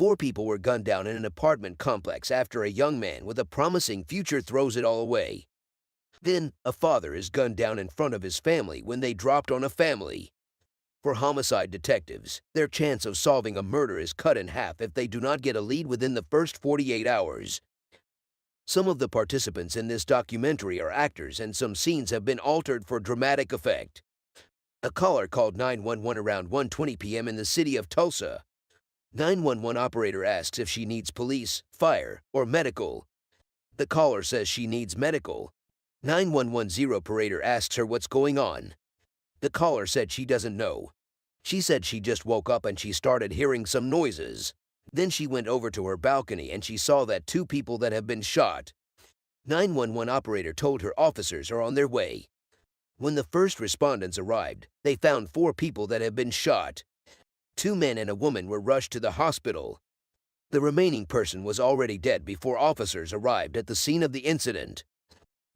4 people were gunned down in an apartment complex after a young man with a promising future throws it all away. Then, a father is gunned down in front of his family when they dropped on a family. For homicide detectives, their chance of solving a murder is cut in half if they do not get a lead within the first 48 hours. Some of the participants in this documentary are actors, and some scenes have been altered for dramatic effect. A caller called 911 around 1:20 p.m. in the city of Tulsa. 911 operator asks if she needs police, fire, or medical. The caller says she needs medical. 911 operator asks her what's going on. The caller said she doesn't know. She said she just woke up and she started hearing some noises. Then she went over to her balcony and she saw that 2 people that have been shot. 911 operator told her officers are on their way. When the first respondents arrived, they found 4 people that have been shot. 2 men and a woman were rushed to the hospital. The remaining person was already dead before officers arrived at the scene of the incident.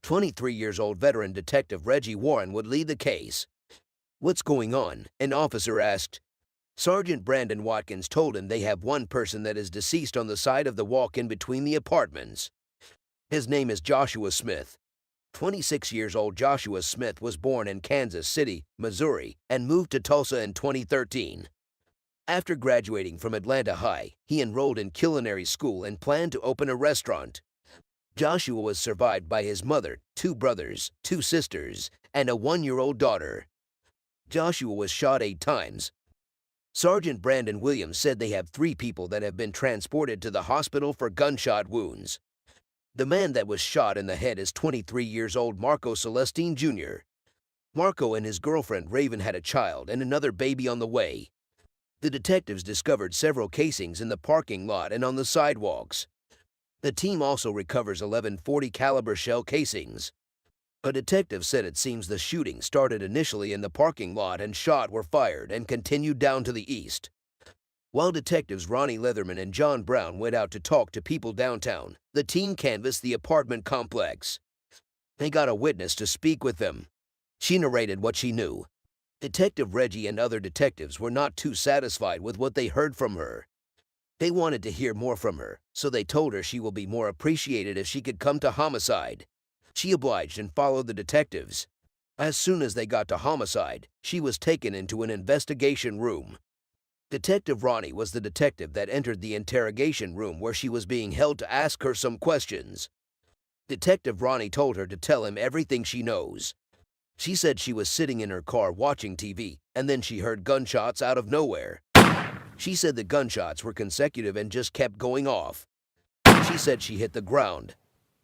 23-year-old veteran detective Reggie Warren would lead the case. "What's going on?" an officer asked. Sergeant Brandon Watkins told him they have one person that is deceased on the side of the walk-in between the apartments. His name is Joshua Smith. 26-year-old Joshua Smith was born in Kansas City, Missouri, and moved to Tulsa in 2013. After graduating from Atlanta High, he enrolled in culinary school and planned to open a restaurant. Joshua was survived by his mother, 2 brothers, 2 sisters, and a 1-year-old daughter. Joshua was shot 8 times. Sergeant Brandon Williams said they have 3 people that have been transported to the hospital for gunshot wounds. The man that was shot in the head is 23-year-old Marco Celestine Jr. Marco and his girlfriend Raven had a child and another baby on the way. The detectives discovered several casings in the parking lot and on the sidewalks. The team also recovers 11 .40 caliber shell casings. A detective said it seems the shooting started initially in the parking lot and shot were fired and continued down to the east. While detectives Ronnie Leatherman and John Brown went out to talk to people downtown, the team canvassed the apartment complex. They got a witness to speak with them. She narrated what she knew. Detective Reggie and other detectives were not too satisfied with what they heard from her. They wanted to hear more from her, so they told her she will be more appreciated if she could come to homicide. She obliged and followed the detectives. As soon as they got to homicide, she was taken into an investigation room. Detective Ronnie was the detective that entered the interrogation room where she was being held to ask her some questions. Detective Ronnie told her to tell him everything she knows. She said she was sitting in her car watching TV, and then she heard gunshots out of nowhere. She said the gunshots were consecutive and just kept going off. She said she hit the ground.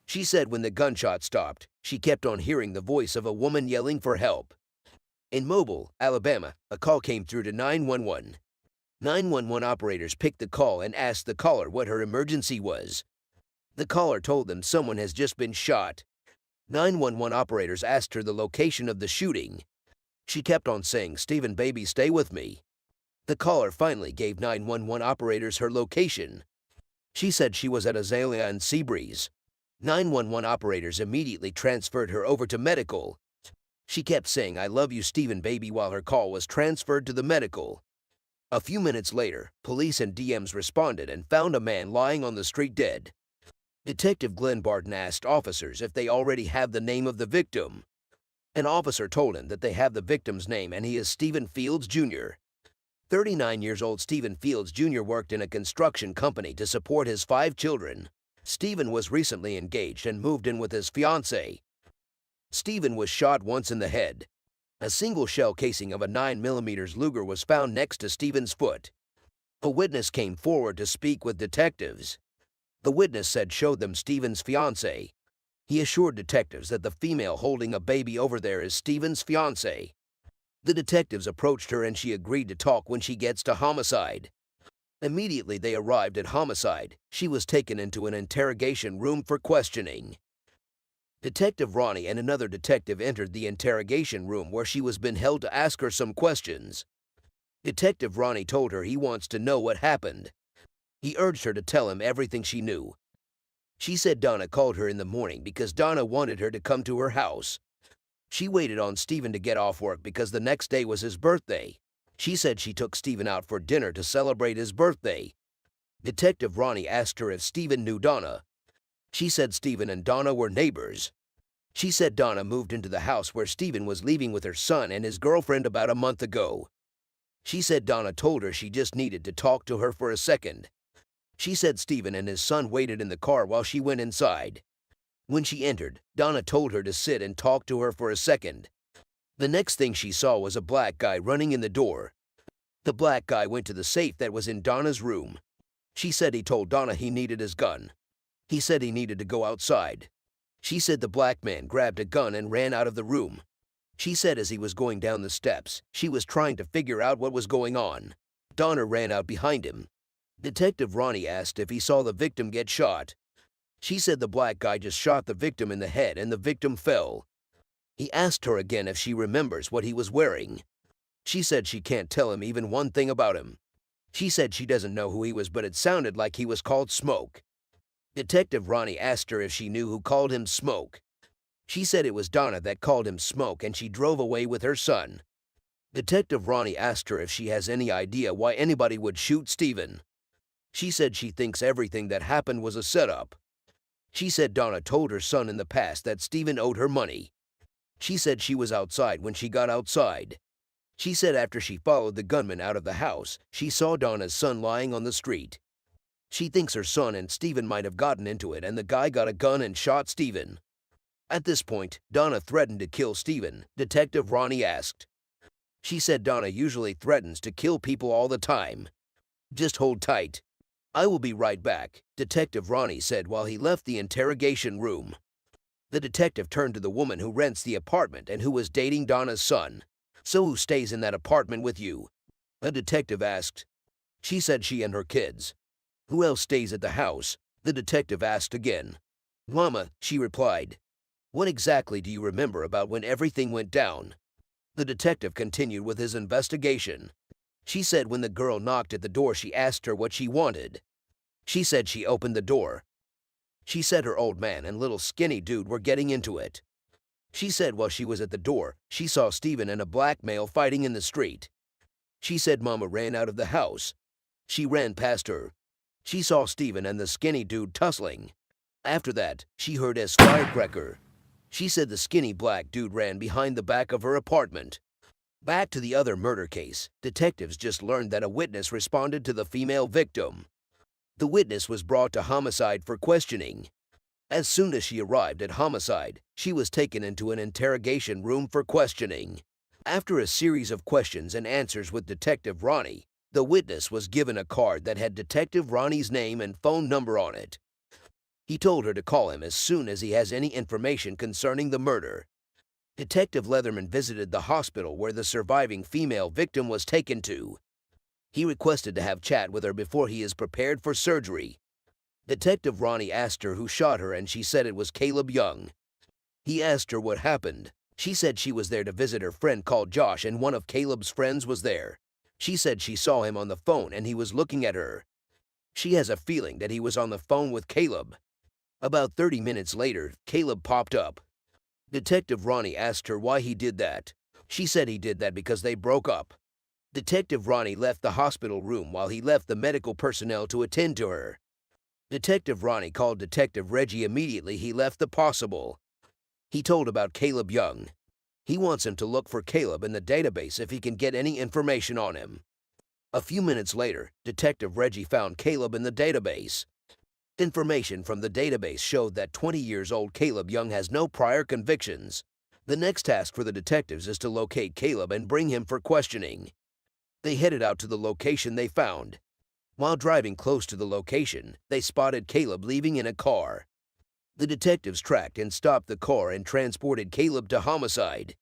She said when the gunshot stopped, she kept on hearing the voice of a woman yelling for help. In Mobile, Alabama, a call came through to 911. 911 operators picked the call and asked the caller what her emergency was. The caller told them someone has just been shot. 911 operators asked her the location of the shooting. She kept on saying, "Stephen, baby, stay with me." The caller finally gave 911 operators her location. She said she was at Azalea and Seabreeze. 911 operators immediately transferred her over to medical. She kept saying, "I love you, Stephen, baby," while her call was transferred to the medical. A few minutes later, police and DMs responded and found a man lying on the street dead. Detective Glenn Barton asked officers if they already have the name of the victim. An officer told him that they have the victim's name and he is Stephen Fields, Jr. 39-year-old Stephen Fields, Jr. worked in a construction company to support his 5 children. Stephen was recently engaged and moved in with his fiancée. Stephen was shot once in the head. A single shell casing of a 9mm Luger was found next to Stephen's foot. A witness came forward to speak with detectives. The witness said showed them Stephen's fiancée. He assured detectives that the female holding a baby over there is Stephen's fiancée. The detectives approached her and she agreed to talk when she gets to homicide. Immediately they arrived at homicide. She was taken into an interrogation room for questioning. Detective Ronnie and another detective entered the interrogation room where she was being held to ask her some questions. Detective Ronnie told her he wants to know what happened. He urged her to tell him everything she knew. She said Donna called her in the morning because Donna wanted her to come to her house. She waited on Stephen to get off work because the next day was his birthday. She said she took Stephen out for dinner to celebrate his birthday. Detective Ronnie asked her if Stephen knew Donna. She said Stephen and Donna were neighbors. She said Donna moved into the house where Stephen was living with her son and his girlfriend about a month ago. She said Donna told her she just needed to talk to her for a second. She said Stephen and his son waited in the car while she went inside. When she entered, Donna told her to sit and talk to her for a second. The next thing she saw was a black guy running in the door. The black guy went to the safe that was in Donna's room. She said he told Donna he needed his gun. He said he needed to go outside. She said the black man grabbed a gun and ran out of the room. She said as he was going down the steps, she was trying to figure out what was going on. Donna ran out behind him. Detective Ronnie asked if he saw the victim get shot. She said the black guy just shot the victim in the head and the victim fell. He asked her again if she remembers what he was wearing. She said she can't tell him even one thing about him. She said she doesn't know who he was, but it sounded like he was called Smoke. Detective Ronnie asked her if she knew who called him Smoke. She said it was Donna that called him Smoke and she drove away with her son. Detective Ronnie asked her if she has any idea why anybody would shoot Stephen. She said she thinks everything that happened was a setup. She said Donna told her son in the past that Stephen owed her money. She said she was outside when she got outside. She said after she followed the gunman out of the house, she saw Donna's son lying on the street. She thinks her son and Stephen might have gotten into it and the guy got a gun and shot Stephen. At this point, Donna threatened to kill Stephen, Detective Ronnie asked. She said Donna usually threatens to kill people all the time. Just hold tight. I will be right back, Detective Ronnie said while he left the interrogation room. The detective turned to the woman who rents the apartment and who was dating Donna's son. So who stays in that apartment with you? The detective asked. She said she and her kids. Who else stays at the house? The detective asked again. Mama, she replied. What exactly do you remember about when everything went down? The detective continued with his investigation. She said when the girl knocked at the door, she asked her what she wanted. She said she opened the door. She said her old man and little skinny dude were getting into it. She said while she was at the door, she saw Stephen and a black male fighting in the street. She said Mama ran out of the house. She ran past her. She saw Stephen and the skinny dude tussling. After that, she heard a firecracker. She said the skinny black dude ran behind the back of her apartment. Back to the other murder case, detectives just learned that a witness responded to the female victim. The witness was brought to homicide for questioning. As soon as she arrived at homicide, she was taken into an interrogation room for questioning. After a series of questions and answers with Detective Ronnie, the witness was given a card that had Detective Ronnie's name and phone number on it. He told her to call him as soon as he has any information concerning the murder. Detective Leatherman visited the hospital where the surviving female victim was taken to. He requested to have chat with her before he is prepared for surgery. Detective Ronnie asked her who shot her and she said it was Caleb Young. He asked her what happened. She said she was there to visit her friend called Josh and one of Caleb's friends was there. She said she saw him on the phone and he was looking at her. She has a feeling that he was on the phone with Caleb. About 30 minutes later, Caleb popped up. Detective Ronnie asked her why he did that. She said he did that because they broke up. Detective Ronnie left the hospital room while he left the medical personnel to attend to her. Detective Ronnie called Detective Reggie immediately he left the possible. He told about Caleb Young. He wants him to look for Caleb in the database if he can get any information on him. A few minutes later, Detective Reggie found Caleb in the database. Information from the database showed that 20-year-old Caleb Young has no prior convictions. The next task for the detectives is to locate Caleb and bring him for questioning. They headed out to the location they found. While driving close to the location, they spotted Caleb leaving in a car. The detectives tracked and stopped the car and transported Caleb to homicide.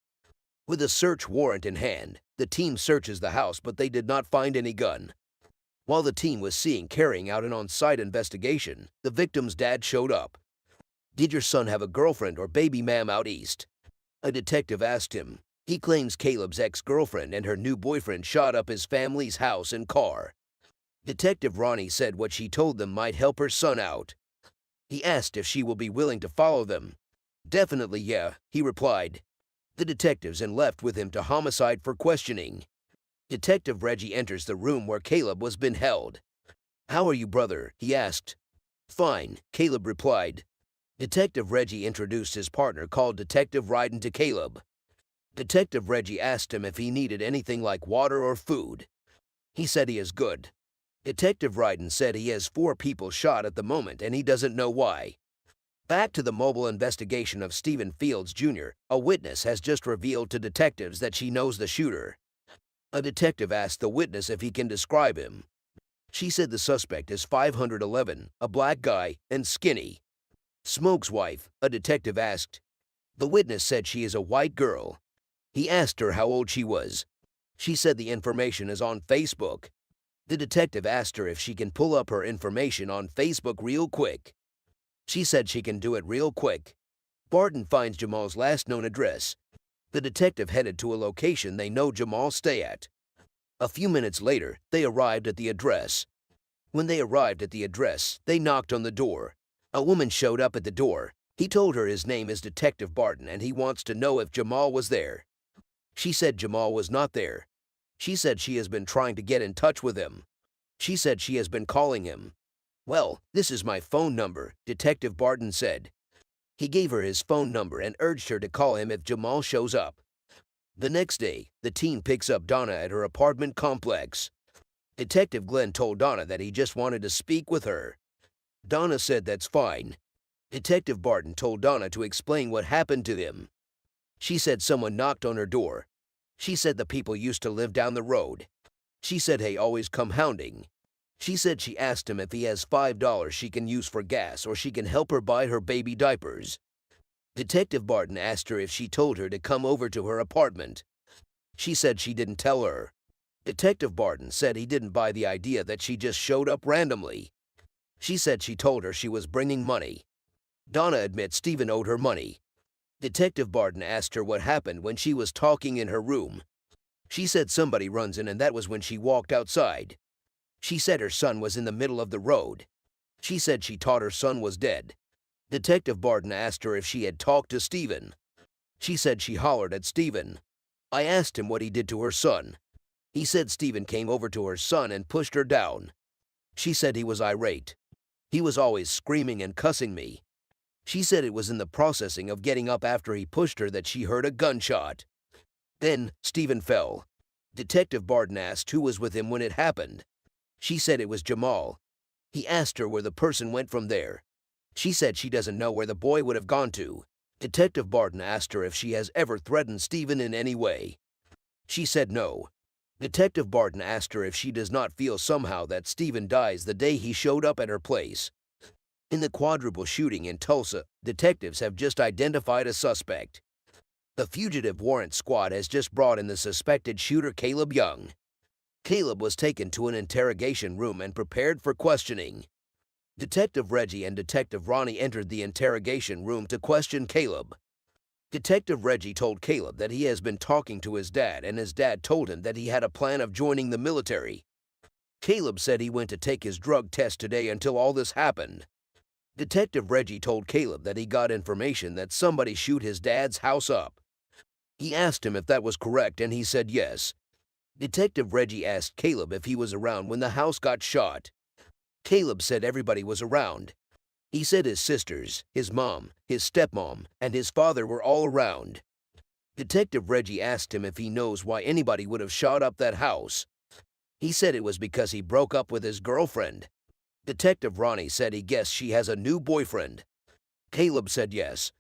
With a search warrant in hand, the team searches the house but they did not find any gun. While the team was carrying out an on-site investigation, the victim's dad showed up. Did your son have a girlfriend or baby ma'am out east? A detective asked him. He claims Caleb's ex-girlfriend and her new boyfriend shot up his family's house and car. Detective Ronnie said what she told them might help her son out. He asked if she will be willing to follow them. Definitely yeah, he replied. The detectives and left with him to homicide for questioning. Detective Reggie enters the room where Caleb was been held. "How are you, brother?" he asked. "Fine," Caleb replied. Detective Reggie introduced his partner called Detective Ryden to Caleb. Detective Reggie asked him if he needed anything like water or food. He said he is good. Detective Ryden said he has 4 people shot at the moment and he doesn't know why. Back to the mobile investigation of Stephen Fields Jr., a witness has just revealed to detectives that she knows the shooter. A detective asked the witness if he can describe him. She said the suspect is 5'11", a black guy, and skinny. Smoke's wife, a detective asked. The witness said she is a white girl. He asked her how old she was. She said the information is on Facebook. The detective asked her if she can pull up her information on Facebook real quick. She said she can do it real quick. Barton finds Jamal's last known address. The detective headed to a location they know Jamal stay at. A few minutes later, they arrived at the address. When they arrived at the address, they knocked on the door. A woman showed up at the door. He told her his name is Detective Barton and he wants to know if Jamal was there. She said Jamal was not there. She said she has been trying to get in touch with him. She said she has been calling him. "Well, this is my phone number," Detective Barton said. He gave her his phone number and urged her to call him if Jamal shows up. The next day, the teen picks up Donna at her apartment complex. Detective Glenn told Donna that he just wanted to speak with her. Donna said that's fine. Detective Barton told Donna to explain what happened to them. She said someone knocked on her door. She said the people used to live down the road. She said he always come hounding. She said she asked him if he has $5 she can use for gas or she can help her buy her baby diapers. Detective Barton asked her if she told her to come over to her apartment. She said she didn't tell her. Detective Barton said he didn't buy the idea that she just showed up randomly. She said she told her she was bringing money. Donna admits Stephen owed her money. Detective Barton asked her what happened when she was talking in her room. She said somebody runs in and that was when she walked outside. She said her son was in the middle of the road. She said she thought her son was dead. Detective Barton asked her if she had talked to Stephen. She said she hollered at Stephen. I asked him what he did to her son. He said Stephen came over to her son and pushed her down. She said he was irate. He was always screaming and cussing me. She said it was in the processing of getting up after he pushed her that she heard a gunshot. Then, Stephen fell. Detective Barton asked who was with him when it happened. She said it was Jamal. He asked her where the person went from there. She said she doesn't know where the boy would have gone to. Detective Barton asked her if she has ever threatened Stephen in any way. She said no. Detective Barton asked her if she does not feel somehow that Stephen dies the day he showed up at her place. In the quadruple shooting in Tulsa, detectives have just identified a suspect. The fugitive warrant squad has just brought in the suspected shooter Caleb Young. Caleb was taken to an interrogation room and prepared for questioning. Detective Reggie and Detective Ronnie entered the interrogation room to question Caleb. Detective Reggie told Caleb that he has been talking to his dad and his dad told him that he had a plan of joining the military. Caleb said he went to take his drug test today until all this happened. Detective Reggie told Caleb that he got information that somebody shoot his dad's house up. He asked him if that was correct and he said yes. Detective Reggie asked Caleb if he was around when the house got shot. Caleb said everybody was around. He said his sisters, his mom, his stepmom, and his father were all around. Detective Reggie asked him if he knows why anybody would have shot up that house. He said it was because he broke up with his girlfriend. Detective Ronnie said he guessed she has a new boyfriend. Caleb said yes.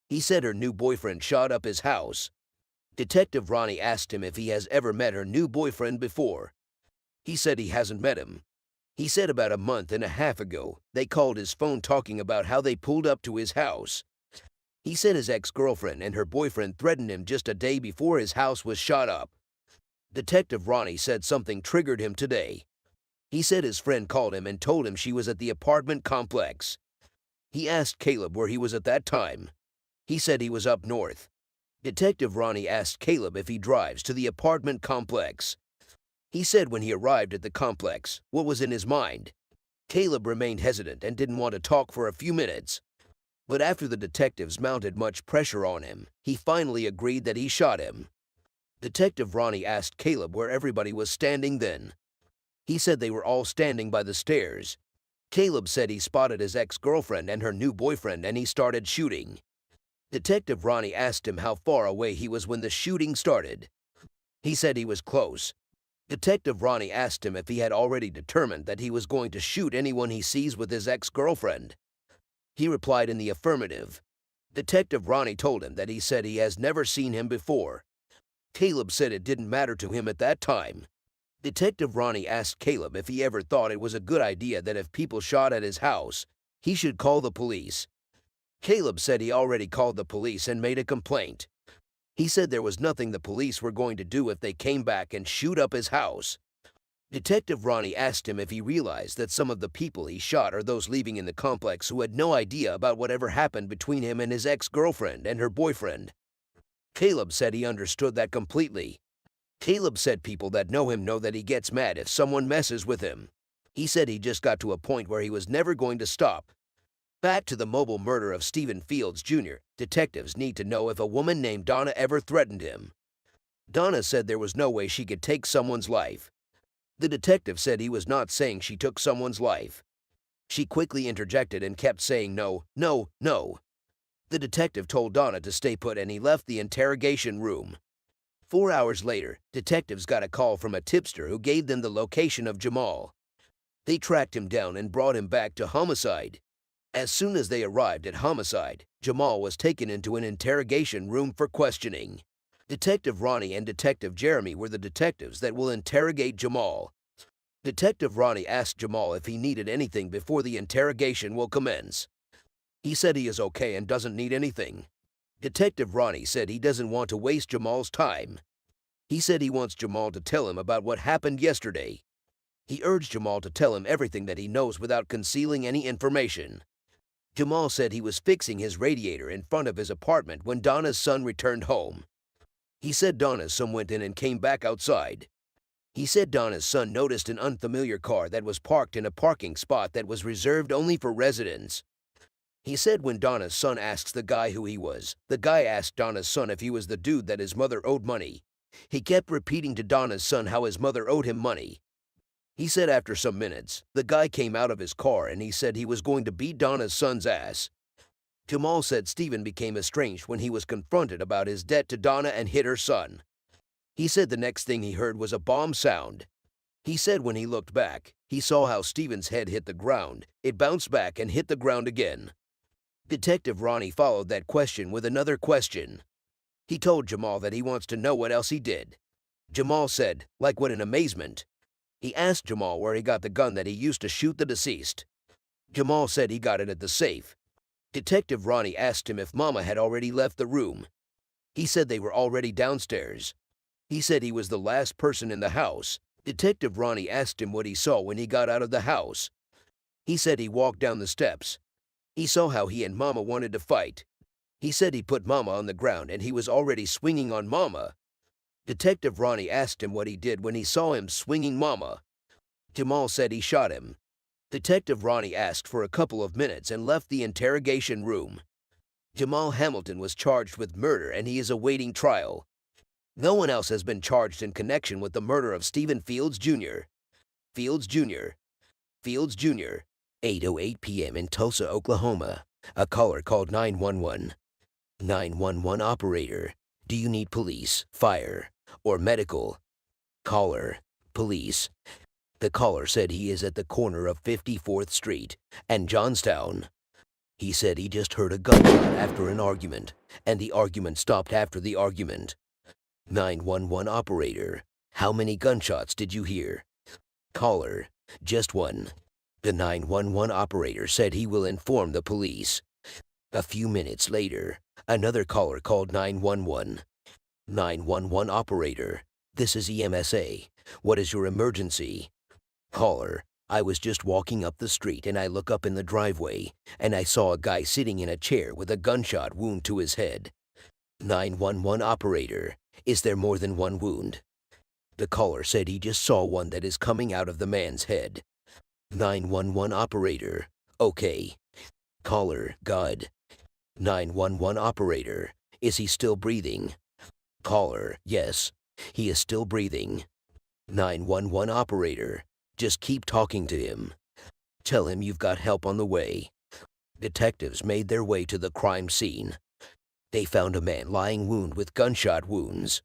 He said her new boyfriend shot up his house. Detective Ronnie asked him if he has ever met her new boyfriend before. He said he hasn't met him. He said about a month and a half ago, they called his phone talking about how they pulled up to his house. He said his ex-girlfriend and her boyfriend threatened him just a day before his house was shot up. Detective Ronnie said something triggered him today. He said his friend called him and told him she was at the apartment complex. He asked Caleb where he was at that time. He said he was up north. Detective Ronnie asked Caleb if he drives to the apartment complex. He said when he arrived at the complex, what was in his mind. Caleb remained hesitant and didn't want to talk for a few minutes. But after the detectives mounted much pressure on him, he finally agreed that he shot him. Detective Ronnie asked Caleb where everybody was standing then. He said they were all standing by the stairs. Caleb said he spotted his ex-girlfriend and her new boyfriend and he started shooting. Detective Ronnie asked him how far away he was when the shooting started. He said he was close. Detective Ronnie asked him if he had already determined that he was going to shoot anyone he sees with his ex-girlfriend. He replied in the affirmative. Detective Ronnie told him that he said he has never seen him before. Caleb said it didn't matter to him at that time. Detective Ronnie asked Caleb if he ever thought it was a good idea that if people shot at his house, he should call the police. Caleb said he already called the police and made a complaint. He said there was nothing the police were going to do if they came back and shoot up his house. Detective Ronnie asked him if he realized that some of the people he shot are those leaving in the complex who had no idea about whatever happened between him and his ex-girlfriend and her boyfriend. Caleb said he understood that completely. Caleb said people that know him know that he gets mad if someone messes with him. He said he just got to a point where he was never going to stop. Back to the mobile murder of Stephen Fields Jr., detectives need to know if a woman named Donna ever threatened him. Donna said there was no way she could take someone's life. The detective said he was not saying she took someone's life. She quickly interjected and kept saying no, no, no. The detective told Donna to stay put and he left the interrogation room. 4 hours later, detectives got a call from a tipster who gave them the location of Jamal. They tracked him down and brought him back to homicide. As soon as they arrived at homicide, Jamal was taken into an interrogation room for questioning. Detective Ronnie and Detective Jeremy were the detectives that will interrogate Jamal. Detective Ronnie asked Jamal if he needed anything before the interrogation will commence. He said he is okay and doesn't need anything. Detective Ronnie said he doesn't want to waste Jamal's time. He said he wants Jamal to tell him about what happened yesterday. He urged Jamal to tell him everything that he knows without concealing any information. Jamal said he was fixing his radiator in front of his apartment when Donna's son returned home. He said Donna's son went in and came back outside. He said Donna's son noticed an unfamiliar car that was parked in a parking spot that was reserved only for residents. He said when Donna's son asks the guy who he was, the guy asked Donna's son if he was the dude that his mother owed money. He kept repeating to Donna's son how his mother owed him money. He said after some minutes, the guy came out of his car and he said he was going to beat Donna's son's ass. Jamal said Stephen became estranged when he was confronted about his debt to Donna and hit her son. He said the next thing he heard was a bomb sound. He said when he looked back, he saw how Stephen's head hit the ground. It bounced back and hit the ground again. Detective Ronnie followed that question with another question. He told Jamal that he wants to know what else he did. Jamal said, like what in amazement. He asked Jamal where he got the gun that he used to shoot the deceased. Jamal said he got it at the safe. Detective Ronnie asked him if Mama had already left the room. He said they were already downstairs. He said he was the last person in the house. Detective Ronnie asked him what he saw when he got out of the house. He said he walked down the steps. He saw how he and Mama wanted to fight. He said he put Mama on the ground and he was already swinging on Mama. Detective Ronnie asked him what he did when he saw him swinging Mama. Jamal said he shot him. Detective Ronnie asked for a couple of minutes and left the interrogation room. Jamal Hamilton was charged with murder and he is awaiting trial. No one else has been charged in connection with the murder of Stephen Fields Jr. Fields Jr. 8:08 p.m. in Tulsa, Oklahoma. A caller called 911. 911 operator. Do you need police, fire, or medical? Caller. Police. The caller said he is at the corner of 54th Street and Johnstown. He said he just heard a gunshot after an argument, and the argument stopped after the argument. 911 operator. How many gunshots did you hear? Caller. Just one. The 911 operator said he will inform the police. A few minutes later, another caller called 911. 911 operator. This is EMSA. What is your emergency? Caller. I was just walking up the street and I look up in the driveway and I saw a guy sitting in a chair with a gunshot wound to his head. 911 operator. Is there more than one wound? The caller said he just saw one that is coming out of the man's head. 911 operator. Okay. Caller. God. 911 operator. Is he still breathing? Caller. Yes. He is still breathing. 911 operator. Just keep talking to him. Tell him you've got help on the way." Detectives made their way to the crime scene. They found a man lying wounded with gunshot wounds.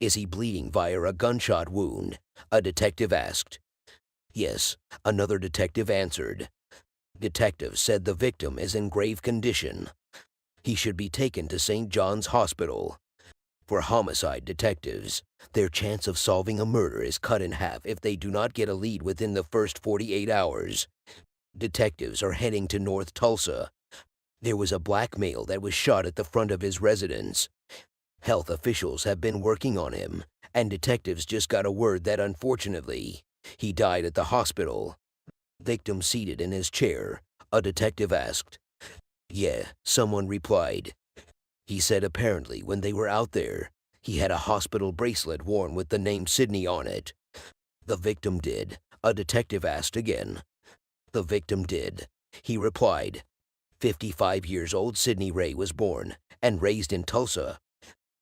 "Is he bleeding via a gunshot wound?" a detective asked. "Yes," another detective answered. Detectives said the victim is in grave condition. He should be taken to St. John's Hospital. For homicide detectives, their chance of solving a murder is cut in half if they do not get a lead within the first 48 hours. Detectives are heading to North Tulsa. There was a black male that was shot at the front of his residence. Health officials have been working on him, and detectives just got a word that unfortunately, he died at the hospital. Victim seated in his chair, a detective asked. "Yeah," someone replied. He said apparently when they were out there, he had a hospital bracelet worn with the name Sydney on it. "The victim did," a detective asked again. "The victim did," he replied. 55-year-old Sydney Ray was born and raised in Tulsa.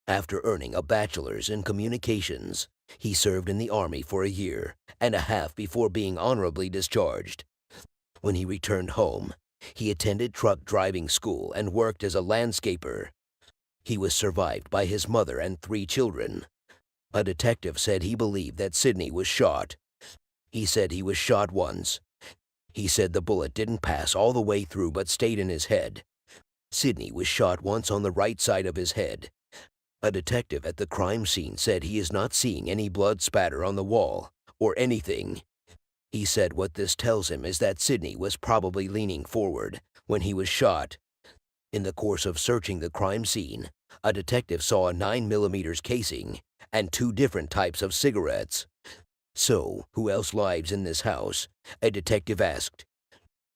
After earning a bachelor's in communications, he served in the Army for a year and a half before being honorably discharged. When he returned home, he attended truck driving school and worked as a landscaper. He was survived by his mother and 3 children. A detective said he believed that Sydney was shot. He said he was shot once. He said the bullet didn't pass all the way through but stayed in his head. Sydney was shot once on the right side of his head. A detective at the crime scene said he is not seeing any blood spatter on the wall or anything. He said what this tells him is that Sydney was probably leaning forward when he was shot. In the course of searching the crime scene, a detective saw a 9mm casing and 2 different types of cigarettes. "So, who else lives in this house?" a detective asked.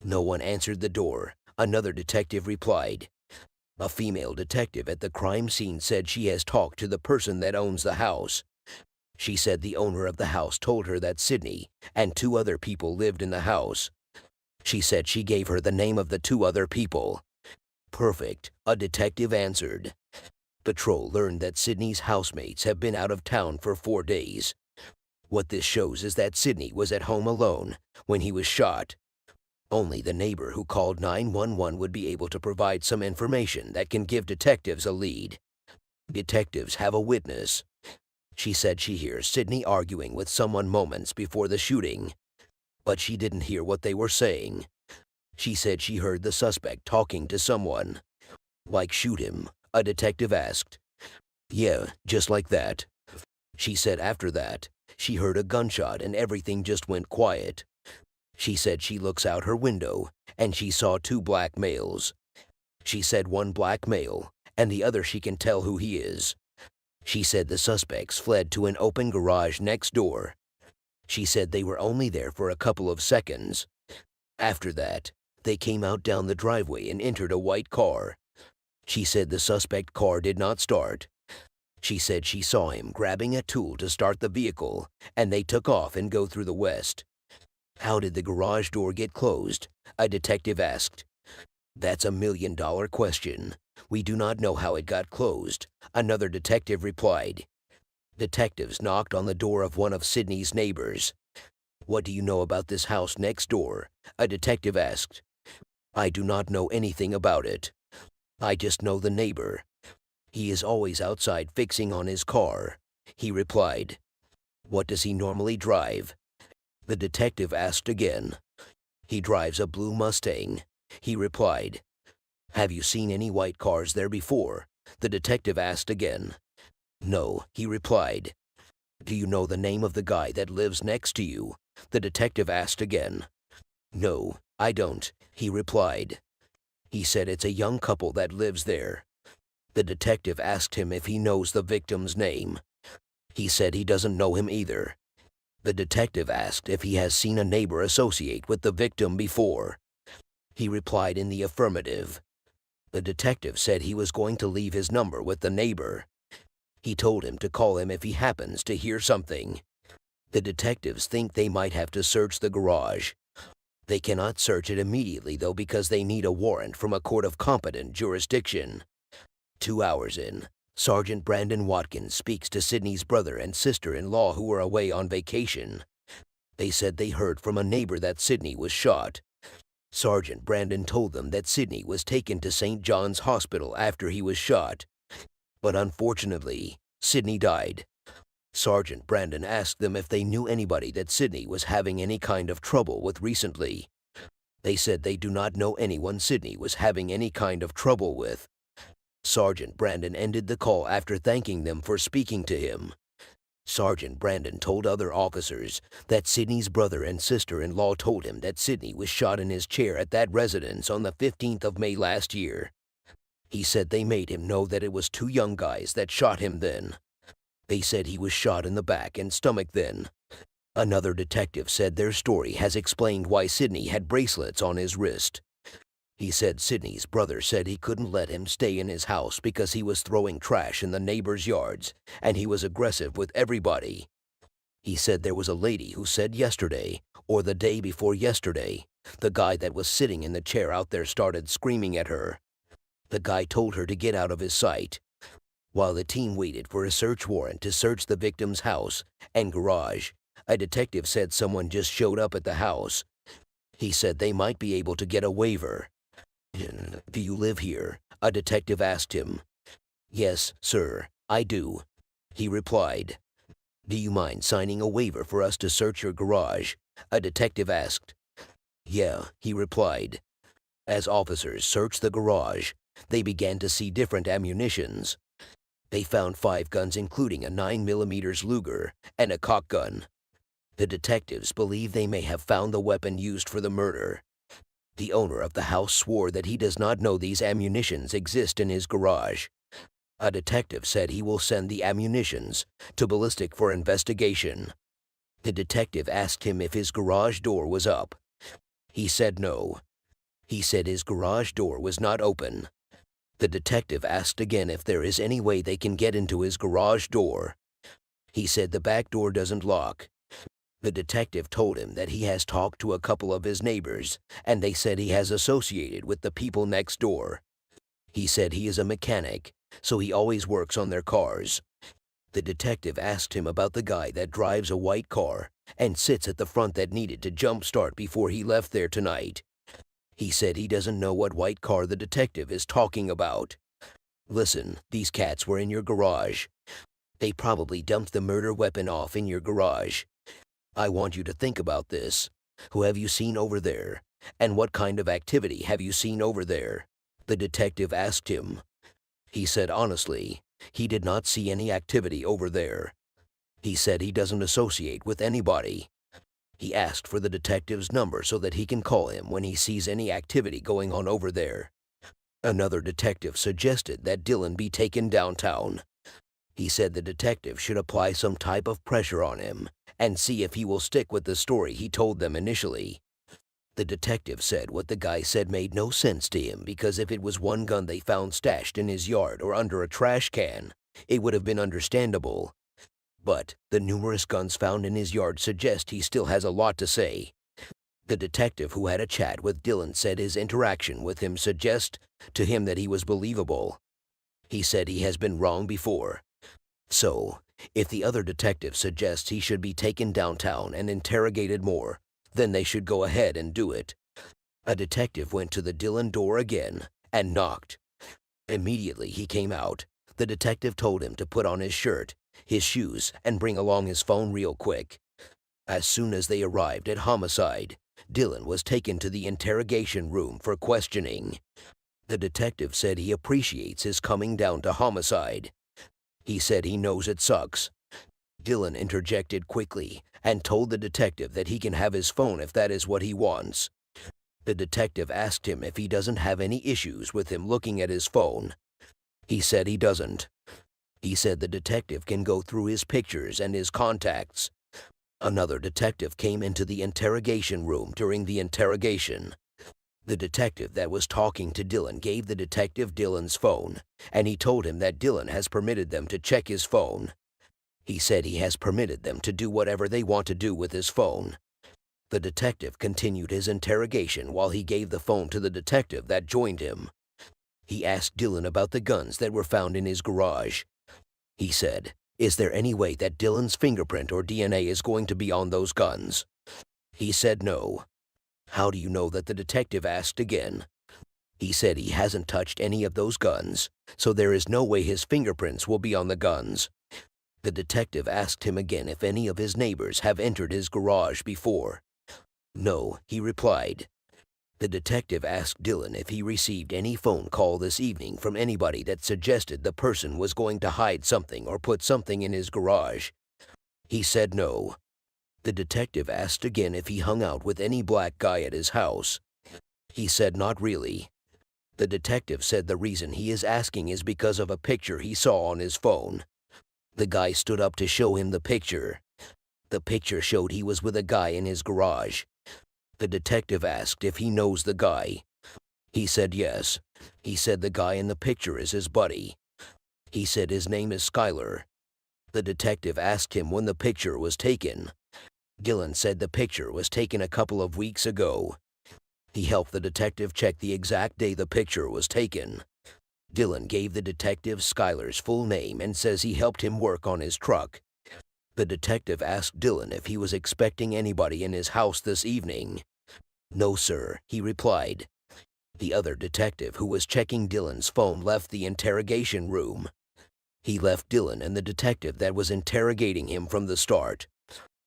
No one answered the door, another detective replied. A female detective at the crime scene said she has talked to the person that owns the house. She said the owner of the house told her that Sydney and 2 other people lived in the house. She said she gave her the name of the 2 other people. "Perfect," a detective answered. Patrol learned that Sydney's housemates have been out of town for 4 days. What this shows is that Sydney was at home alone when he was shot. Only the neighbor who called 911 would be able to provide some information that can give detectives a lead. Detectives have a witness. She said she hears Sydney arguing with someone moments before the shooting, but she didn't hear what they were saying. She said she heard the suspect talking to someone. "Like shoot him?" a detective asked. "Yeah, just like that." She said after that, she heard a gunshot and everything just went quiet. She said she looks out her window and she saw 2 black males. She said one black male and the other she can tell who he is. She said the suspects fled to an open garage next door. She said they were only there for a couple of seconds. After that, they came out down the driveway and entered a white car. She said the suspect car did not start. She said she saw him grabbing a tool to start the vehicle, and they took off and go through the west. "How did the garage door get closed?" a detective asked. "That's a $1 million question. We do not know how it got closed," another detective replied. Detectives knocked on the door of one of Sydney's neighbors. "What do you know about this house next door?" a detective asked. "I do not know anything about it. I just know the neighbor. He is always outside fixing on his car," he replied. "What does he normally drive?" the detective asked again. "He drives a blue Mustang," he replied. "Have you seen any white cars there before?" the detective asked again. "No," he replied. "Do you know the name of the guy that lives next to you?" the detective asked again. "No, I don't," he replied. He said it's a young couple that lives there. The detective asked him if he knows the victim's name. He said he doesn't know him either. The detective asked if he has seen a neighbor associate with the victim before. He replied in the affirmative. The detective said he was going to leave his number with the neighbor. He told him to call him if he happens to hear something. The detectives think they might have to search the garage. They cannot search it immediately, though, because they need a warrant from a court of competent jurisdiction. 2 hours in, Sergeant Brandon Watkins speaks to Sydney's brother and sister-in-law who were away on vacation. They said they heard from a neighbor that Sidney was shot. Sergeant Brandon told them that Sidney was taken to St. John's Hospital after he was shot. But unfortunately, Sidney died. Sergeant Brandon asked them if they knew anybody that Sidney was having any kind of trouble with recently. They said they do not know anyone Sidney was having any kind of trouble with. Sergeant Brandon ended the call after thanking them for speaking to him. Sergeant Brandon told other officers that Sidney's brother and sister-in-law told him that Sidney was shot in his chair at that residence on the 15th of May last year. He said they made him know that it was two young guys that shot him then. They said he was shot in the back and stomach then. Another detective said their story has explained why Sidney had bracelets on his wrist. He said Sidney's brother said he couldn't let him stay in his house because he was throwing trash in the neighbors' yards, and he was aggressive with everybody. He said there was a lady who said yesterday, or the day before yesterday, the guy that was sitting in the chair out there started screaming at her. The guy told her to get out of his sight. While the team waited for a search warrant to search the victim's house and garage, a detective said someone just showed up at the house. He said they might be able to get a waiver. "Do you live here?" a detective asked him. "Yes, sir, I do," he replied. "Do you mind signing a waiver for us to search your garage?" a detective asked. "Yeah," he replied. As officers searched the garage, they began to see different ammunitions. They found 5 guns including a 9mm Luger and a cock gun. The detectives believe they may have found the weapon used for the murder. The owner of the house swore that he does not know these ammunitions exist in his garage. A detective said he will send the ammunitions to ballistic for investigation. The detective asked him if his garage door was up. He said no. He said his garage door was not open. The detective asked again if there is any way they can get into his garage door. He said the back door doesn't lock. The detective told him that he has talked to a couple of his neighbors, and they said he has associated with the people next door. He said he is a mechanic, so he always works on their cars. The detective asked him about the guy that drives a white car and sits at the front that needed to jump-start before he left there tonight. He said he doesn't know what white car the detective is talking about. "Listen, these cats were in your garage. They probably dumped the murder weapon off in your garage. I want you to think about this. Who have you seen over there? And what kind of activity have you seen over there?" the detective asked him. He said honestly, he did not see any activity over there. He said he doesn't associate with anybody. He asked for the detective's number so that he can call him when he sees any activity going on over there. Another detective suggested that Dylan be taken downtown. He said the detective should apply some type of pressure on him and see if he will stick with the story he told them initially. The detective said what the guy said made no sense to him because if it was one gun they found stashed in his yard or under a trash can, it would have been understandable. But the numerous guns found in his yard suggest he still has a lot to say. The detective who had a chat with Dylan said his interaction with him suggests to him that he was believable. He said he has been wrong before. So, if the other detective suggests he should be taken downtown and interrogated more, then they should go ahead and do it. A detective went to the Dylan door again and knocked. Immediately he came out. The detective told him to put on his shirt, his shoes, and bring along his phone real quick. As soon as they arrived at Homicide, Dylan was taken to the interrogation room for questioning. The detective said he appreciates his coming down to Homicide. He said he knows it sucks. Dylan interjected quickly and told the detective that he can have his phone if that is what he wants. The detective asked him if he doesn't have any issues with him looking at his phone. He said he doesn't. He said the detective can go through his pictures and his contacts. Another detective came into the interrogation room during the interrogation. The detective that was talking to Dylan gave the detective Dylan's phone, and he told him that Dylan has permitted them to check his phone. He said he has permitted them to do whatever they want to do with his phone. The detective continued his interrogation while he gave the phone to the detective that joined him. He asked Dylan about the guns that were found in his garage. He said, "Is there any way that Dylan's fingerprint or DNA is going to be on those guns?" He said no. How do you know that? The detective asked again. He said he hasn't touched any of those guns, so there is no way his fingerprints will be on the guns. The detective asked him again if any of his neighbors have entered his garage before. No, he replied. The detective asked Dylan if he received any phone call this evening from anybody that suggested the person was going to hide something or put something in his garage. He said no. The detective asked again if he hung out with any black guy at his house. He said not really. The detective said the reason he is asking is because of a picture he saw on his phone. The guy stood up to show him the picture. The picture showed he was with a guy in his garage. The detective asked if he knows the guy. He said yes. He said the guy in the picture is his buddy. He said his name is Skyler. The detective asked him when the picture was taken. Dylan said the picture was taken a couple of weeks ago. He helped the detective check the exact day the picture was taken. Dylan gave the detective Skyler's full name and says he helped him work on his truck. The detective asked Dylan if he was expecting anybody in his house this evening. No, sir, he replied. The other detective who was checking Dylan's phone left the interrogation room. He left Dylan and the detective that was interrogating him from the start.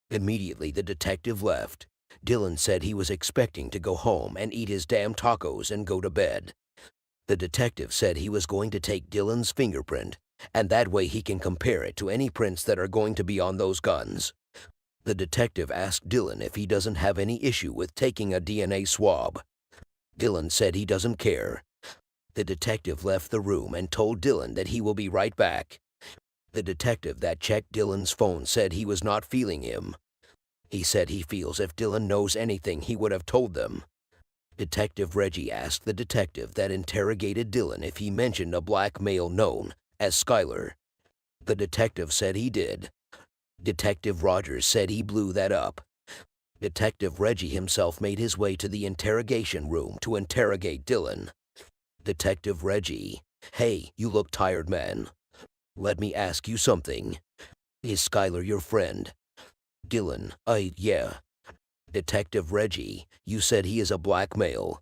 Immediately the detective left. Dylan said he was expecting to go home and eat his damn tacos and go to bed. The detective said he was going to take Dylan's fingerprint, and that way he can compare it to any prints that are going to be on those guns. The detective asked Dylan if he doesn't have any issue with taking a DNA swab. Dylan said he doesn't care. The detective left the room and told Dylan that he will be right back. The detective that checked Dylan's phone said he was not feeling him. He said he feels if Dylan knows anything he would have told them. Detective Reggie asked the detective that interrogated Dylan if he mentioned a black male known as Skyler. The detective said he did. Detective Rogers said he blew that up. Detective Reggie himself made his way to the interrogation room to interrogate Dylan. Detective Reggie, hey, you look tired, man. Let me ask you something. Is Skyler your friend? Dylan, yeah. Detective Reggie, you said he is a black male.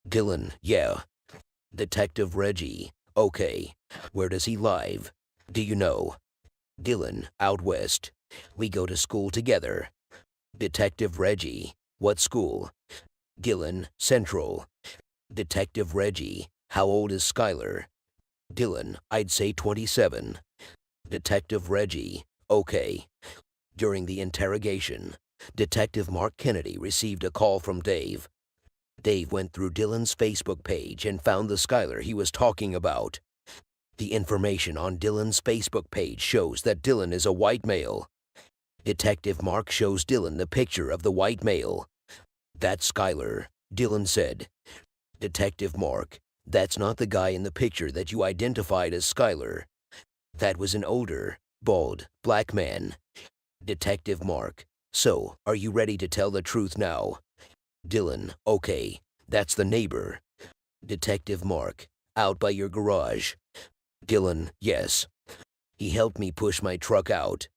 Dylan, yeah. Detective Reggie, okay. Where does he live? Do you know? Dylan, out west. We go to school together. Detective Reggie, what school? Dylan, Central. Detective Reggie, how old is Skyler? Dylan, I'd say 27. Detective Reggie, okay. During the interrogation, Detective Mark Kennedy received a call from Dave. Dave went through Dylan's Facebook page and found the Skyler he was talking about. The information on Dylan's Facebook page shows that Dylan is a white male. Detective Mark shows Dylan the picture of the white male. That's Skyler, Dylan said. Detective Mark, that's not the guy in the picture that you identified as Skyler. That was an older, bald, black man. Detective Mark, so, are you ready to tell the truth now? Dylan, okay, that's the neighbor. Detective Mark, out by your garage. Dylan, yes. He helped me push my truck out.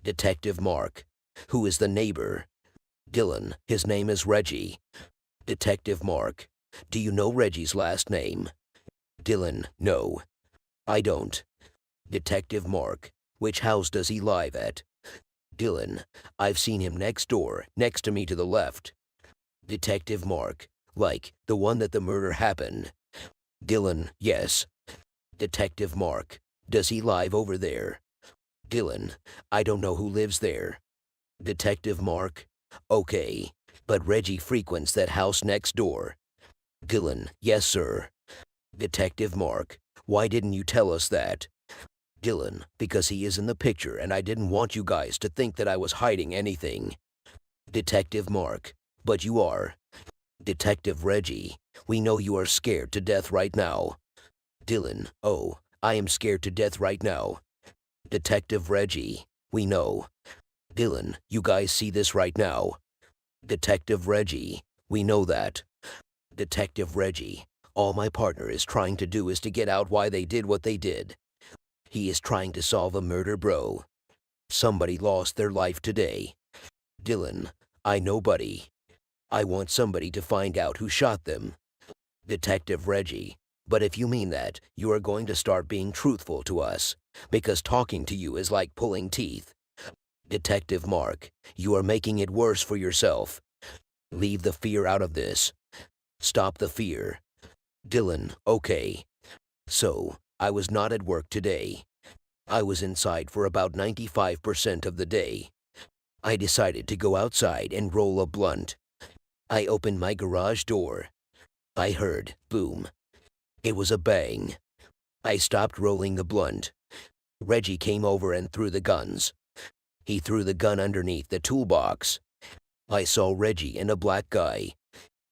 Detective Mark, who is the neighbor? Dylan, his name is Reggie. Detective Mark, do you know Reggie's last name? Dylan, no. I don't. Detective Mark, which house does he live at? Dylan, I've seen him next door, next to me to the left. Detective Mark, like the one that the murder happened. Dylan, yes. Detective Mark, does he live over there? Dylan, I don't know who lives there. Detective Mark, okay, but Reggie frequents that house next door. Dylan, yes, sir. Detective Mark, why didn't you tell us that? Dylan, because he is in the picture and I didn't want you guys to think that I was hiding anything. Detective Mark, but you are. Detective Reggie, we know you are scared to death right now. Dylan, oh, I am scared to death right now. Detective Reggie, we know. Dylan, you guys see this right now. Detective Reggie, we know that. Detective Reggie, all my partner is trying to do is to get out why they did what they did. He is trying to solve a murder, bro. Somebody lost their life today. Dylan, I know, buddy. I want somebody to find out who shot them. Detective Reggie. But if you mean that, you are going to start being truthful to us, because talking to you is like pulling teeth. Detective Mark, you are making it worse for yourself. Leave the fear out of this. Stop the fear. Dylan, okay. So, I was not at work today. I was inside for about 95% of the day. I decided to go outside and roll a blunt. I opened my garage door. I heard, boom. It was a bang. I stopped rolling the blunt. Reggie came over and threw the guns. He threw the gun underneath the toolbox. I saw Reggie and a black guy.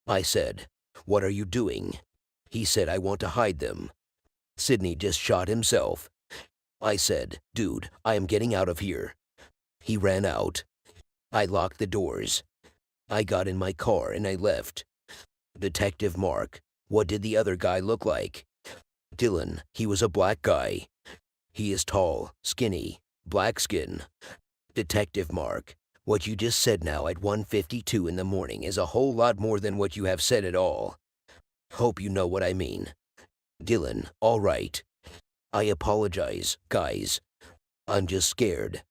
I said, "What are you doing?" He said, "I want to hide them." Sidney just shot himself. I said, "Dude, I am getting out of here." He ran out. I locked the doors. I got in my car and I left. Detective Mark, what did the other guy look like? Dylan, he was a black guy. He is tall, skinny, black skin. Detective Mark, what you just said now at 1:52 in the morning is a whole lot more than what you have said at all. Hope you know what I mean. Dylan, all right. I apologize, guys. I'm just scared.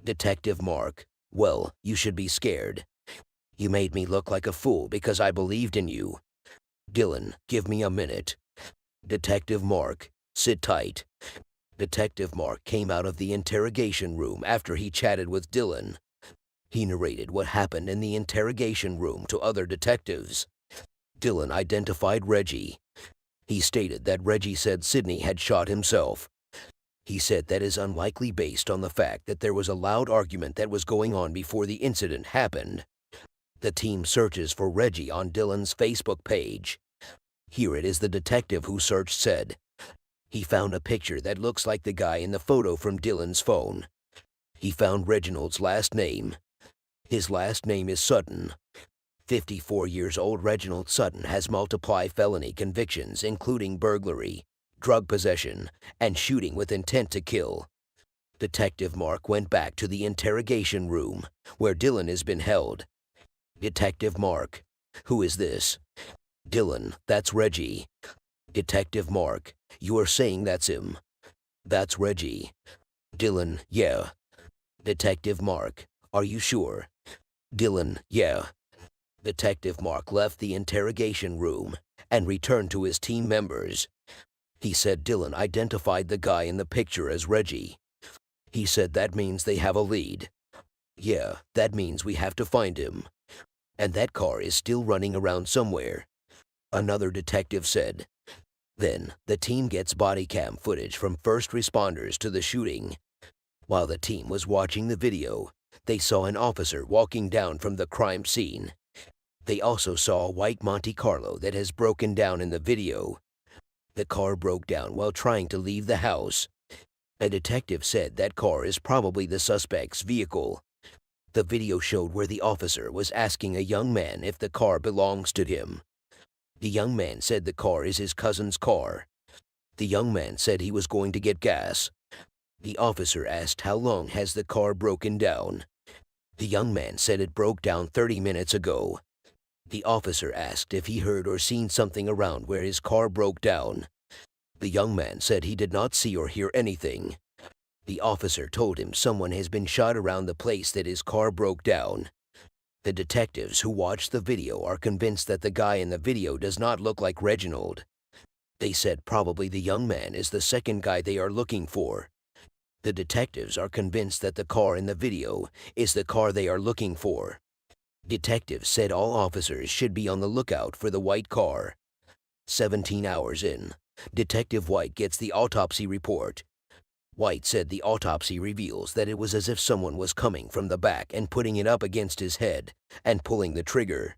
Detective Mark, well, you should be scared. You made me look like a fool because I believed in you. Dylan, give me a minute. Detective Mark, sit tight. Detective Mark came out of the interrogation room after he chatted with Dylan. He narrated what happened in the interrogation room to other detectives. Dylan identified Reggie. He stated that Reggie said Sidney had shot himself. He said that is unlikely based on the fact that there was a loud argument that was going on before the incident happened. The team searches for Reggie on Dylan's Facebook page. Here it is the detective who searched said. He found a picture that looks like the guy in the photo from Dylan's phone. He found Reginald's last name. His last name is Sutton. 54 years old Reginald Sutton has multiple felony convictions including burglary, drug possession, and shooting with intent to kill. Detective Mark went back to the interrogation room, where Dylan has been held. Detective Mark, who is this? Dylan, that's Reggie. Detective Mark, you are saying that's him. That's Reggie. Dylan, yeah. Detective Mark, are you sure? Dylan, yeah. Detective Mark left the interrogation room and returned to his team members. He said Dylan identified the guy in the picture as Reggie. He said that means they have a lead. Yeah, that means we have to find him. And that car is still running around somewhere. Another detective said. Then, the team gets body cam footage from first responders to the shooting. While the team was watching the video, they saw an officer walking down from the crime scene. They also saw a white Monte Carlo that has broken down in the video. The car broke down while trying to leave the house. A detective said that car is probably the suspect's vehicle. The video showed where the officer was asking a young man if the car belongs to him. The young man said the car is his cousin's car. The young man said he was going to get gas. The officer asked how long has the car broken down. The young man said it broke down 30 minutes ago. The officer asked if he heard or seen something around where his car broke down. The young man said he did not see or hear anything. The officer told him someone has been shot around the place that his car broke down. The detectives who watched the video are convinced that the guy in the video does not look like Reginald. They said probably the young man is the second guy they are looking for. The detectives are convinced that the car in the video is the car they are looking for. Detectives said all officers should be on the lookout for the white car. 17 hours in, Detective White gets the autopsy report. White said the autopsy reveals that it was as if someone was coming from the back and putting it up against his head and pulling the trigger.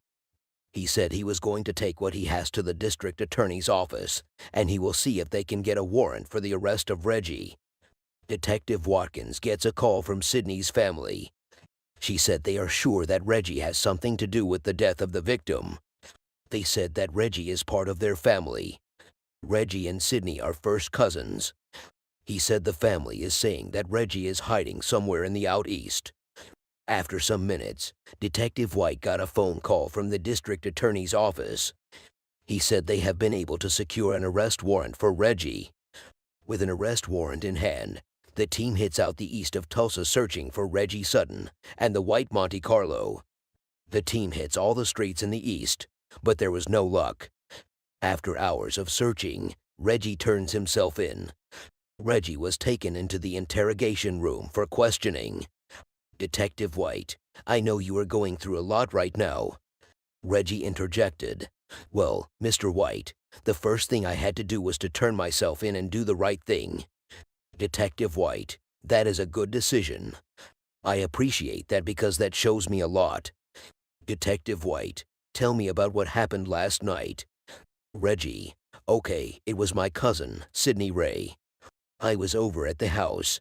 He said he was going to take what he has to the district attorney's office, and he will see if they can get a warrant for the arrest of Reggie. Detective Watkins gets a call from Sidney's family. She said they are sure that Reggie has something to do with the death of the victim. They said that Reggie is part of their family. Reggie and Sidney are first cousins. He said the family is saying that Reggie is hiding somewhere in the out east. After some minutes, Detective White got a phone call from the district attorney's office. He said they have been able to secure an arrest warrant for Reggie. With an arrest warrant in hand, the team hits out the east of Tulsa searching for Reggie Sutton and the white Monte Carlo. The team hits all the streets in the east, but there was no luck. After hours of searching, Reggie turns himself in. Reggie was taken into the interrogation room for questioning. Detective White, I know you are going through a lot right now. Reggie interjected. Well, Mr. White, the first thing I had to do was to turn myself in and do the right thing. Detective White, that is a good decision. I appreciate that because that shows me a lot. Detective White, tell me about what happened last night. Reggie, okay, it was my cousin, Sidney Ray. I was over at the house.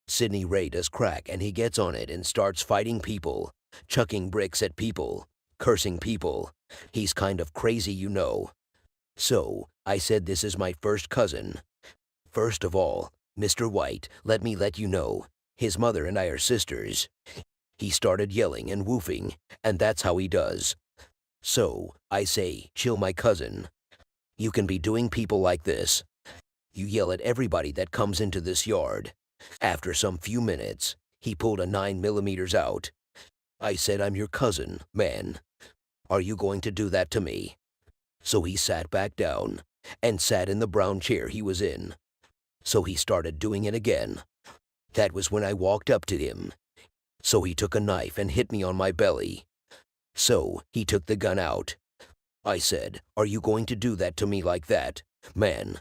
Sidney Ray does crack and he gets on it and starts fighting people, chucking bricks at people, cursing people. He's kind of crazy, you know. So, I said this is my first cousin. First of all, Mr. White, let me let you know, his mother and I are sisters. He started yelling and woofing, and that's how he does. So, I say, chill my cousin. You can be doing people like this. You yell at everybody that comes into this yard. After some few minutes, he pulled a 9mm out. I said, I'm your cousin, man. Are you going to do that to me? So he sat back down and sat in the brown chair he was in. So he started doing it again. That was when I walked up to him. So he took a knife and hit me on my belly. So he took the gun out. I said, are you going to do that to me like that, man?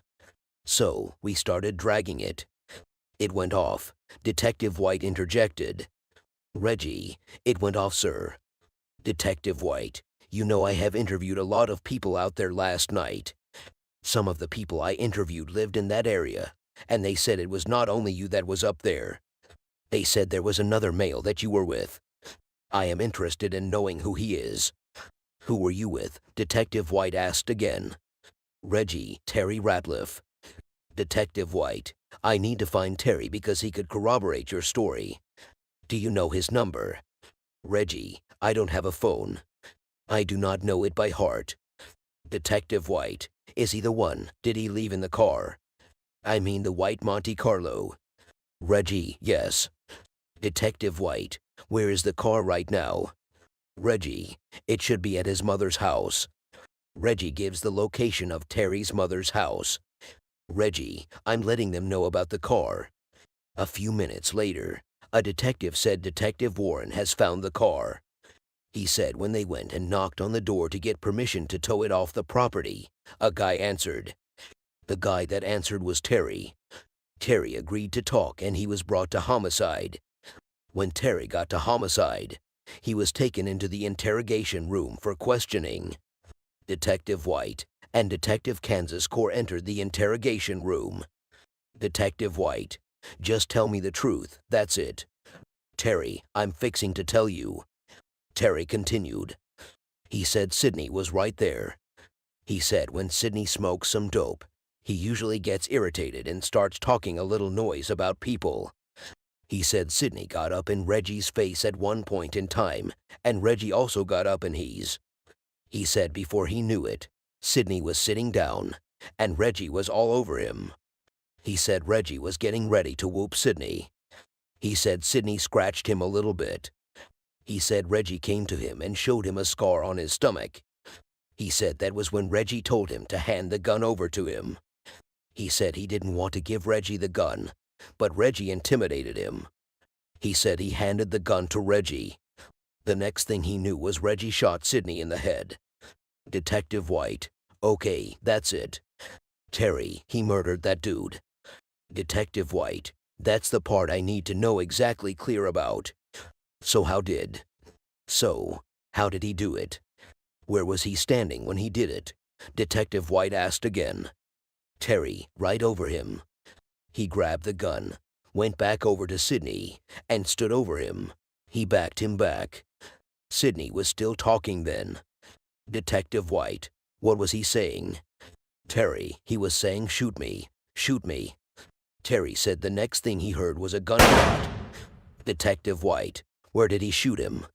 So we started dragging it. It went off. Detective White interjected. Reggie, it went off, sir. Detective White, you know I have interviewed a lot of people out there last night. Some of the people I interviewed lived in that area, and they said it was not only you that was up there. They said there was another male that you were with. I am interested in knowing who he is. Who were you with? Detective White asked again. Reggie, Terry Ratliff. Detective White, I need to find Terry because he could corroborate your story. Do you know his number? Reggie, I don't have a phone. I do not know it by heart. Detective White, is he the one? Did he leave in the car? I mean the white Monte Carlo. Reggie, yes. Detective White, where is the car right now? Reggie, it should be at his mother's house. Reggie gives the location of Terry's mother's house. Reggie, I'm letting them know about the car. A few minutes later, a detective said Detective Warren has found the car. He said when they went and knocked on the door to get permission to tow it off the property, a guy answered. The guy that answered was Terry. Terry agreed to talk and he was brought to homicide. When Terry got to homicide, he was taken into the interrogation room for questioning. Detective White and Detective Kansas Corps entered the interrogation room. Detective White, just tell me the truth, that's it. Terry, I'm fixing to tell you. Terry continued. He said Sidney was right there. He said when Sidney smokes some dope, he usually gets irritated and starts talking a little noise about people. He said Sidney got up in Reggie's face at one point in time, and Reggie also got up in his. He said before he knew it, Sidney was sitting down, and Reggie was all over him. He said Reggie was getting ready to whoop Sidney. He said Sidney scratched him a little bit. He said Reggie came to him and showed him a scar on his stomach. He said that was when Reggie told him to hand the gun over to him. He said he didn't want to give Reggie the gun, but Reggie intimidated him. He said he handed the gun to Reggie. The next thing he knew was Reggie shot Sidney in the head. Detective White, okay, that's it. Terry, he murdered that dude. Detective White, that's the part I need to know exactly clear about. So how did he do it? Where was he standing when he did it? Detective White asked again. Terry, right over him. He grabbed the gun, went back over to Sidney, and stood over him. He backed him back. Sidney was still talking then. Detective White, what was he saying? Terry, he was saying shoot me, shoot me. Terry said the next thing he heard was a gunshot. Detective White, Where did he shoot him?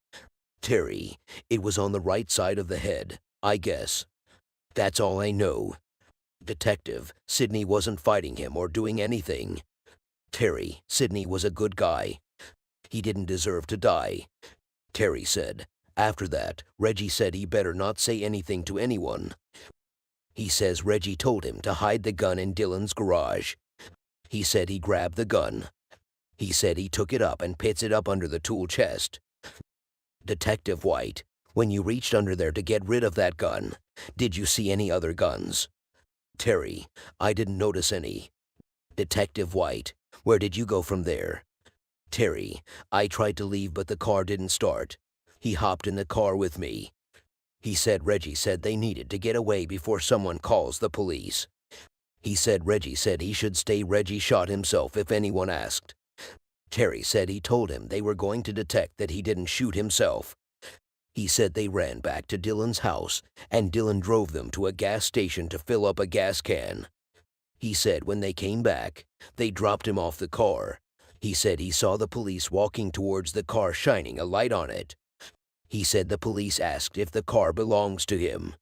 Terry, it was on the right side of the head, I guess. That's all I know. Detective, Sidney wasn't fighting him or doing anything. Terry, Sidney was a good guy. He didn't deserve to die. Terry said. After that, Reggie said he better not say anything to anyone. He says Reggie told him to hide the gun in Dylan's garage. He said he grabbed the gun. He said he took it up and pits it up under the tool chest. Detective White, when you reached under there to get rid of that gun, did you see any other guns? Terry, I didn't notice any. Detective White, where did you go from there? Terry, I tried to leave but the car didn't start. He hopped in the car with me. He said Reggie said they needed to get away before someone calls the police. He said Reggie said he should stay. Reggie shot himself if anyone asked. Terry said he told him they were going to detect that he didn't shoot himself. He said they ran back to Dylan's house and Dylan drove them to a gas station to fill up a gas can. He said when they came back, they dropped him off the car. He said he saw the police walking towards the car shining a light on it. He said the police asked if the car belongs to him.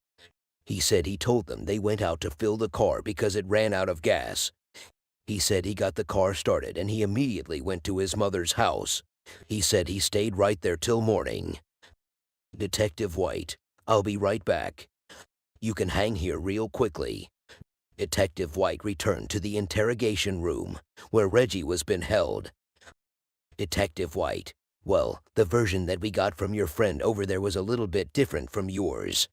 He said he told them they went out to fill the car because it ran out of gas. He said he got the car started and he immediately went to his mother's house. He said he stayed right there till morning. Detective White, I'll be right back. You can hang here real quickly. Detective White returned to the interrogation room, where Reggie was been held. Detective White, well, the version that we got from your friend over there was a little bit different from yours.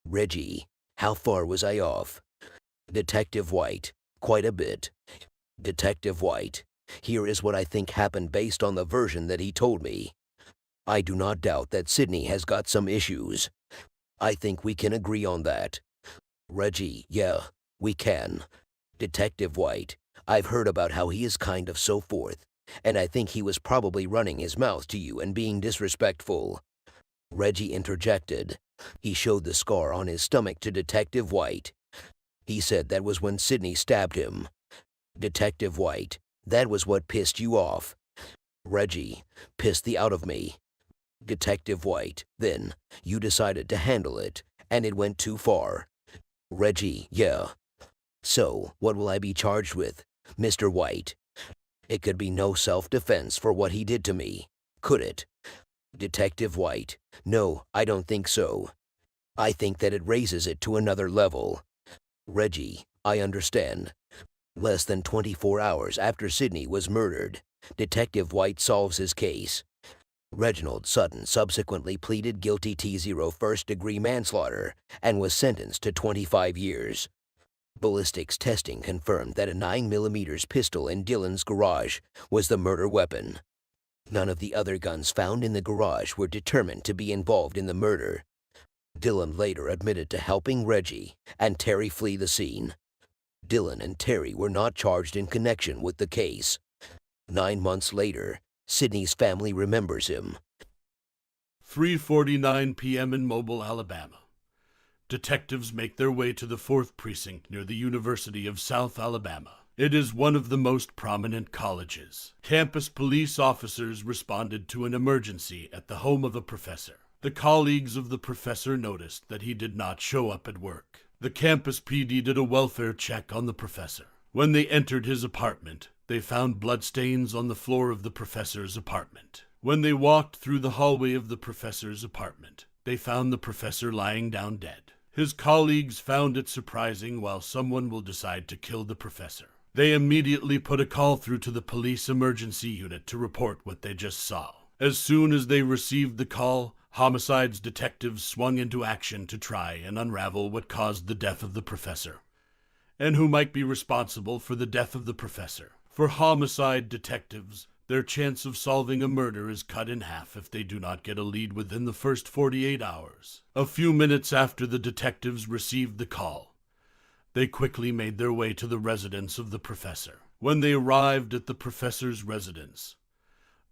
Reggie, how far was I off? Detective White, quite a bit. Detective White, here is what I think happened based on the version that he told me. I do not doubt that Sidney has got some issues. I think we can agree on that. Reggie, yeah, we can. Detective White, I've heard about how he is kind of so forth, and I think he was probably running his mouth to you and being disrespectful. Reggie interjected. He showed the scar on his stomach to Detective White. He said that was when Sidney stabbed him. Detective White, that was what pissed you off. Reggie, pissed the out of me. Detective White, then, you decided to handle it, and it went too far. Reggie, yeah. So, what will I be charged with, Mr. White? It could be no self-defense for what he did to me, could it? Detective White, no, I don't think so. I think that it raises it to another level. Reggie, I understand. Less than 24 hours after Sidney was murdered, Detective White solves his case. Reginald Sutton subsequently pleaded guilty to first-degree manslaughter and was sentenced to 25 years. Ballistics testing confirmed that a 9mm pistol in Dylan's garage was the murder weapon. None of the other guns found in the garage were determined to be involved in the murder. Dylan later admitted to helping Reggie and Terry flee the scene. Dylan and Terry were not charged in connection with the case. 9 months later, Sidney's family remembers him. 3:49 p.m. in Mobile, Alabama. Detectives make their way to the 4th Precinct near the University of South Alabama. It is one of the most prominent colleges. Campus police officers responded to an emergency at the home of a professor. The colleagues of the professor noticed that he did not show up at work. The campus PD did a welfare check on the professor. When they entered his apartment, they found bloodstains on the floor of the professor's apartment. When they walked through the hallway of the professor's apartment, they found the professor lying down dead. His colleagues found it surprising while someone will decide to kill the professor. They immediately put a call through to the police emergency unit to report what they just saw. As soon as they received the call, homicide's detectives swung into action to try and unravel what caused the death of the professor, and who might be responsible for the death of the professor. For homicide detectives, their chance of solving a murder is cut in half if they do not get a lead within the first 48 hours. A few minutes after the detectives received the call, they quickly made their way to the residence of the professor. When they arrived at the professor's residence,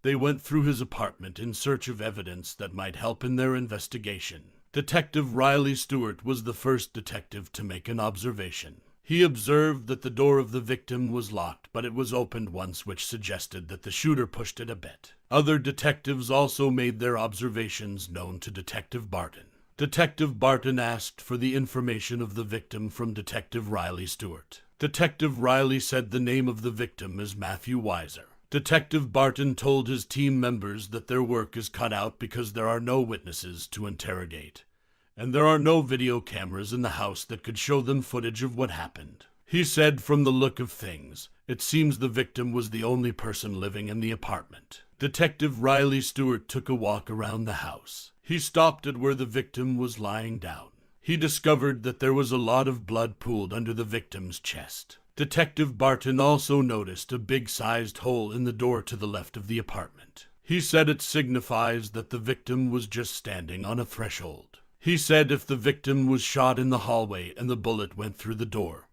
they went through his apartment in search of evidence that might help in their investigation. Detective Riley Stewart was the first detective to make an observation. He observed that the door of the victim was locked, but it was opened once, which suggested that the shooter pushed it a bit. Other detectives also made their observations known to Detective Barton. Detective Barton asked for the information of the victim from Detective Riley Stewart. Detective Riley said the name of the victim is Matthew Weiser. Detective Barton told his team members that their work is cut out because there are no witnesses to interrogate, and there are no video cameras in the house that could show them footage of what happened. He said, from the look of things, it seems the victim was the only person living in the apartment. Detective Riley Stewart took a walk around the house. He stopped at where the victim was lying down. He discovered that there was a lot of blood pooled under the victim's chest. Detective Barton also noticed a big-sized hole in the door to the left of the apartment. He said it signifies that the victim was just standing on a threshold. He said if the victim was shot in the hallway and the bullet went through the door,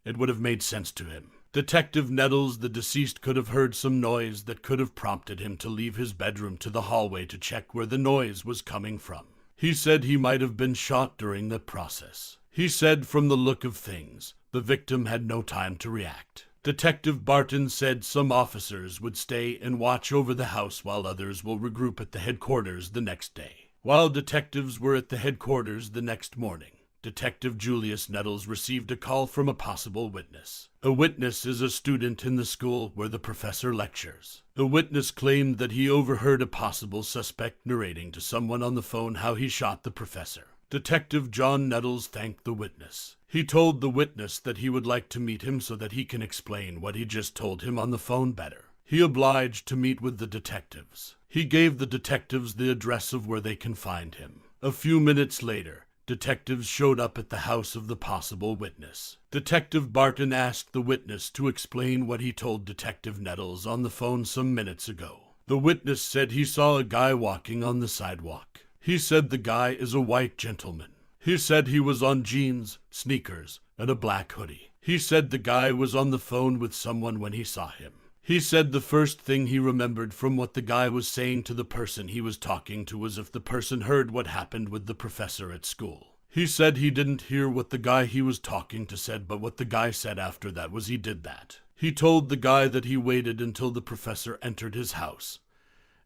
it would have made sense to him. Detective Nettles, the deceased, could have heard some noise that could have prompted him to leave his bedroom to the hallway to check where the noise was coming from. He said he might have been shot during the process. He said from the look of things, the victim had no time to react. Detective Barton said some officers would stay and watch over the house while others will regroup at the headquarters the next day. While detectives were at the headquarters the next morning, Detective Julius Nettles received a call from a possible witness. A witness is a student in the school where the professor lectures. The witness claimed that he overheard a possible suspect narrating to someone on the phone how he shot the professor. Detective John Nettles thanked the witness. He told the witness that he would like to meet him so that he can explain what he just told him on the phone better. He obliged to meet with the detectives. He gave the detectives the address of where they can find him. A few minutes later, detectives showed up at the house of the possible witness. Detective Barton asked the witness to explain what he told Detective Nettles on the phone some minutes ago. The witness said he saw a guy walking on the sidewalk. He said the guy is a white gentleman. He said he was on jeans, sneakers, and a black hoodie. He said the guy was on the phone with someone when he saw him. He said the first thing he remembered from what the guy was saying to the person he was talking to was if the person heard what happened with the professor at school. He said he didn't hear what the guy he was talking to said, but what the guy said after that was he did that. He told the guy that he waited until the professor entered his house,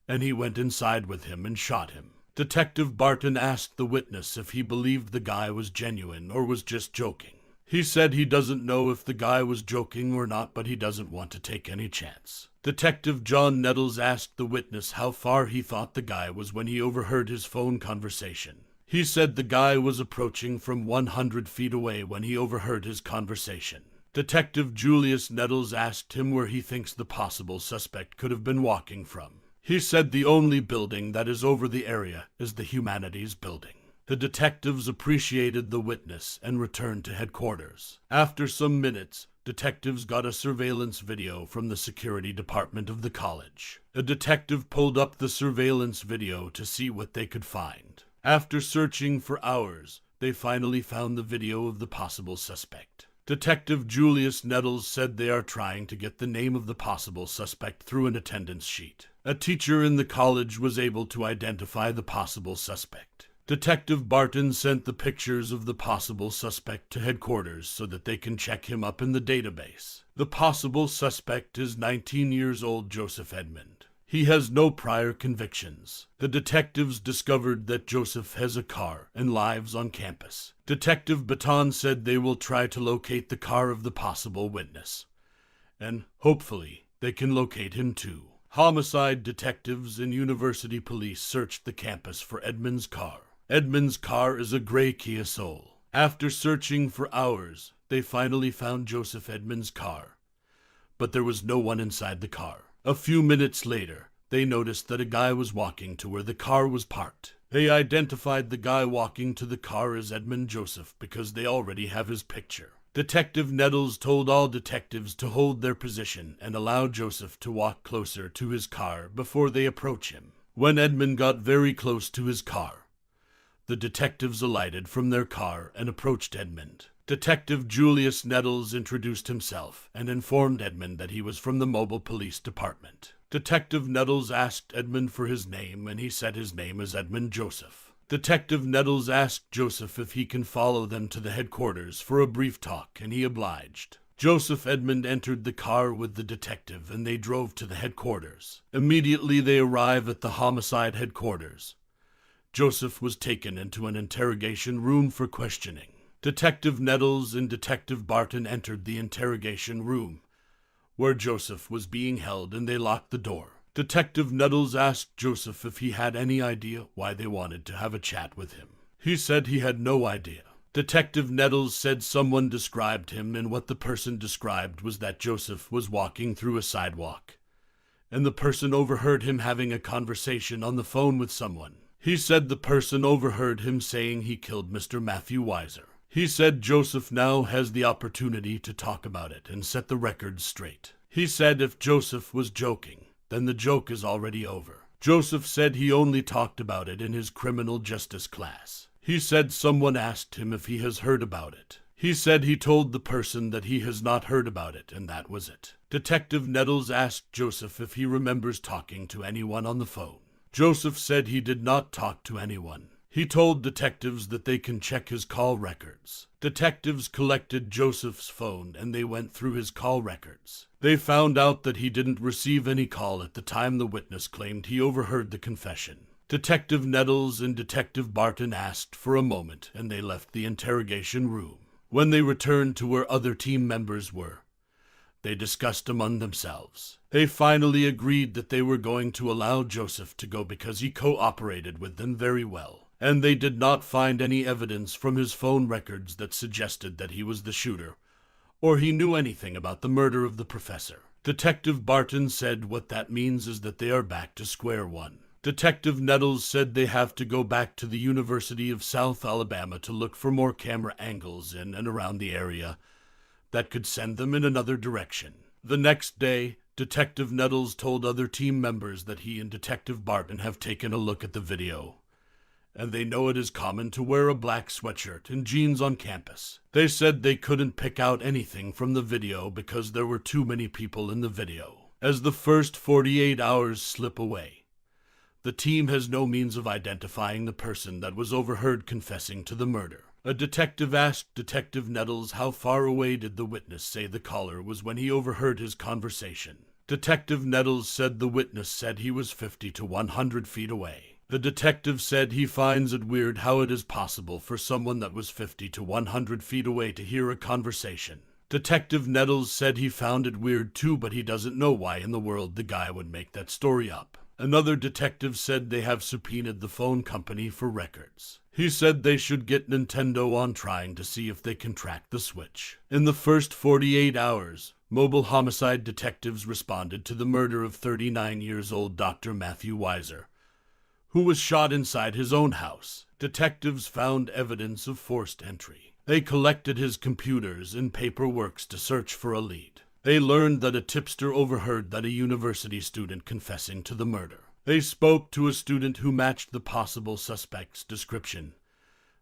and he went inside with him and shot him. Detective Barton asked the witness if he believed the guy was genuine or was just joking. He said he doesn't know if the guy was joking or not, but he doesn't want to take any chance. Detective John Nettles asked the witness how far he thought the guy was when he overheard his phone conversation. He said the guy was approaching from 100 feet away when he overheard his conversation. Detective Julius Nettles asked him where he thinks the possible suspect could have been walking from. He said the only building that is over the area is the Humanities Building. The detectives appreciated the witness and returned to headquarters. After some minutes, detectives got a surveillance video from the security department of the college. A detective pulled up the surveillance video to see what they could find. After searching for hours, they finally found the video of the possible suspect. Detective Julius Nettles said they are trying to get the name of the possible suspect through an attendance sheet. A teacher in the college was able to identify the possible suspect. Detective Barton sent the pictures of the possible suspect to headquarters so that they can check him up in the database. The possible suspect is 19 years old Joseph Edmond. He has no prior convictions. The detectives discovered that Joseph has a car and lives on campus. Detective Baton said they will try to locate the car of the possible witness, and hopefully they can locate him too. Homicide detectives and university police searched the campus for Edmond's car. Edmond's car is a gray Kia Soul. After searching for hours, they finally found Joseph Edmond's car, but there was no one inside the car. A few minutes later, they noticed that a guy was walking to where the car was parked. They identified the guy walking to the car as Edmond Joseph because they already have his picture. Detective Nettles told all detectives to hold their position and allow Joseph to walk closer to his car before they approach him. When Edmond got very close to his car, the detectives alighted from their car and approached Edmond. Detective Julius Nettles introduced himself and informed Edmond that he was from the mobile police department. Detective Nettles asked Edmond for his name, and he said his name is Edmond Joseph. Detective Nettles asked Joseph if he can follow them to the headquarters for a brief talk, and he obliged. Joseph Edmund entered the car with the detective, and they drove to the headquarters. Immediately they arrive at the homicide headquarters. Joseph was taken into an interrogation room for questioning. Detective Nettles and Detective Barton entered the interrogation room, where Joseph was being held, and they locked the door. Detective Nettles asked Joseph if he had any idea why they wanted to have a chat with him. He said he had no idea. Detective Nettles said someone described him, and what the person described was that Joseph was walking through a sidewalk, and the person overheard him having a conversation on the phone with someone. He said the person overheard him saying he killed Mr. Matthew Weiser. He said Joseph now has the opportunity to talk about it and set the record straight. He said if Joseph was joking, then the joke is already over. Joseph said he only talked about it in his criminal justice class. He said someone asked him if he has heard about it. He said he told the person that he has not heard about it, and that was it. Detective Nettles asked Joseph if he remembers talking to anyone on the phone. Joseph said he did not talk to anyone. He told detectives that they can check his call records. Detectives collected Joseph's phone, and they went through his call records. They found out that he didn't receive any call at the time the witness claimed he overheard the confession. Detective Nettles and Detective Barton asked for a moment, and they left the interrogation room. When they returned to where other team members were, they discussed among themselves. They finally agreed that they were going to allow Joseph to go because he cooperated with them very well, and they did not find any evidence from his phone records that suggested that he was the shooter, or he knew anything about the murder of the professor. Detective Barton said what that means is that they are back to square one. Detective Nettles said they have to go back to the University of South Alabama to look for more camera angles in and around the area that could send them in another direction. The next day, Detective Nettles told other team members that he and Detective Barton have taken a look at the video, and they know it is common to wear a black sweatshirt and jeans on campus. They said they couldn't pick out anything from the video because there were too many people in the video. As the first 48 hours slip away, the team has no means of identifying the person that was overheard confessing to the murder. A detective asked Detective Nettles how far away did the witness say the caller was when he overheard his conversation. Detective Nettles said the witness said he was 50 to 100 feet away. The detective said he finds it weird how it is possible for someone that was 50 to 100 feet away to hear a conversation. Detective Nettles said he found it weird too, but he doesn't know why in the world the guy would make that story up. Another detective said they have subpoenaed the phone company for records. He said they should get Nintendo on trying to see if they can track the switch. In the first 48 hours, mobile homicide detectives responded to the murder of 39-year-old Dr. Matthew Weiser, who was shot inside his own house. Detectives found evidence of forced entry. They collected his computers and paperwork to search for a lead. They learned that a tipster overheard that a university student confessing to the murder. They spoke to a student who matched the possible suspect's description,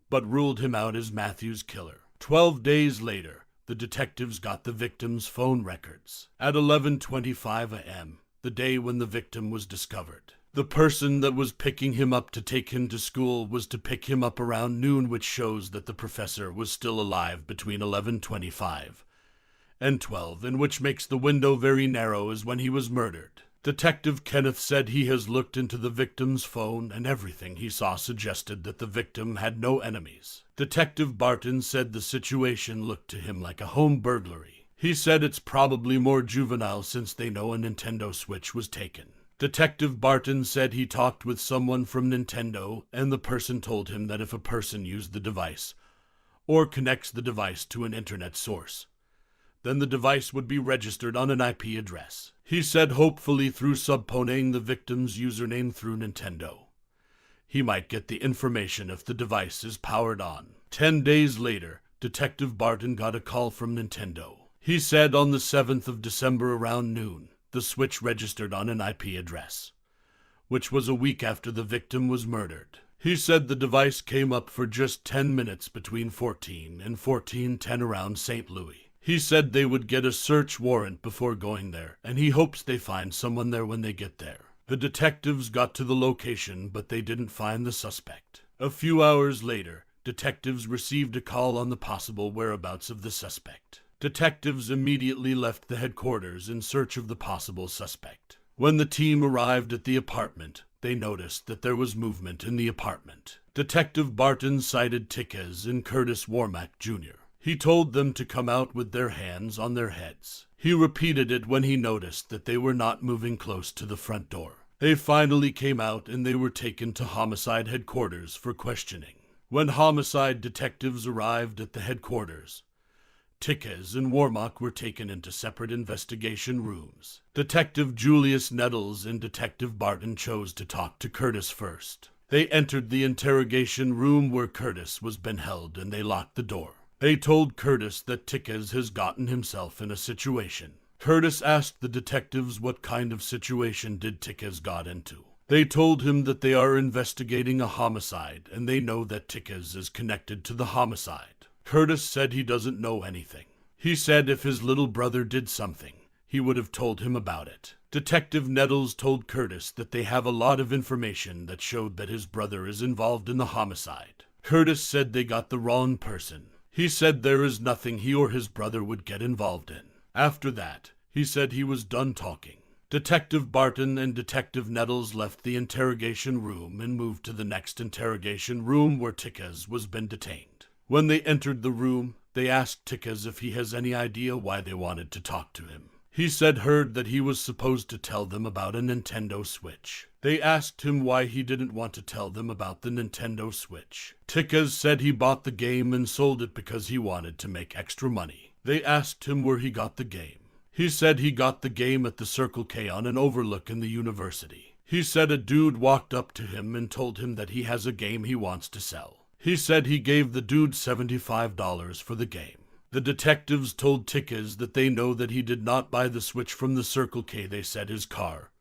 but ruled him out as Matthew's killer. 12 days later, the detectives got the victim's phone records. At 11:25 a.m., the day when the victim was discovered, the person that was picking him up to take him to school was to pick him up around noon, which shows that the professor was still alive between 11:25 and 12, and which makes the window very narrow as when he was murdered. Detective Kenneth said he has looked into the victim's phone, and everything he saw suggested that the victim had no enemies. Detective Barton said the situation looked to him like a home burglary. He said it's probably more juvenile since they know a Nintendo Switch was taken. Detective Barton said he talked with someone from Nintendo, and the person told him that if a person used the device, or connects the device to an internet source, then the device would be registered on an IP address. He said hopefully through subpoenaing the victim's username through Nintendo, he might get the information if the device is powered on. 10 days later, Detective Barton got a call from Nintendo. He said on the 7th of December around noon, the Switch registered on an IP address, which was a week after the victim was murdered. He said the device came up for just 10 minutes between 14 and 14:10 around St. Louis. He said they would get a search warrant before going there, and he hopes they find someone there when they get there. The detectives got to the location, but they didn't find the suspect. A few hours later, detectives received a call on the possible whereabouts of the suspect. Detectives immediately left the headquarters in search of the possible suspect. When the team arrived at the apartment, they noticed that there was movement in the apartment. Detective Barton cited Tiquez and Curtis Warmack Jr. He told them to come out with their hands on their heads. He repeated it when he noticed that they were not moving close to the front door. They finally came out and they were taken to homicide headquarters for questioning. When homicide detectives arrived at the headquarters, Tiquez and Warmack were taken into separate investigation rooms. Detective Julius Nettles and Detective Barton chose to talk to Curtis first. They entered the interrogation room where Curtis was being held and they locked the door. They told Curtis that Tiquez has gotten himself in a situation. Curtis asked the detectives what kind of situation did Tiquez got into. They told him that they are investigating a homicide and they know that Tiquez is connected to the homicide. Curtis said he doesn't know anything. He said if his little brother did something, he would have told him about it. Detective Nettles told Curtis that they have a lot of information that showed that his brother is involved in the homicide. Curtis said they got the wrong person. He said there is nothing he or his brother would get involved in. After that, he said he was done talking. Detective Barton and Detective Nettles left the interrogation room and moved to the next interrogation room where Tiquez was been detained. When they entered the room, they asked Tiquez if he has any idea why they wanted to talk to him. He said heard that he was supposed to tell them about a Nintendo Switch. They asked him why he didn't want to tell them about the Nintendo Switch. Tiquez said he bought the game and sold it because he wanted to make extra money. They asked him where he got the game. He said he got the game at the Circle K on an overlook in the university. He said a dude walked up to him and told him that he has a game he wants to sell. He said he gave the dude $75 for the game. The detectives told Tiquez that they know that he did not buy the Switch from the Circle K. They said his car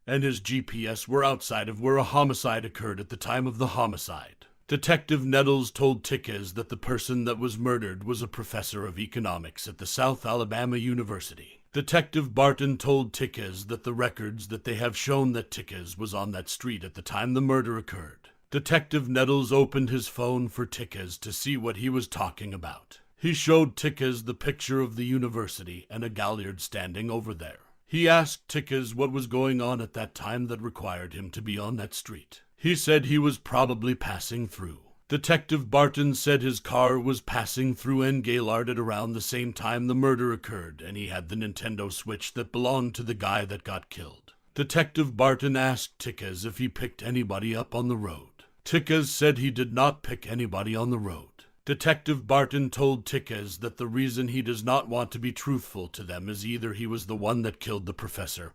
and his GPS were outside of where a homicide occurred at the time of the homicide. Detective Nettles told Tiquez that the person that was murdered was a professor of economics at the South Alabama University. Detective Barton told Tiquez that the records that they have shown that Tiquez was on that street at the time the murder occurred. Detective Nettles opened his phone for Tiquez to see what he was talking about. He showed Tiquez the picture of the university and a galliard standing over there. He asked Tiquez what was going on at that time that required him to be on that street. He said he was probably passing through. Detective Barton said his car was passing through N. Gaylord at around the same time the murder occurred, and he had the Nintendo Switch that belonged to the guy that got killed. Detective Barton asked Tiquez if he picked anybody up on the road. Tiquez said he did not pick anybody on the road. Detective Barton told Tiquez that the reason he does not want to be truthful to them is either he was the one that killed the professor,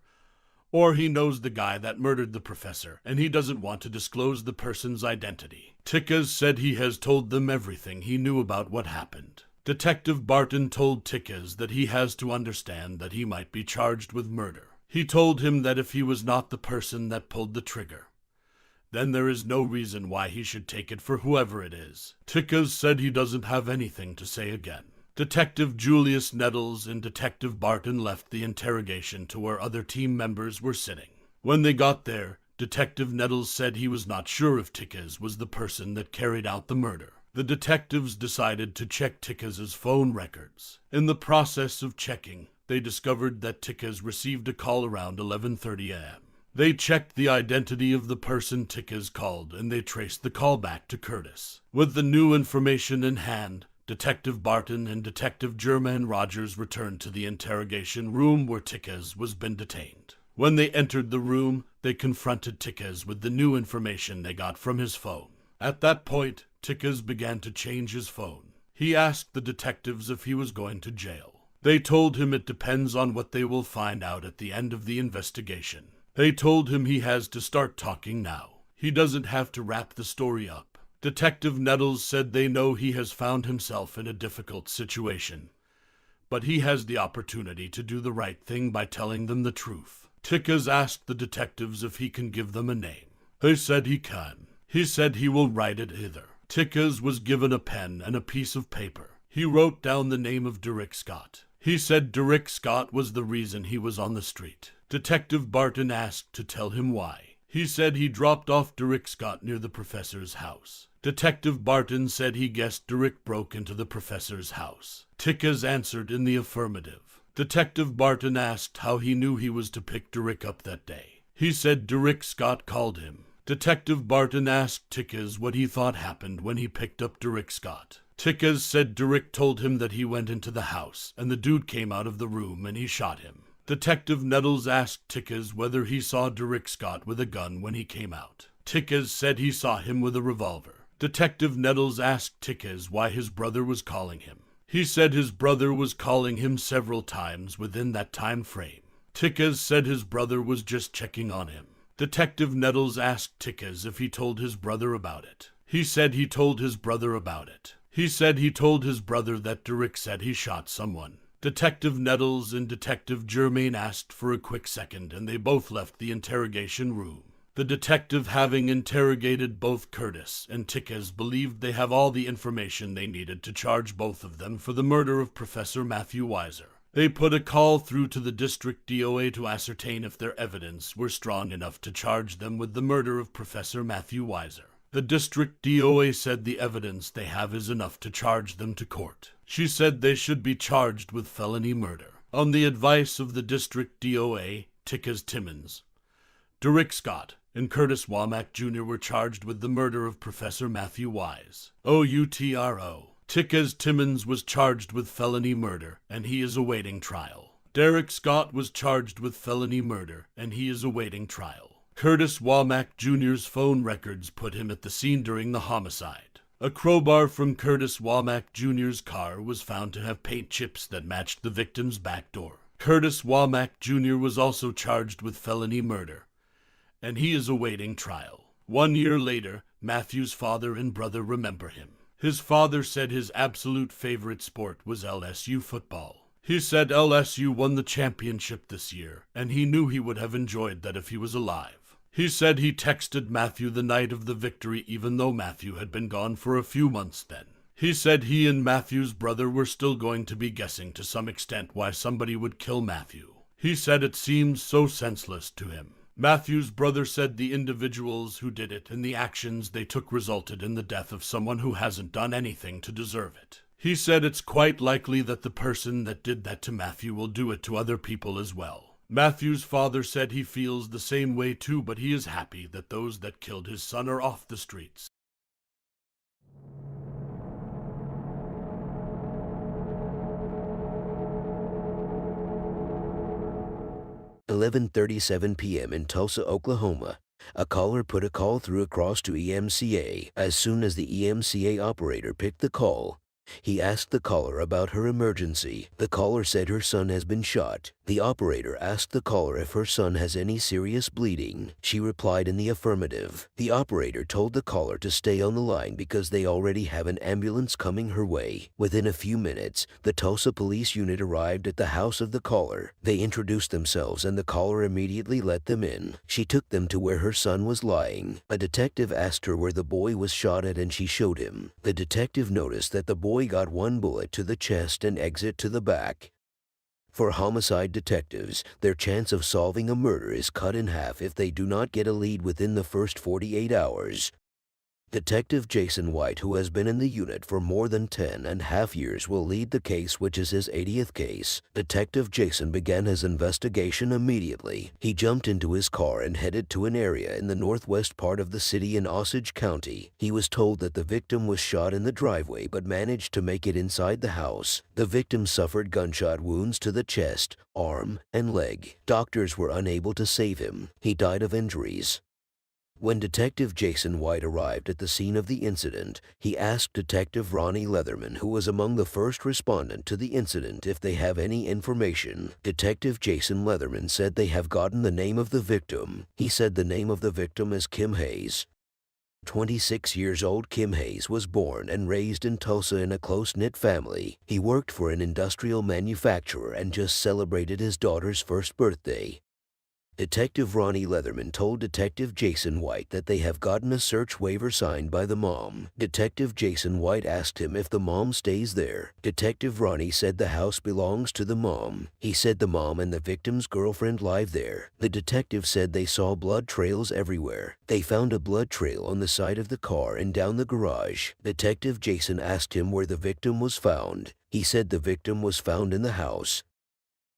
or he knows the guy that murdered the professor, and he doesn't want to disclose the person's identity. Tiquez said he has told them everything he knew about what happened. Detective Barton told Tiquez that he has to understand that he might be charged with murder. He told him that if he was not the person that pulled the trigger, then there is no reason why he should take it for whoever it is. Tiquez said he doesn't have anything to say again. Detective Julius Nettles and Detective Barton left the interrogation to where other team members were sitting. When they got there, Detective Nettles said he was not sure if Tiquez was the person that carried out the murder. The detectives decided to check Tiquez's phone records. In the process of checking, they discovered that Tiquez received a call around 11:30 a.m. They checked the identity of the person Tiquez called, and they traced the call back to Curtis. With the new information in hand, Detective Barton and Detective Germain Rogers returned to the interrogation room where Tiquez was been detained. When they entered the room, they confronted Tiquez with the new information they got from his phone. At that point, Tiquez began to change his phone. He asked the detectives if he was going to jail. They told him it depends on what they will find out at the end of the investigation. They told him he has to start talking now. He doesn't have to wrap the story up. Detective Nettles said they know he has found himself in a difficult situation, but he has the opportunity to do the right thing by telling them the truth. Tiquez asked the detectives if he can give them a name. They said he can. He said he will write it hither. Tiquez was given a pen and a piece of paper. He wrote down the name of Derrick Scott. He said Derrick Scott was the reason he was on the street. Detective Barton asked to tell him why. He said he dropped off Derek Scott near the professor's house. Detective Barton said he guessed Derek broke into the professor's house. Tickers answered in the affirmative. Detective Barton asked how he knew he was to pick Derek up that day. He said Derek Scott called him. Detective Barton asked Tickers what he thought happened when he picked up Derek Scott. Tickers said Derek told him that he went into the house and the dude came out of the room and he shot him. Detective Nettles asked Tickers whether he saw Derek Scott with a gun when he came out. Tickers said he saw him with a revolver. Detective Nettles asked Tickers why his brother was calling him. He said his brother was calling him several times within that time frame. Tickers said his brother was just checking on him. Detective Nettles asked Tickers if he told his brother about it. He said he told his brother about it. He said he told his brother that Derek said he shot someone. Detective Nettles and Detective Germain asked for a quick second and they both left the interrogation room. The detective, having interrogated both Curtis and Tickers, believed they have all the information they needed to charge both of them for the murder of Professor Matthew Weiser. They put a call through to the district DOA to ascertain if their evidence were strong enough to charge them with the murder of Professor Matthew Weiser. The district DOA said the evidence they have is enough to charge them to court. She said they should be charged with felony murder. On the advice of the district DOA, Tickers Timmons, Derek Scott, and Curtis Womack Jr. were charged with the murder of Professor Matthew Wise. OUTRO. Tickers Timmons was charged with felony murder, and he is awaiting trial. Derek Scott was charged with felony murder, and he is awaiting trial. Curtis Womack Jr.'s phone records put him at the scene during the homicide. A crowbar from Curtis Womack Jr.'s car was found to have paint chips that matched the victim's back door. Curtis Womack Jr. was also charged with felony murder, and he is awaiting trial. 1 year later, Matthew's father and brother remember him. His father said his absolute favorite sport was LSU football. He said LSU won the championship this year, and he knew he would have enjoyed that if he was alive. He said he texted Matthew the night of the victory even though Matthew had been gone for a few months then. He said he and Matthew's brother were still going to be guessing to some extent why somebody would kill Matthew. He said it seems so senseless to him. Matthew's brother said the individuals who did it and the actions they took resulted in the death of someone who hasn't done anything to deserve it. He said it's quite likely that the person that did that to Matthew will do it to other people as well. Matthew's father said he feels the same way too, but he is happy that those that killed his son are off the streets. "11:37 p.m. in Tulsa, Oklahoma. A caller put a call through across to EMCA. As soon as the EMCA operator picked the call, he asked the caller about her emergency. The caller said her son has been shot. The operator asked the caller if her son has any serious bleeding. She replied in the affirmative. The operator told the caller to stay on the line because they already have an ambulance coming her way. Within a few minutes, the Tulsa police unit arrived at the house of the caller. They introduced themselves and the caller immediately let them in. She took them to where her son was lying. A detective asked her where the boy was shot at and she showed him. The detective noticed that the boy got one bullet to the chest and exit to the back. For homicide detectives, their chance of solving a murder is cut in half if they do not get a lead within the first 48 hours. Detective Jason White, who has been in the unit for more than 10.5 years, will lead the case, which is his 80th case. Detective Jason began his investigation immediately. He jumped into his car and headed to an area in the northwest part of the city in Osage County. He was told that the victim was shot in the driveway but managed to make it inside the house. The victim suffered gunshot wounds to the chest, arm, and leg. Doctors were unable to save him. He died of injuries. When Detective Jason White arrived at the scene of the incident, he asked Detective Ronnie Leatherman, who was among the first respondent to the incident, if they have any information. Detective Jason Leatherman said they have gotten the name of the victim. He said the name of the victim is Kim Hayes. 26 years old Kim Hayes was born and raised in Tulsa in a close-knit family. He worked for an industrial manufacturer and just celebrated his daughter's first birthday. Detective Ronnie Leatherman told Detective Jason White that they have gotten a search waiver signed by the mom. Detective Jason White asked him if the mom stays there. Detective Ronnie said the house belongs to the mom. He said the mom and the victim's girlfriend live there. The detective said they saw blood trails everywhere. They found a blood trail on the side of the car and down the garage. Detective Jason asked him where the victim was found. He said the victim was found in the house.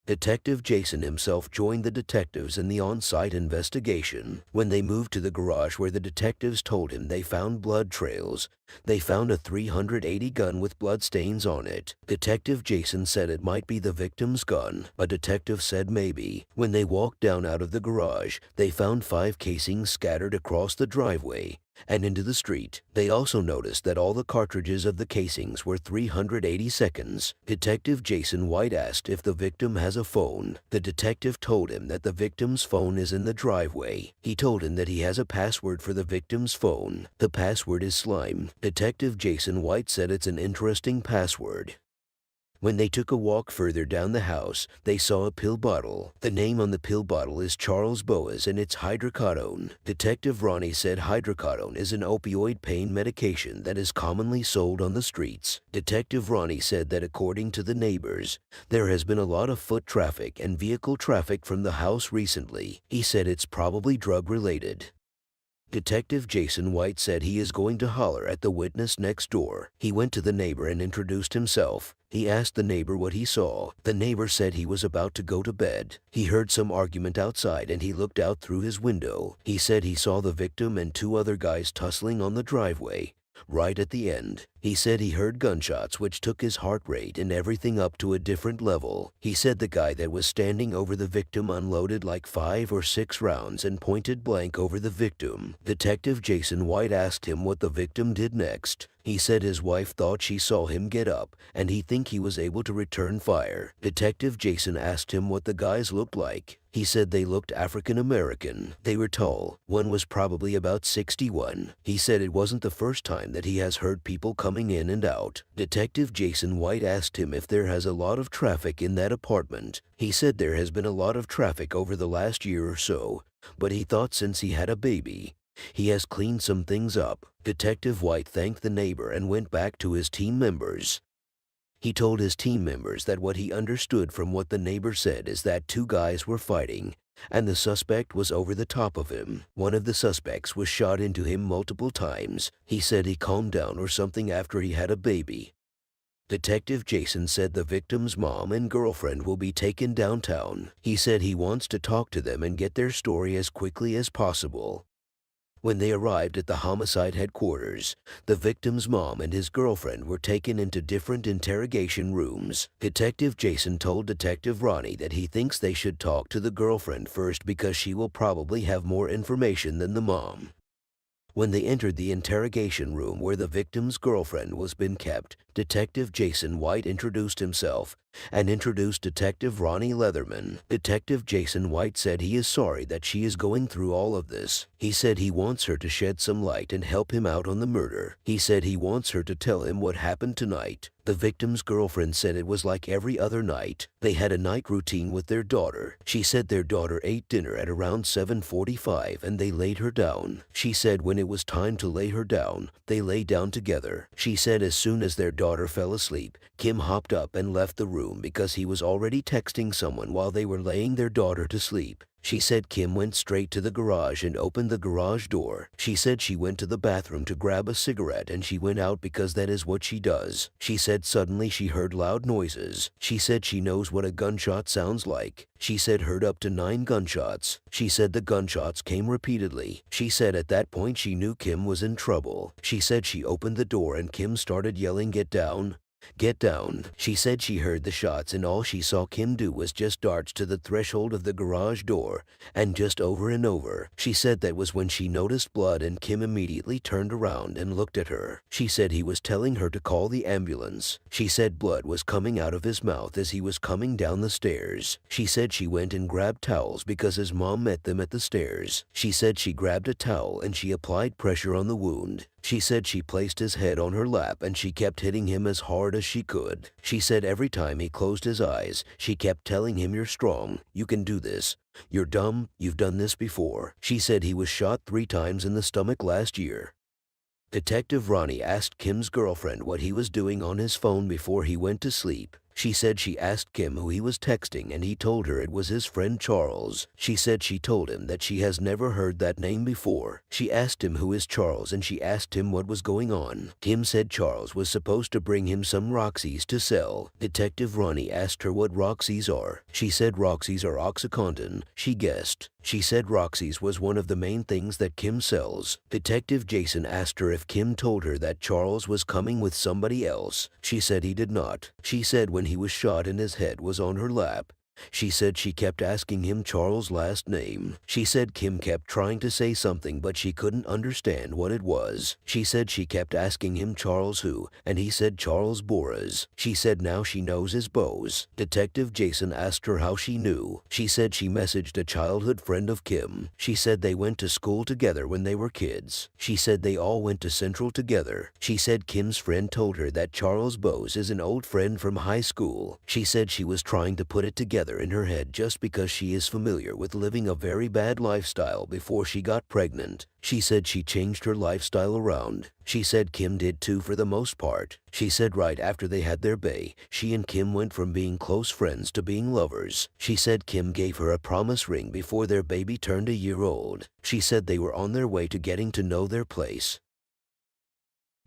Detective Jason himself joined the detectives in the on-site investigation. When they moved to the garage where the detectives told him they found blood trails, they found a .380 gun with bloodstains on it. Detective Jason said it might be the victim's gun. A detective said maybe. When they walked down out of the garage, they found 5 casings scattered across the driveway and into the street. They also noticed that all the cartridges of the casings were 380 seconds. Detective Jason White asked if the victim has a phone. The detective told him that the victim's phone is in the driveway. He told him that he has a password for the victim's phone. The password is slime. Detective Jason White said it's an interesting password. When they took a walk further down the house, they saw a pill bottle. The name on the pill bottle is Charles Boas and it's hydrocodone. Detective Ronnie said hydrocodone is an opioid pain medication that is commonly sold on the streets. Detective Ronnie said that according to the neighbors, there has been a lot of foot traffic and vehicle traffic from the house recently. He said it's probably drug-related. Detective Jason White said he is going to holler at the witness next door. He went to the neighbor and introduced himself. He asked the neighbor what he saw. The neighbor said he was about to go to bed. He heard some argument outside and he looked out through his window. He said he saw the victim and 2 other guys tussling on the driveway. Right at the end, he said he heard gunshots which took his heart rate and everything up to a different level. He said the guy that was standing over the victim unloaded like 5 or 6 rounds and pointed blank over the victim. Detective Jason White asked him what the victim did next. He said his wife thought she saw him get up and he think he was able to return fire. Detective Jason asked him what the guys looked like. He said they looked African American. They were tall. One was probably about 61. He said it wasn't the first time that he has heard people coming in and out. Detective Jason White asked him if there has a lot of traffic in that apartment. He said there has been a lot of traffic over the last year or so, but he thought since he had a baby, he has cleaned some things up. Detective White thanked the neighbor and went back to his team members. He told his team members that what he understood from what the neighbor said is that 2 guys were fighting, and the suspect was over the top of him. One of the suspects was shot into him multiple times. He said he calmed down or something after he had a baby. Detective Jason said the victim's mom and girlfriend will be taken downtown. He said he wants to talk to them and get their story as quickly as possible. When they arrived at the homicide headquarters, the victim's mom and his girlfriend were taken into different interrogation rooms. Detective Jason told Detective Ronnie that he thinks they should talk to the girlfriend first because she will probably have more information than the mom. When they entered the interrogation room where the victim's girlfriend was being kept, Detective Jason White introduced himself and introduced Detective Ronnie Leatherman. Detective Jason White said he is sorry that she is going through all of this. He said he wants her to shed some light and help him out on the murder. He said he wants her to tell him what happened tonight. The victim's girlfriend said it was like every other night. They had a night routine with their daughter. She said their daughter ate dinner at around 7:45 and they laid her down. She said when it was time to lay her down, they lay down together. She said as soon as their daughter fell asleep, Kim hopped up and left the room because he was already texting someone while they were laying their daughter to sleep. She said Kim went straight to the garage and opened the garage door. She said she went to the bathroom to grab a cigarette and she went out because that is what she does. She said suddenly she heard loud noises. She said she knows what a gunshot sounds like. She said heard up to 9 gunshots. She said the gunshots came repeatedly. She said at that point she knew Kim was in trouble. She said she opened the door and Kim started yelling, "Get down! Get down." She said she heard the shots and all she saw Kim do was just dart to the threshold of the garage door and just over and over. She said that was when she noticed blood and Kim immediately turned around and looked at her. She said he was telling her to call the ambulance. She said blood was coming out of his mouth as he was coming down the stairs. She said she went and grabbed towels because his mom met them at the stairs. She said she grabbed a towel and she applied pressure on the wound. She said she placed his head on her lap and she kept hitting him as hard as she could. She said every time he closed his eyes, she kept telling him, "You're strong, you can do this. You're dumb, you've done this before." She said he was shot 3 times in the stomach last year. Detective Ronnie asked Kim's girlfriend what he was doing on his phone before he went to sleep. She said she asked Kim who he was texting and he told her it was his friend Charles. She said she told him that she has never heard that name before. She asked him who is Charles and she asked him what was going on. Kim said Charles was supposed to bring him some Roxys to sell. Detective Ronnie asked her what Roxys are. She said Roxys are OxyContin. She guessed. She said Roxys was one of the main things that Kim sells. Detective Jason asked her if Kim told her that Charles was coming with somebody else. She said he did not. She said when he was shot and his head was on her lap. She said she kept asking him Charles' last name. She said Kim kept trying to say something but she couldn't understand what it was. She said she kept asking him Charles who, and he said Charles Boras. She said now she knows his bows. Detective Jason asked her how she knew. She said she messaged a childhood friend of Kim. She said they went to school together when they were kids. She said they all went to Central together. She said Kim's friend told her that Charles Bose is an old friend from high school. She said she was trying to put it together in her head just because she is familiar with living a very bad lifestyle before she got pregnant. She said she changed her lifestyle around. She said Kim did too for the most part. She said right after they had their baby, she and Kim went from being close friends to being lovers. She said Kim gave her a promise ring before their baby turned a year old. She said they were on their way to getting to know their place.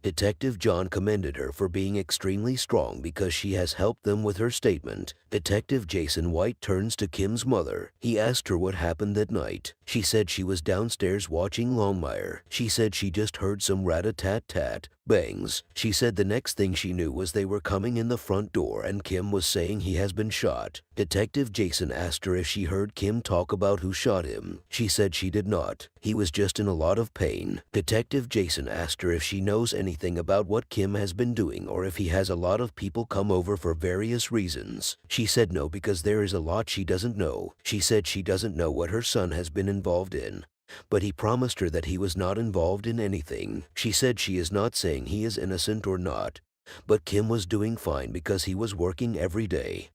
Detective John commended her for being extremely strong because she has helped them with her statement. Detective Jason White turns to Kim's mother. He asked her what happened that night. She said she was downstairs watching Longmire. She said she just heard some rat-a-tat-tat bangs. She said the next thing she knew was they were coming in the front door and Kim was saying he has been shot. Detective Jason asked her if she heard Kim talk about who shot him. She said she did not. He was just in a lot of pain. Detective Jason asked her if she knows anything about what Kim has been doing or if he has a lot of people come over for various reasons. She said no because there is a lot she doesn't know. She said she doesn't know what her son has been involved in. But he promised her that he was not involved in anything. She said she is not saying he is innocent or not, but Kim was doing fine because he was working every day.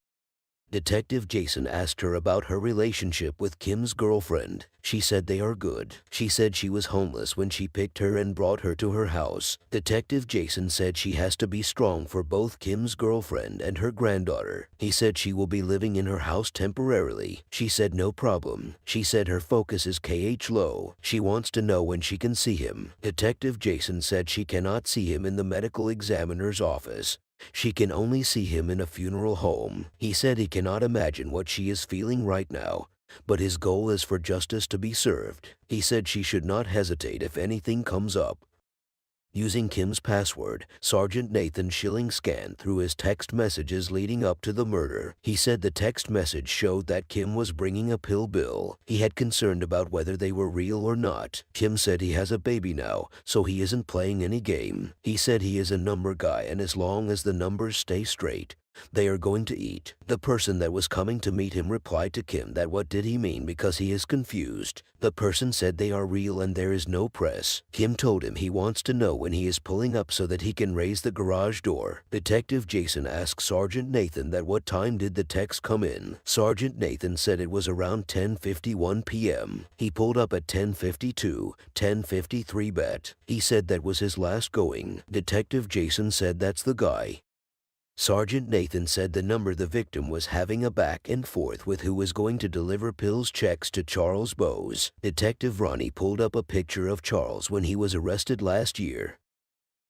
Detective Jason asked her about her relationship with Kim's girlfriend. She said they are good. She said she was homeless when she picked her and brought her to her house. Detective Jason said she has to be strong for both Kim's girlfriend and her granddaughter. He said she will be living in her house temporarily. She said no problem. She said her focus is KH low. She wants to know when she can see him. Detective Jason said she cannot see him in the medical examiner's office. She can only see him in a funeral home. He said he cannot imagine what she is feeling right now, but his goal is for justice to be served. He said she should not hesitate if anything comes up. Using Kim's password, Sergeant Nathan Schilling scanned through his text messages leading up to the murder. He said the text message showed that Kim was bringing a pill bill. He had concerned about whether they were real or not. Kim said he has a baby now, so he isn't playing any game. He said he is a number guy and as long as the numbers stay straight, they are going to eat. The person that was coming to meet him replied to Kim that what did he mean because he is confused. The person said they are real and there is no press. Kim told him he wants to know when he is pulling up so that he can raise the garage door. Detective Jason asked Sergeant Nathan that what time did the text come in. Sergeant Nathan said it was around 10:51 p.m. He pulled up at 10:52, 10:53 bet. He said that was his last going. Detective Jason said that's the guy. Sergeant Nathan said the number the victim was having a back and forth with who was going to deliver pills checks to Charles Bose. Detective Ronnie pulled up a picture of Charles when he was arrested last year.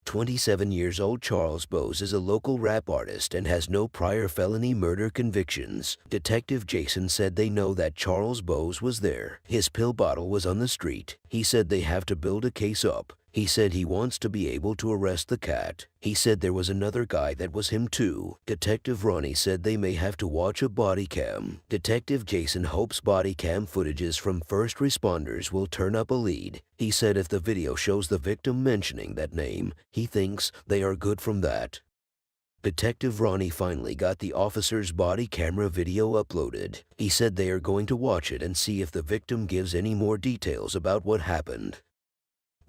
27 years old Charles Bose is a local rap artist and has no prior felony murder convictions. Detective Jason said they know that Charles Bose was there. His pill bottle was on the street. He said they have to build a case up. He said he wants to be able to arrest the cat. He said there was another guy that was him too. Detective Ronnie said they may have to watch a body cam. Detective Jason hopes body cam footages from first responders will turn up a lead. He said if the video shows the victim mentioning that name, he thinks they are good from that. Detective Ronnie finally got the officer's body camera video uploaded. He said they are going to watch it and see if the victim gives any more details about what happened.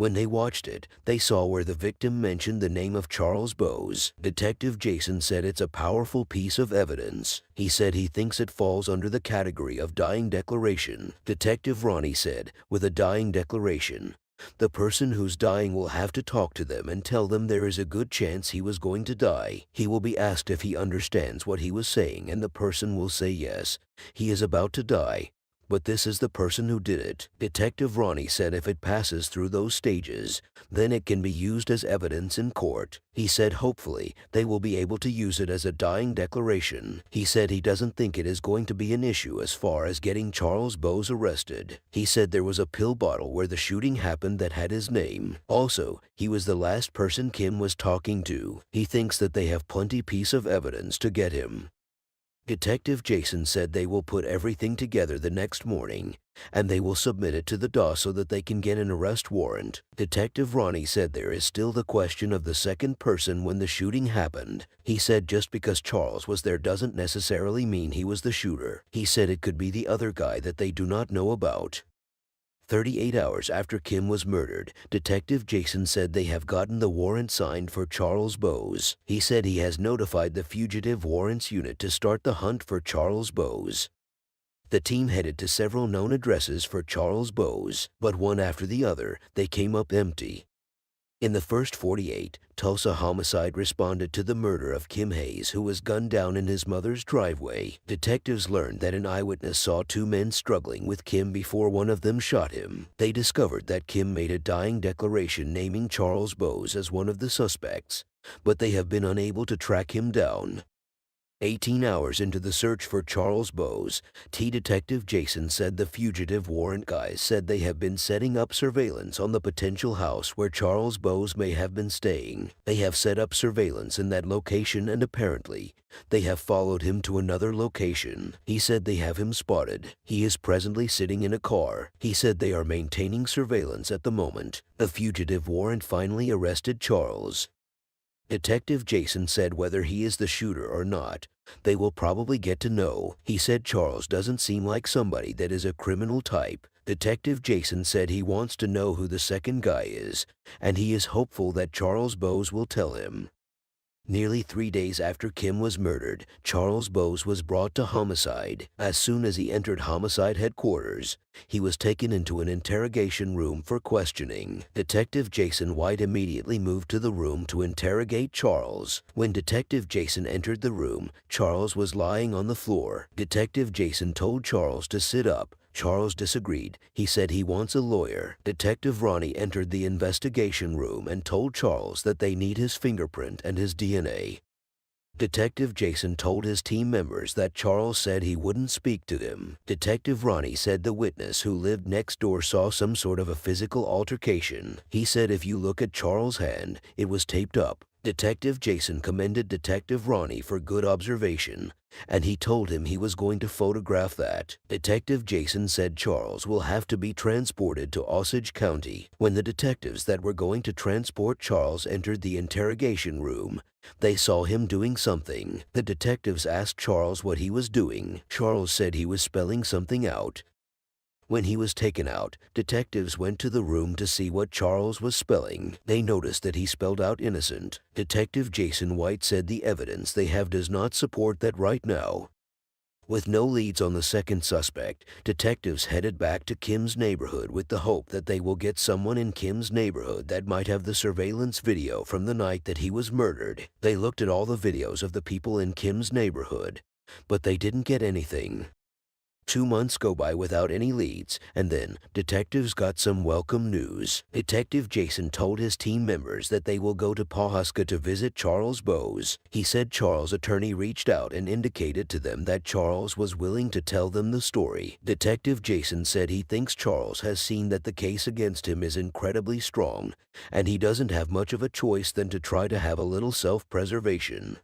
When they watched it, they saw where the victim mentioned the name of Charles Bowes. Detective Jason said it's a powerful piece of evidence. He said he thinks it falls under the category of dying declaration. Detective Ronnie said, with a dying declaration, the person who's dying will have to talk to them and tell them there is a good chance he was going to die. He will be asked if he understands what he was saying, and the person will say yes, he is about to die, but this is the person who did it. Detective Ronnie said if it passes through those stages, then it can be used as evidence in court. He said hopefully they will be able to use it as a dying declaration. He said he doesn't think it is going to be an issue as far as getting Charles Bowes arrested. He said there was a pill bottle where the shooting happened that had his name. Also, he was the last person Kim was talking to. He thinks that they have plenty piece of evidence to get him. Detective Jason said they will put everything together the next morning, and they will submit it to the DA so that they can get an arrest warrant. Detective Ronnie said there is still the question of the second person when the shooting happened. He said just because Charles was there doesn't necessarily mean he was the shooter. He said it could be the other guy that they do not know about. 38 hours after Kim was murdered, Detective Jason said they have gotten the warrant signed for Charles Bowes. He said he has notified the Fugitive Warrants Unit to start the hunt for Charles Bowes. The team headed to several known addresses for Charles Bowes, but one after the other, they came up empty. In the first 48, Tulsa homicide responded to the murder of Kim Hayes, who was gunned down in his mother's driveway. Detectives learned that an eyewitness saw two men struggling with Kim before one of them shot him. They discovered that Kim made a dying declaration naming Charles Bowes as one of the suspects, but they have been unable to track him down. 18 hours into the search for Charles Bowes, Detective Jason said the fugitive warrant guys said they have been setting up surveillance on the potential house where Charles Bowes may have been staying. They have set up surveillance in that location and apparently, they have followed him to another location. He said they have him spotted. He is presently sitting in a car. He said they are maintaining surveillance at the moment. The fugitive warrant finally arrested Charles. Detective Jason said whether he is the shooter or not, they will probably get to know. He said Charles doesn't seem like somebody that is a criminal type. Detective Jason said he wants to know who the second guy is, and he is hopeful that Charles Bowes will tell him. Nearly 3 days after Kim was murdered, Charles Bowes was brought to homicide. As soon as he entered homicide headquarters, he was taken into an interrogation room for questioning. Detective Jason White immediately moved to the room to interrogate Charles. When Detective Jason entered the room, Charles was lying on the floor. Detective Jason told Charles to sit up. Charles disagreed. He said he wants a lawyer. Detective Ronnie entered the investigation room and told Charles that they need his fingerprint and his DNA. Detective Jason told his team members that Charles said he wouldn't speak to them. Detective Ronnie said the witness who lived next door saw some sort of a physical altercation. He said if you look at Charles' hand, it was taped up. Detective Jason commended Detective Ronnie for good observation, and he told him he was going to photograph that. Detective Jason said Charles will have to be transported to Osage County. When the detectives that were going to transport Charles entered the interrogation room, they saw him doing something. The detectives asked Charles what he was doing. Charles said he was spelling something out. When he was taken out, detectives went to the room to see what Charles was spelling. They noticed that he spelled out innocent. Detective Jason White said the evidence they have does not support that right now. With no leads on the second suspect, detectives headed back to Kim's neighborhood with the hope that they will get someone in Kim's neighborhood that might have the surveillance video from the night that he was murdered. They looked at all the videos of the people in Kim's neighborhood, but they didn't get anything. 2 months go by without any leads, and then detectives got some welcome news. Detective Jason told his team members that they will go to Pawhuska to visit Charles Bowes. He said Charles' attorney reached out and indicated to them that Charles was willing to tell them the story. Detective Jason said he thinks Charles has seen that the case against him is incredibly strong, and he doesn't have much of a choice than to try to have a little self-preservation.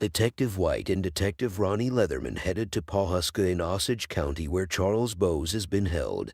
Detective White and Detective Ronnie Leatherman headed to Pawhuska in Osage County where Charles Bowes has been held.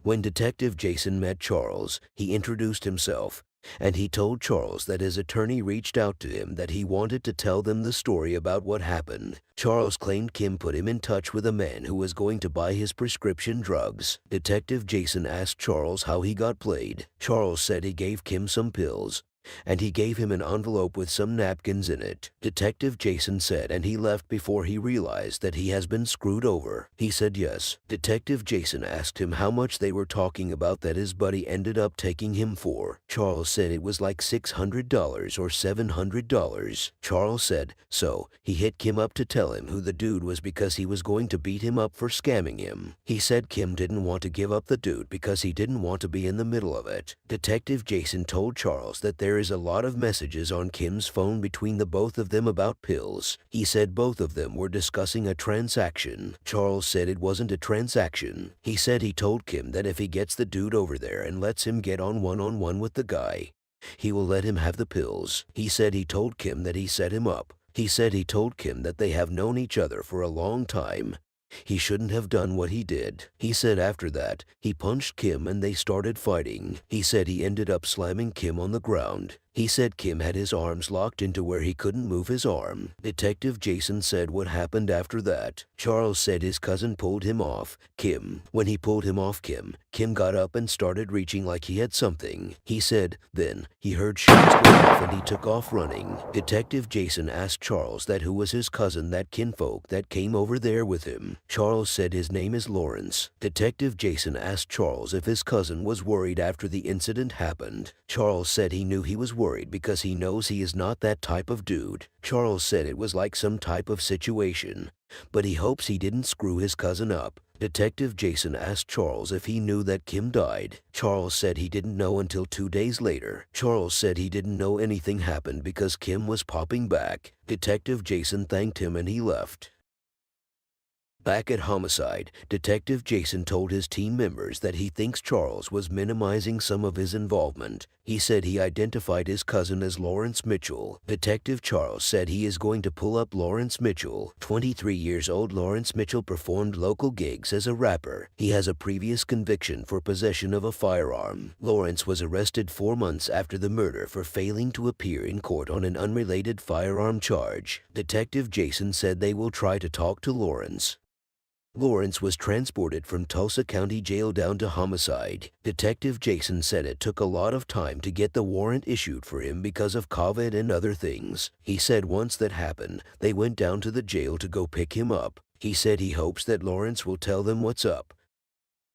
When Detective Jason met Charles, he introduced himself. and he told Charles that his attorney reached out to him that he wanted to tell them the story about what happened. Charles claimed Kim put him in touch with a man who was going to buy his prescription drugs. Detective Jason asked Charles how he got played. Charles said he gave Kim some pills, and he gave him an envelope with some napkins in it. Detective Jason said, and he left before he realized that he has been screwed over. He said yes. Detective Jason asked him how much they were talking about that his buddy ended up taking him for. Charles said it was like $600 or $700. Charles said, so he hit Kim up to tell him who the dude was because he was going to beat him up for scamming him. He said Kim didn't want to give up the dude because he didn't want to be in the middle of it. Detective Jason told Charles that there is a lot of messages on Kim's phone between the both of them about pills. He said both of them were discussing a transaction. Charles said it wasn't a transaction. He said he told Kim that if he gets the dude over there and lets him get on one-on-one with the guy, he will let him have the pills. He said he told Kim that he set him up. He said he told Kim that they have known each other for a long time. He shouldn't have done what he did. He said after that, he punched Kim and they started fighting. He said he ended up slamming Kim on the ground. He said Kim had his arms locked into where he couldn't move his arm. Detective Jason said what happened after that. Charles said his cousin pulled him off Kim. When he pulled him off Kim got up and started reaching like he had something. He said then he heard shots go off and he took off running. Detective Jason asked Charles that who was his cousin, that kinfolk that came over there with him. Charles said his name is Lawrence. Detective Jason asked Charles if his cousin was worried after the incident happened. Charles said he knew he was worried because he knows he is not that type of dude. Charles said it was like some type of situation, but he hopes he didn't screw his cousin up. Detective Jason asked Charles if he knew that Kim died. Charles said he didn't know until 2 days later. Charles said he didn't know anything happened because Kim was popping back. Detective Jason thanked him and he left. Back at Homicide, Detective Jason told his team members that he thinks Charles was minimizing some of his involvement. He said he identified his cousin as Lawrence Mitchell. Detective Charles said he is going to pull up Lawrence Mitchell. 23 years old Lawrence Mitchell performed local gigs as a rapper. He has a previous conviction for possession of a firearm. Lawrence was arrested 4 months after the murder for failing to appear in court on an unrelated firearm charge. Detective Jason said they will try to talk to Lawrence. Lawrence was transported from Tulsa County Jail down to Homicide. Detective Jason said it took a lot of time to get the warrant issued for him because of COVID and other things. He said once that happened, they went down to the jail to go pick him up. He said he hopes that Lawrence will tell them what's up.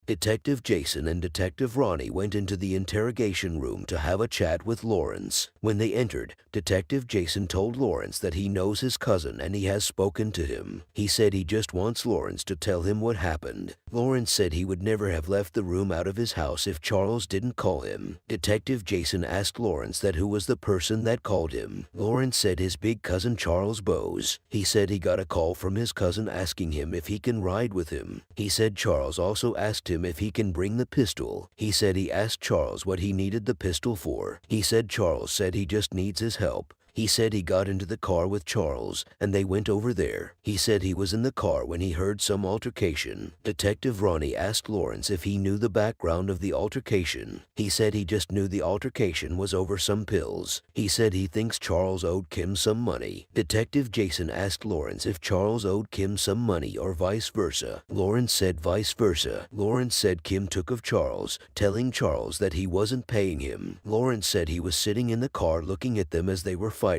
Detective Jason and Detective Ronnie went into the interrogation room to have a chat with Lawrence. When they entered, Detective Jason told Lawrence that he knows his cousin and he has spoken to him. He said he just wants Lawrence to tell him what happened. Lawrence said he would never have left the room out of his house if Charles didn't call him. Detective Jason asked Lawrence that who was the person that called him. Lawrence said his big cousin Charles Bowes. He said he got a call from his cousin asking him if he can ride with him. He said Charles also asked him if he can bring the pistol. He said he asked Charles what he needed the pistol for. He said Charles said he just needs his help. He said he got into the car with Charles, and they went over there. He said he was in the car when he heard some altercation. Detective Ronnie asked Lawrence if he knew the background of the altercation. He said he just knew the altercation was over some pills. He said he thinks Charles owed Kim some money. Detective Jason asked Lawrence if Charles owed Kim some money or vice versa. Lawrence said vice versa. Lawrence said Kim took of Charles, telling Charles that he wasn't paying him. Lawrence said he was sitting in the car looking at them as they were fighting.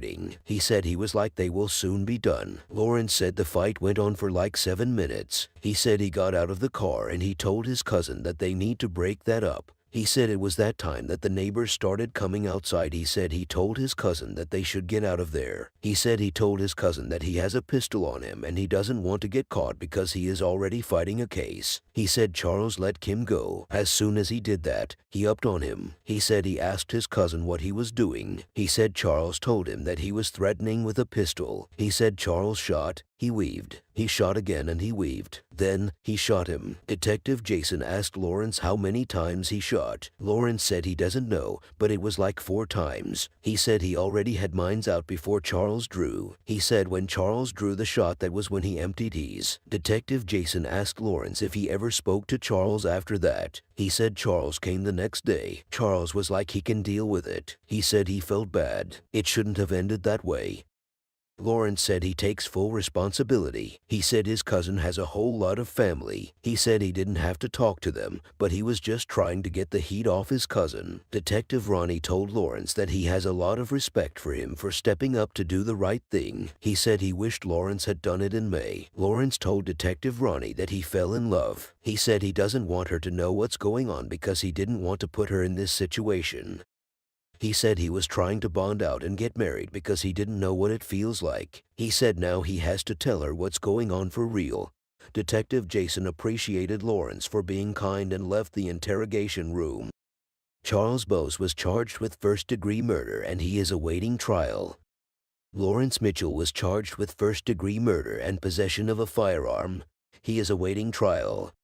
He said he was like they will soon be done. Lawrence said the fight went on for like 7 minutes. He said he got out of the car and he told his cousin that they need to break that up. He said it was that time that the neighbors started coming outside. He said he told his cousin that they should get out of there. He said he told his cousin that he has a pistol on him and he doesn't want to get caught because he is already fighting a case. He said Charles let Kim go. As soon as he did that, he upped on him. He said he asked his cousin what he was doing. He said Charles told him that he was threatening with a pistol. He said Charles shot. He weaved. He shot again and he weaved. Then he shot him. Detective Jason asked Lawrence how many times he shot. shot. Lawrence said he doesn't know, but it was like 4 times. He said he already had mines out before Charles drew. He said when Charles drew the shot, that was when he emptied his. Detective Jason asked Lawrence if he ever spoke to Charles after that. He said Charles came the next day. Charles was like he can deal with it. He said he felt bad. It shouldn't have ended that way. Lawrence said he takes full responsibility. He said his cousin has a whole lot of family. He said he didn't have to talk to them, but he was just trying to get the heat off his cousin. Detective Ronnie told Lawrence that he has a lot of respect for him for stepping up to do the right thing. He said he wished Lawrence had done it in May. Lawrence told Detective Ronnie that he fell in love. He said he doesn't want her to know what's going on because he didn't want to put her in this situation. He said he was trying to bond out and get married because he didn't know what it feels like. He said now he has to tell her what's going on for real. Detective Jason appreciated Lawrence for being kind and left the interrogation room. Charles Bose was charged with first-degree murder and he is awaiting trial. Lawrence Mitchell was charged with first-degree murder and possession of a firearm. He is awaiting trial.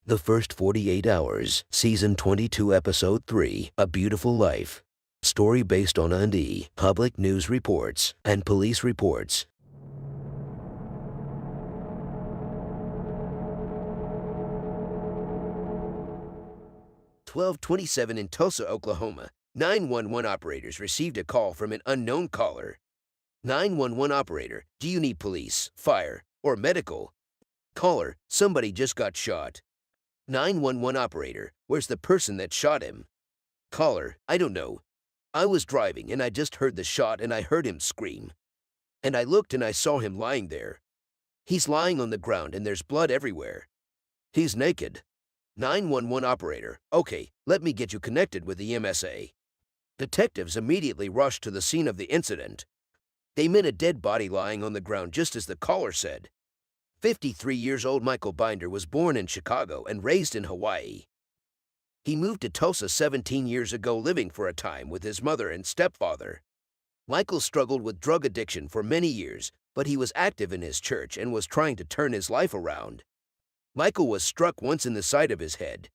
The First 48 Hours, Season 22, Episode 3, A Beautiful Life. Story based on UND, public news reports, and police reports. "12:27 in Tulsa, Oklahoma. 911 operators received a call from an unknown caller. 911 operator, do you need police, fire, or medical? Caller, somebody just got shot. 911 operator, where's the person that shot him? Caller, I don't know. I was driving and I just heard the shot and I heard him scream. And I looked and I saw him lying there. He's lying on the ground and there's blood everywhere. He's naked. 911 operator, okay, let me get you connected with the MSA. Detectives immediately rushed to the scene of the incident. They met a dead body lying on the ground just as the caller said. 53 years old Michael Binder was born in Chicago and raised in Hawaii. He moved to Tulsa 17 years ago, living for a time with his mother and stepfather. Michael struggled with drug addiction for many years, but he was active in his church and was trying to turn his life around. Michael was struck once in the side of his head.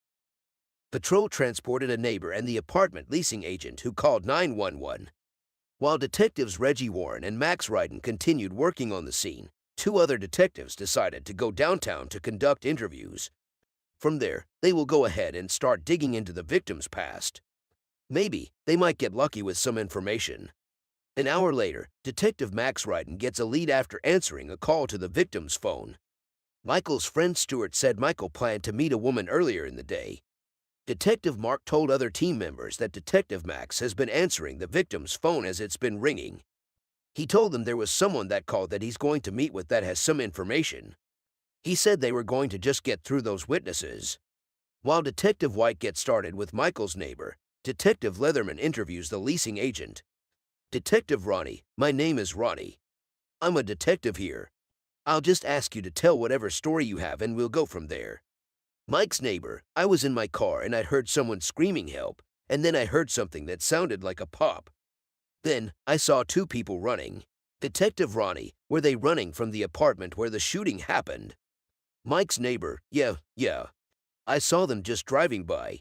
Patrol transported a neighbor and the apartment leasing agent who called 911. While detectives Reggie Warren and Max Ryden continued working on the scene, 2 other detectives decided to go downtown to conduct interviews. From there, they will go ahead and start digging into the victim's past. Maybe they might get lucky with some information. An hour later, Detective Max Ryden gets a lead after answering a call to the victim's phone. Michael's friend Stuart said Michael planned to meet a woman earlier in the day. Detective Mark told other team members that Detective Max has been answering the victim's phone as it's been ringing. He told them there was someone that called that he's going to meet with that has some information. He said they were going to just get through those witnesses. While Detective White gets started with Michael's neighbor, Detective Leatherman interviews the leasing agent. Detective Ronnie, my name is Ronnie. I'm a detective here. I'll just ask you to tell whatever story you have and we'll go from there. Mike's neighbor, I was in my car and I heard someone screaming help, and then I heard something that sounded like a pop. Then, I saw 2 people running. Detective Ronnie, were they running from the apartment where the shooting happened? Mike's neighbor, yeah. I saw them just driving by.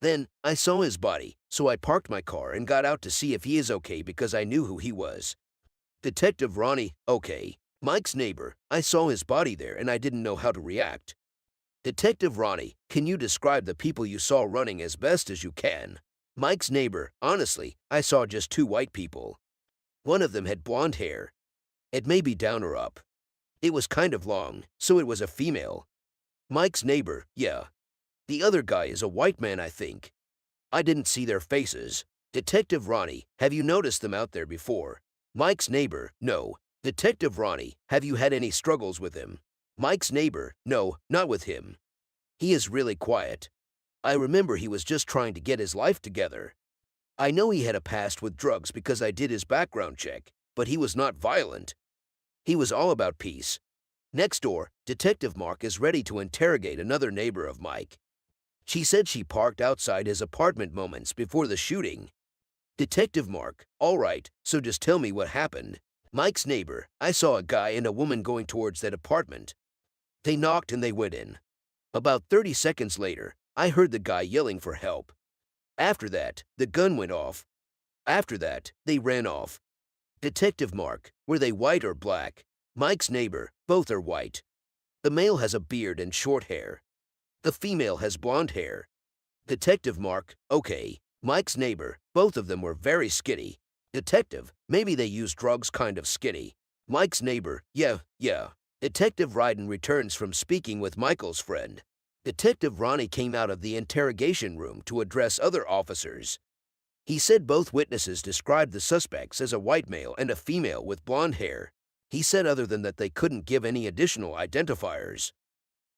Then, I saw his body, so I parked my car and got out to see if he is okay because I knew who he was. Detective Ronnie, okay. Mike's neighbor, I saw his body there and I didn't know how to react. Detective Ronnie, can you describe the people you saw running as best as you can? Mike's neighbor, honestly, I saw just 2 white people. One of them had blonde hair. It may be down or up. It was kind of long, so it was a female. Mike's neighbor, yeah. The other guy is a white man, I think. I didn't see their faces. Detective Ronnie, have you noticed them out there before? Mike's neighbor, no. Detective Ronnie, have you had any struggles with him? Mike's neighbor, no, not with him. He is really quiet. I remember he was just trying to get his life together. I know he had a past with drugs because I did his background check, but he was not violent. He was all about peace. Next door, Detective Mark is ready to interrogate another neighbor of Mike. She said she parked outside his apartment moments before the shooting. Detective Mark, all right, so just tell me what happened. Mike's neighbor, I saw a guy and a woman going towards that apartment. They knocked and they went in. About 30 seconds later, I heard the guy yelling for help. After that, the gun went off. After that, they ran off. Detective Mark, were they white or black? Mike's neighbor, both are white. The male has a beard and short hair. The female has blonde hair. Detective Mark, okay. Mike's neighbor, both of them were very skinny. Detective, maybe they used drugs kind of skinny. Mike's neighbor, yeah. Detective Ryden returns from speaking with Michael's friend. Detective Ronnie came out of the interrogation room to address other officers. He said both witnesses described the suspects as a white male and a female with blonde hair. He said other than that they couldn't give any additional identifiers.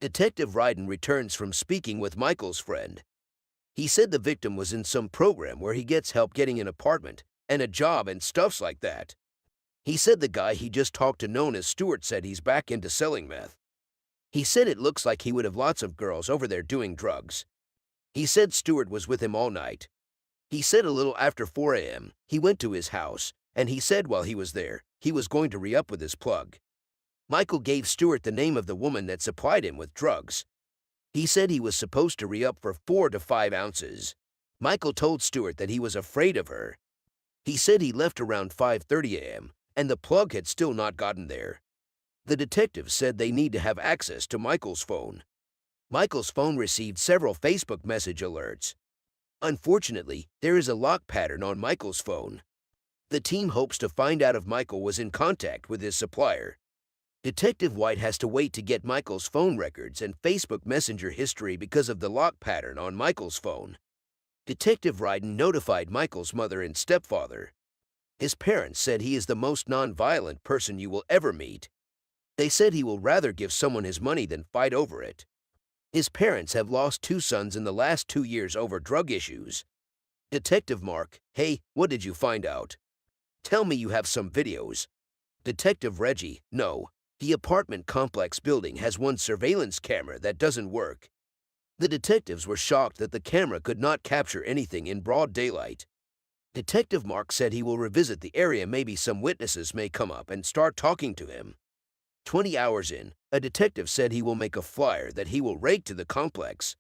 Detective Ryden returns from speaking with Michael's friend. He said the victim was in some program where he gets help getting an apartment and a job and stuffs like that. He said the guy he just talked to known as Stuart said he's back into selling meth. He said it looks like he would have lots of girls over there doing drugs. He said Stuart was with him all night. He said a little after 4 a.m., he went to his house, and he said while he was there, he was going to re-up with his plug. Michael gave Stuart the name of the woman that supplied him with drugs. He said he was supposed to re-up for 4 to 5 ounces. Michael told Stuart that he was afraid of her. He said he left around 5:30 a.m., and the plug had still not gotten there. The detectives said they need to have access to Michael's phone. Michael's phone received several Facebook message alerts. Unfortunately, there is a lock pattern on Michael's phone. The team hopes to find out if Michael was in contact with his supplier. Detective White has to wait to get Michael's phone records and Facebook Messenger history because of the lock pattern on Michael's phone. Detective Ryden notified Michael's mother and stepfather. His parents said he is the most non-violent person you will ever meet. They said he will rather give someone his money than fight over it. His parents have lost 2 sons in the last 2 years over drug issues. Detective Mark, hey, what did you find out? Tell me you have some videos. Detective Reggie, no. The apartment complex building has one surveillance camera that doesn't work. The detectives were shocked that the camera could not capture anything in broad daylight. Detective Mark said he will revisit the area, maybe some witnesses may come up and start talking to him. 20 hours in, a detective said he will make a flyer that he will rake to the complex.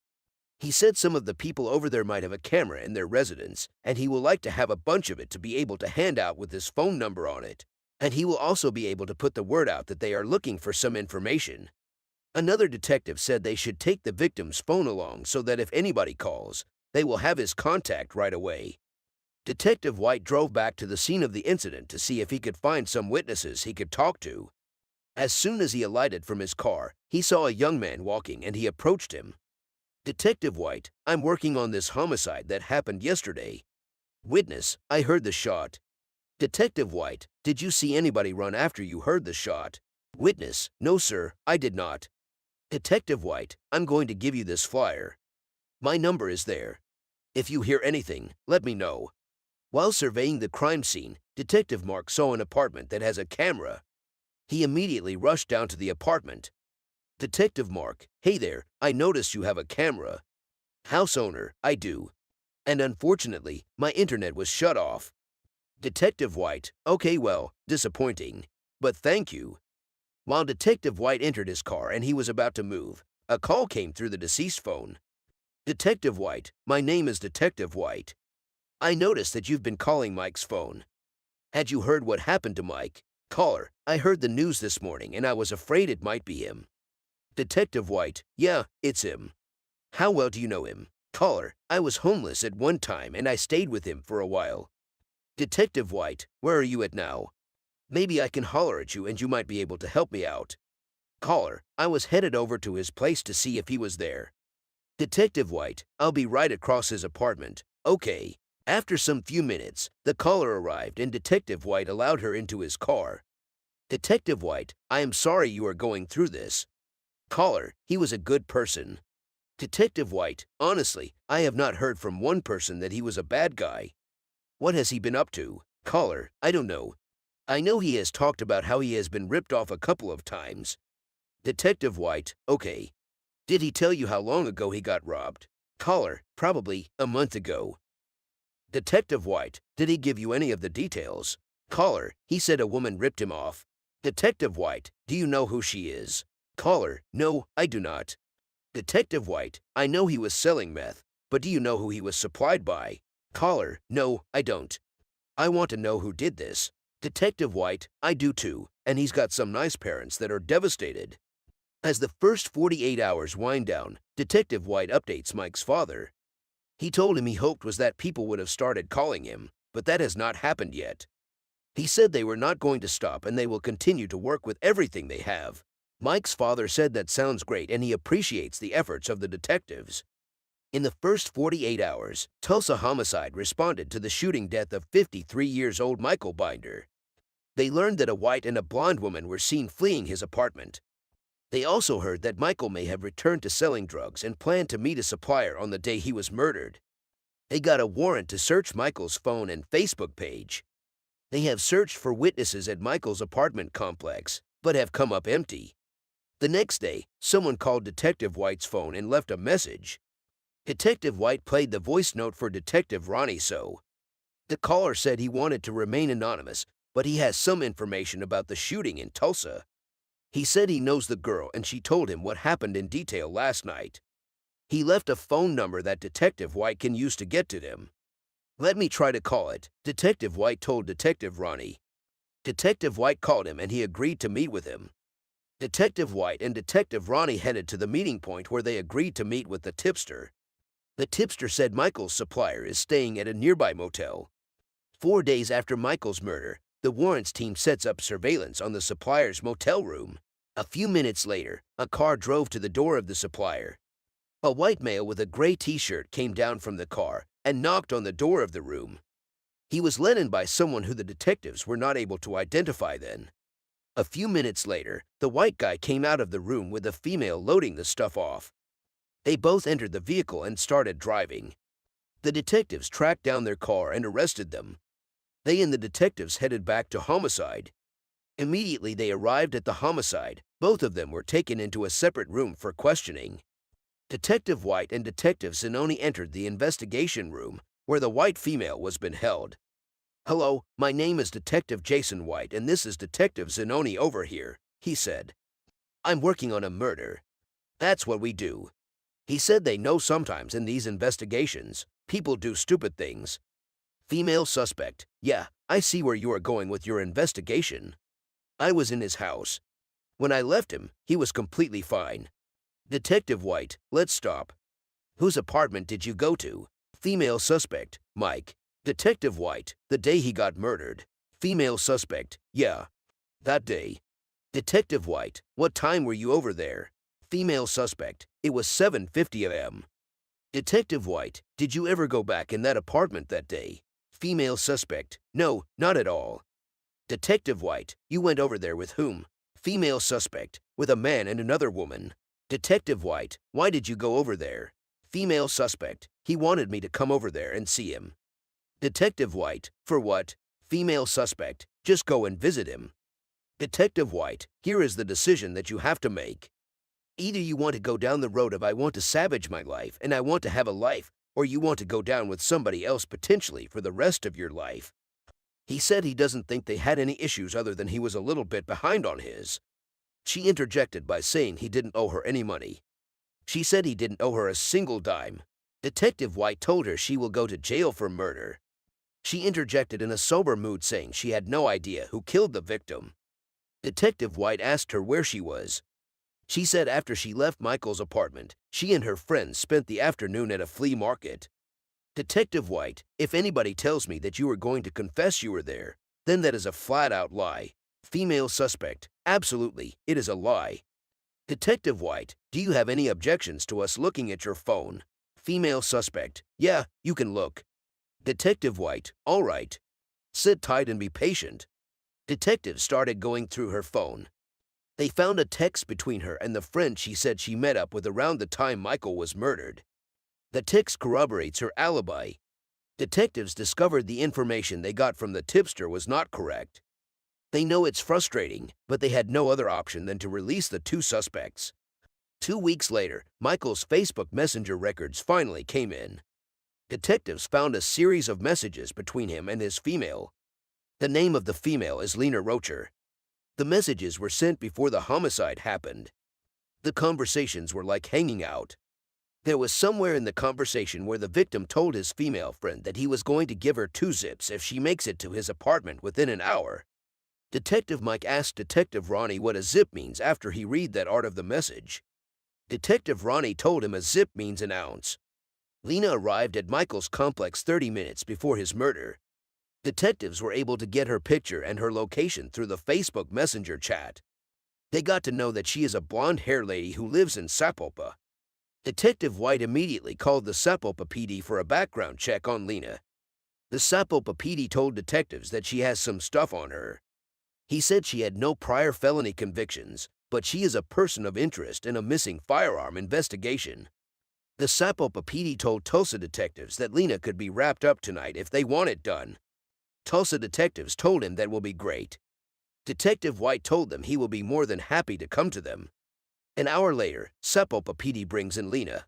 He said some of the people over there might have a camera in their residence, and he will like to have a bunch of it to be able to hand out with his phone number on it. And he will also be able to put the word out that they are looking for some information. Another detective said they should take the victim's phone along so that if anybody calls, they will have his contact right away. Detective White drove back to the scene of the incident to see if he could find some witnesses he could talk to. As soon as he alighted from his car, he saw a young man walking and he approached him. Detective White, I'm working on this homicide that happened yesterday. Witness, I heard the shot. Detective White, did you see anybody run after you heard the shot? Witness, no sir, I did not. Detective White, I'm going to give you this flyer. My number is there. If you hear anything, let me know. While surveying the crime scene, Detective Mark saw an apartment that has a camera. He immediately rushed down to the apartment. Detective Mark, hey there, I noticed you have a camera. House owner, I do. And unfortunately, my internet was shut off. Detective White, okay well, disappointing. But thank you. While Detective White entered his car and he was about to move, a call came through the deceased phone. Detective White, my name is Detective White. I noticed that you've been calling Mike's phone. Had you heard what happened to Mike? Caller, I heard the news this morning and I was afraid it might be him. Detective White, yeah, it's him. How well do you know him? Caller, I was homeless at one time and I stayed with him for a while. Detective White, where are you at now? Maybe I can holler at you and you might be able to help me out. Caller, I was headed over to his place to see if he was there. Detective White, I'll be right across his apartment. Okay. After some few minutes, the caller arrived and Detective White allowed her into his car. Detective White, I am sorry you are going through this. Caller, he was a good person. Detective White, honestly, I have not heard from one person that he was a bad guy. What has he been up to? Caller, I don't know. I know he has talked about how he has been ripped off a couple of times. Detective White, okay. Did he tell you how long ago he got robbed? Caller, probably a month ago. Detective White, did he give you any of the details? Caller, he said a woman ripped him off. Detective White, do you know who she is? Caller, no, I do not. Detective White, I know he was selling meth, but do you know who he was supplied by? Caller, no, I don't. I want to know who did this. Detective White, I do too, and he's got some nice parents that are devastated. As the first 48 hours wind down, Detective White updates Mike's father. He told him he hoped was that people would have started calling him, but that has not happened yet. He said they were not going to stop and they will continue to work with everything they have. Mike's father said that sounds great and he appreciates the efforts of the detectives. In the first 48 hours, Tulsa Homicide responded to the shooting death of 53 years old Michael Binder. They learned that a white and a blonde woman were seen fleeing his apartment. They also heard that Michael may have returned to selling drugs and planned to meet a supplier on the day he was murdered. They got a warrant to search Michael's phone and Facebook page. They have searched for witnesses at Michael's apartment complex, but have come up empty. The next day, someone called Detective White's phone and left a message. Detective White played the voice note for Detective Ronnie so. The caller said he wanted to remain anonymous, but he has some information about the shooting in Tulsa. He said he knows the girl and she told him what happened in detail last night. He left a phone number that Detective White can use to get to them. Let me try to call it, Detective White told Detective Ronnie. Detective White called him and he agreed to meet with him. Detective White and Detective Ronnie headed to the meeting point where they agreed to meet with the tipster. The tipster said Michael's supplier is staying at a nearby motel. 4 days after Michael's murder, the warrants team sets up surveillance on the supplier's motel room. A few minutes later, a car drove to the door of the supplier. A white male with a gray t-shirt came down from the car and knocked on the door of the room. He was let in by someone who the detectives were not able to identify then. A few minutes later, the white guy came out of the room with a female loading the stuff off. They both entered the vehicle and started driving. The detectives tracked down their car and arrested them. They and the detectives headed back to homicide. Immediately they arrived at the homicide. Both of them were taken into a separate room for questioning. Detective White and Detective Zanoni entered the investigation room, where the white female was been held. "Hello, my name is Detective Jason White and this is Detective Zanoni over here," he said. "I'm working on a murder. That's what we do." He said they know sometimes in these investigations, people do stupid things. Female suspect, yeah, I see where you are going with your investigation. I was in his house. When I left him, he was completely fine. Detective White, let's stop. Whose apartment did you go to? Female suspect, Mike. Detective White, the day he got murdered. Female suspect, yeah, that day. Detective White, what time were you over there? Female suspect, it was 7:50 a.m. Detective White, did you ever go back in that apartment that day? Female suspect, no, not at all. Detective White, you went over there with whom? Female suspect, with a man and another woman. Detective White, why did you go over there? Female suspect, he wanted me to come over there and see him. Detective White, for what? Female suspect, just go and visit him. Detective White, here is the decision that you have to make. Either you want to go down the road of I want to savage my life and I want to have a life, or you want to go down with somebody else potentially for the rest of your life. He said he doesn't think they had any issues other than he was a little bit behind on his. She interjected by saying he didn't owe her any money. She said he didn't owe her a single dime. Detective White told her she will go to jail for murder. She interjected in a sober mood saying she had no idea who killed the victim. Detective White asked her where she was. She said after she left Michael's apartment, she and her friends spent the afternoon at a flea market. Detective White, if anybody tells me that you are going to confess you were there, then that is a flat-out lie. Female suspect, absolutely, it is a lie. Detective White, do you have any objections to us looking at your phone? Female suspect, yeah, you can look. Detective White, all right. Sit tight and be patient. Detectives started going through her phone. They found a text between her and the friend she said she met up with around the time Michael was murdered. The text corroborates her alibi. Detectives discovered the information they got from the tipster was not correct. They know it's frustrating, but they had no other option than to release the two suspects. 2 weeks later, Michael's Facebook Messenger records finally came in. Detectives found a series of messages between him and his female. The name of the female is Lena Rocher. The messages were sent before the homicide happened. The conversations were like hanging out. There was somewhere in the conversation where the victim told his female friend that he was going to give her 2 zips if she makes it to his apartment within an hour. Detective Mike asked Detective Ronnie what a zip means after he read that part of the message. Detective Ronnie told him a zip means an ounce. Lena arrived at Michael's complex 30 minutes before his murder. Detectives were able to get her picture and her location through the Facebook Messenger chat. They got to know that she is a blonde-haired lady who lives in Sapulpa. Detective White immediately called the Sapulpa PD for a background check on Lena. The Sapulpa PD told detectives that she has some stuff on her. He said she had no prior felony convictions, but she is a person of interest in a missing firearm investigation. The Sapulpa PD told Tulsa detectives that Lena could be wrapped up tonight if they want it done. Tulsa detectives told him that will be great. Detective White told them he will be more than happy to come to them. An hour later, Sapulpa PD brings in Lena.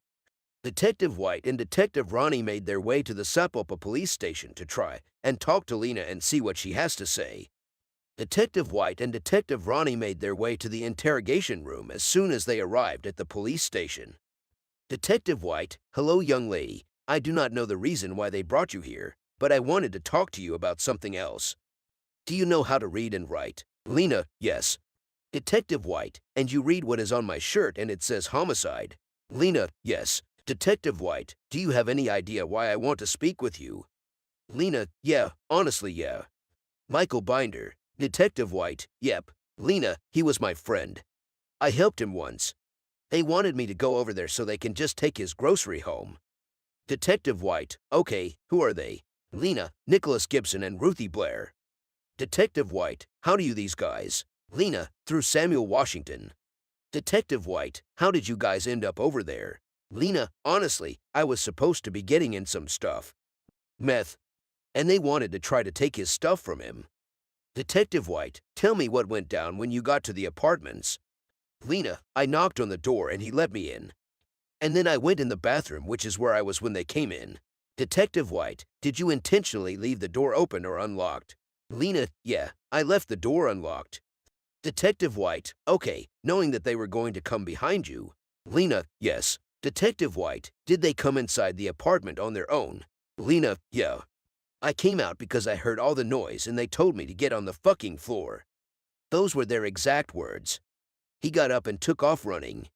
Detective White and Detective Ronnie made their way to the Sapulpa police station to try and talk to Lena and see what she has to say. Detective White and Detective Ronnie made their way to the interrogation room as soon as they arrived at the police station. Detective White, hello young lady, I do not know the reason why they brought you here, but I wanted to talk to you about something else. Do you know how to read and write? Lena, yes. Detective White, and you read what is on my shirt and it says homicide. Lena, yes. Detective White, do you have any idea why I want to speak with you? Lena, yeah, honestly, yeah. Michael Binder, Detective White, yep. Lena, he was my friend. I helped him once. They wanted me to go over there so they can just take his grocery home. Detective White, okay, who are they? Lena, Nicholas Gibson and Ruthie Blair. Detective White, how do you these guys? Lena, through Samuel Washington. Detective White, how did you guys end up over there? Lena, honestly, I was supposed to be getting in some stuff. Meth. And they wanted to try to take his stuff from him. Detective White, tell me what went down when you got to the apartments. Lena, I knocked on the door and he let me in. And then I went in the bathroom, which is where I was when they came in. Detective White, did you intentionally leave the door open or unlocked? Lena, yeah, I left the door unlocked. Detective White, okay, knowing that they were going to come behind you. Lena, yes. Detective White, did they come inside the apartment on their own? Lena, yeah. I came out because I heard all the noise and they told me to get on the fucking floor. Those were their exact words. He got up and took off running.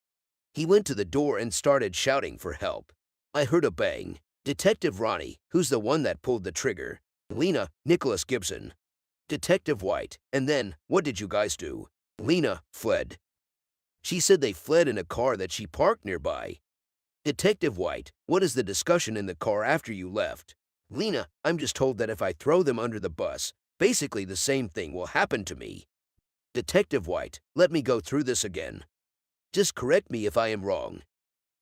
He went to the door and started shouting for help. I heard a bang. Detective Ronnie, who's the one that pulled the trigger? Lena, Nicholas Gibson. Detective White, and then, what did you guys do? Lena, fled. She said they fled in a car that she parked nearby. Detective White, what is the discussion in the car after you left? Lena, I'm just told that if I throw them under the bus, basically the same thing will happen to me. Detective White, let me go through this again. Just correct me if I am wrong.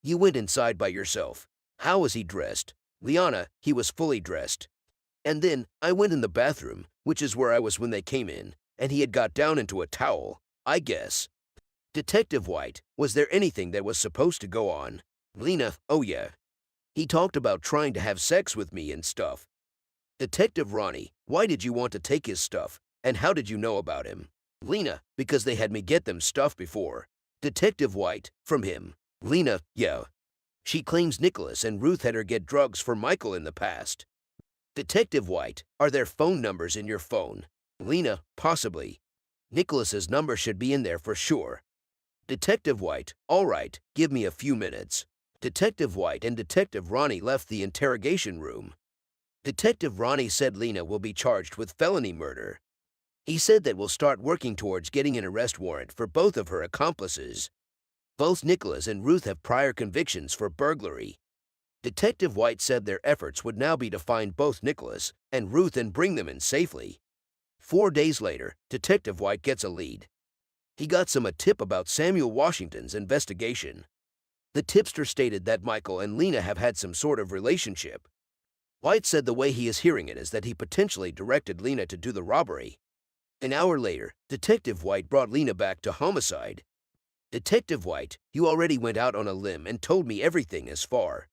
You went inside by yourself. How was he dressed? Liana, he was fully dressed. And then, I went in the bathroom, which is where I was when they came in, and he had got down into a towel, I guess. Detective White, was there anything that was supposed to go on? Lena, oh yeah. He talked about trying to have sex with me and stuff. Detective Ronnie, why did you want to take his stuff, and how did you know about him? Lena, because they had me get them stuff before. Detective White, from him. Lena, yeah. She claims Nicholas and Ruth had her get drugs for Michael in the past. Detective White, are there phone numbers in your phone? Lena, possibly. Nicholas's number should be in there for sure. Detective White, all right, give me a few minutes. Detective White and Detective Ronnie left the interrogation room. Detective Ronnie said Lena will be charged with felony murder. He said that we'll start working towards getting an arrest warrant for both of her accomplices. Both Nicholas and Ruth have prior convictions for burglary. Detective White said their efforts would now be to find both Nicholas and Ruth and bring them in safely. 4 days later, Detective White gets a lead. He got a tip about Samuel Washington's investigation. The tipster stated that Michael and Lena have had some sort of relationship. White said the way he is hearing it is that he potentially directed Lena to do the robbery. An hour later, Detective White brought Lena back to homicide. Detective White, you already went out on a limb and told me everything as far.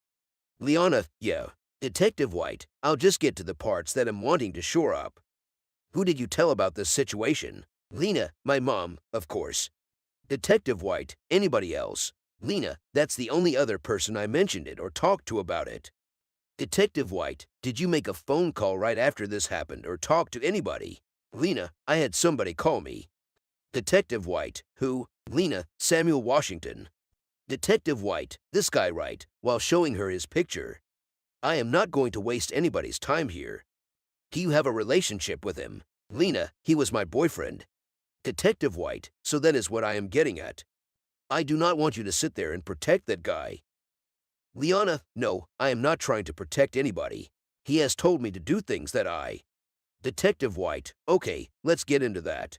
Liana, yeah. Detective White, I'll just get to the parts that I'm wanting to shore up. Who did you tell about this situation? Lena, my mom, of course. Detective White, anybody else? Lena, that's the only other person I mentioned it or talked to about it. Detective White, did you make a phone call right after this happened or talk to anybody? Lena, I had somebody call me. Detective White, who? Lena, Samuel Washington. Detective White, this guy right, while showing her his picture. I am not going to waste anybody's time here. Do you have a relationship with him? Lena, he was my boyfriend. Detective White, so that is what I am getting at. I do not want you to sit there and protect that guy. Liana, no, I am not trying to protect anybody. He has told me to do things that I... Detective White, okay, let's get into that.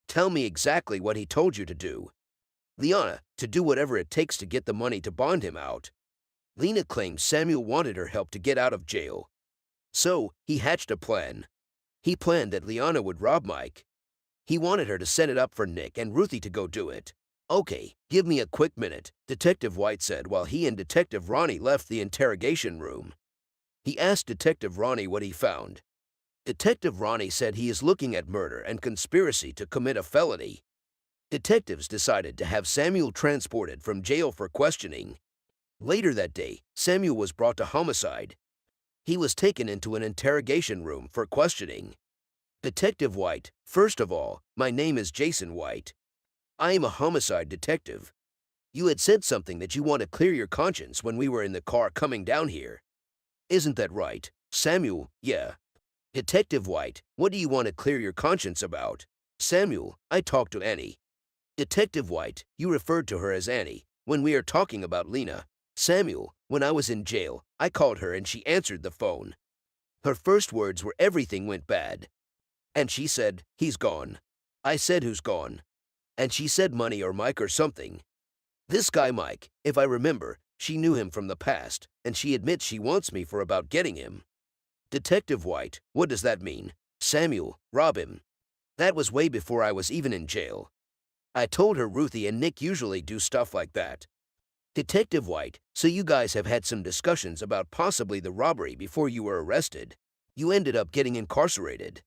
Tell me exactly what he told you to do. Liana, to do whatever it takes to get the money to bond him out. Lena claims Samuel wanted her help to get out of jail. So, he hatched a plan. He planned that Liana would rob Mike. He wanted her to set it up for Nick and Ruthie to go do it. Okay, give me a quick minute, Detective White said while he and Detective Ronnie left the interrogation room. He asked Detective Ronnie what he found. Detective Ronnie said he is looking at murder and conspiracy to commit a felony. Detectives decided to have Samuel transported from jail for questioning. Later that day, Samuel was brought to homicide. He was taken into an interrogation room for questioning. Detective White, first of all, my name is Jason White. I am a homicide detective. You had said something that you want to clear your conscience when we were in the car coming down here. Isn't that right, Samuel? Yeah. Detective White, what do you want to clear your conscience about? Samuel, I talked to Annie. Detective White, you referred to her as Annie when we are talking about Lena. Samuel, when I was in jail, I called her and she answered the phone. Her first words were everything went bad. And she said, he's gone. I said, who's gone? And she said money or Mike or something. This guy Mike, if I remember, she knew him from the past, and she admits she wants me for about getting him. Detective White, what does that mean? Samuel, rob him. That was way before I was even in jail. I told her Ruthie and Nick usually do stuff like that. Detective White, so you guys have had some discussions about possibly the robbery before you were arrested. You ended up getting incarcerated.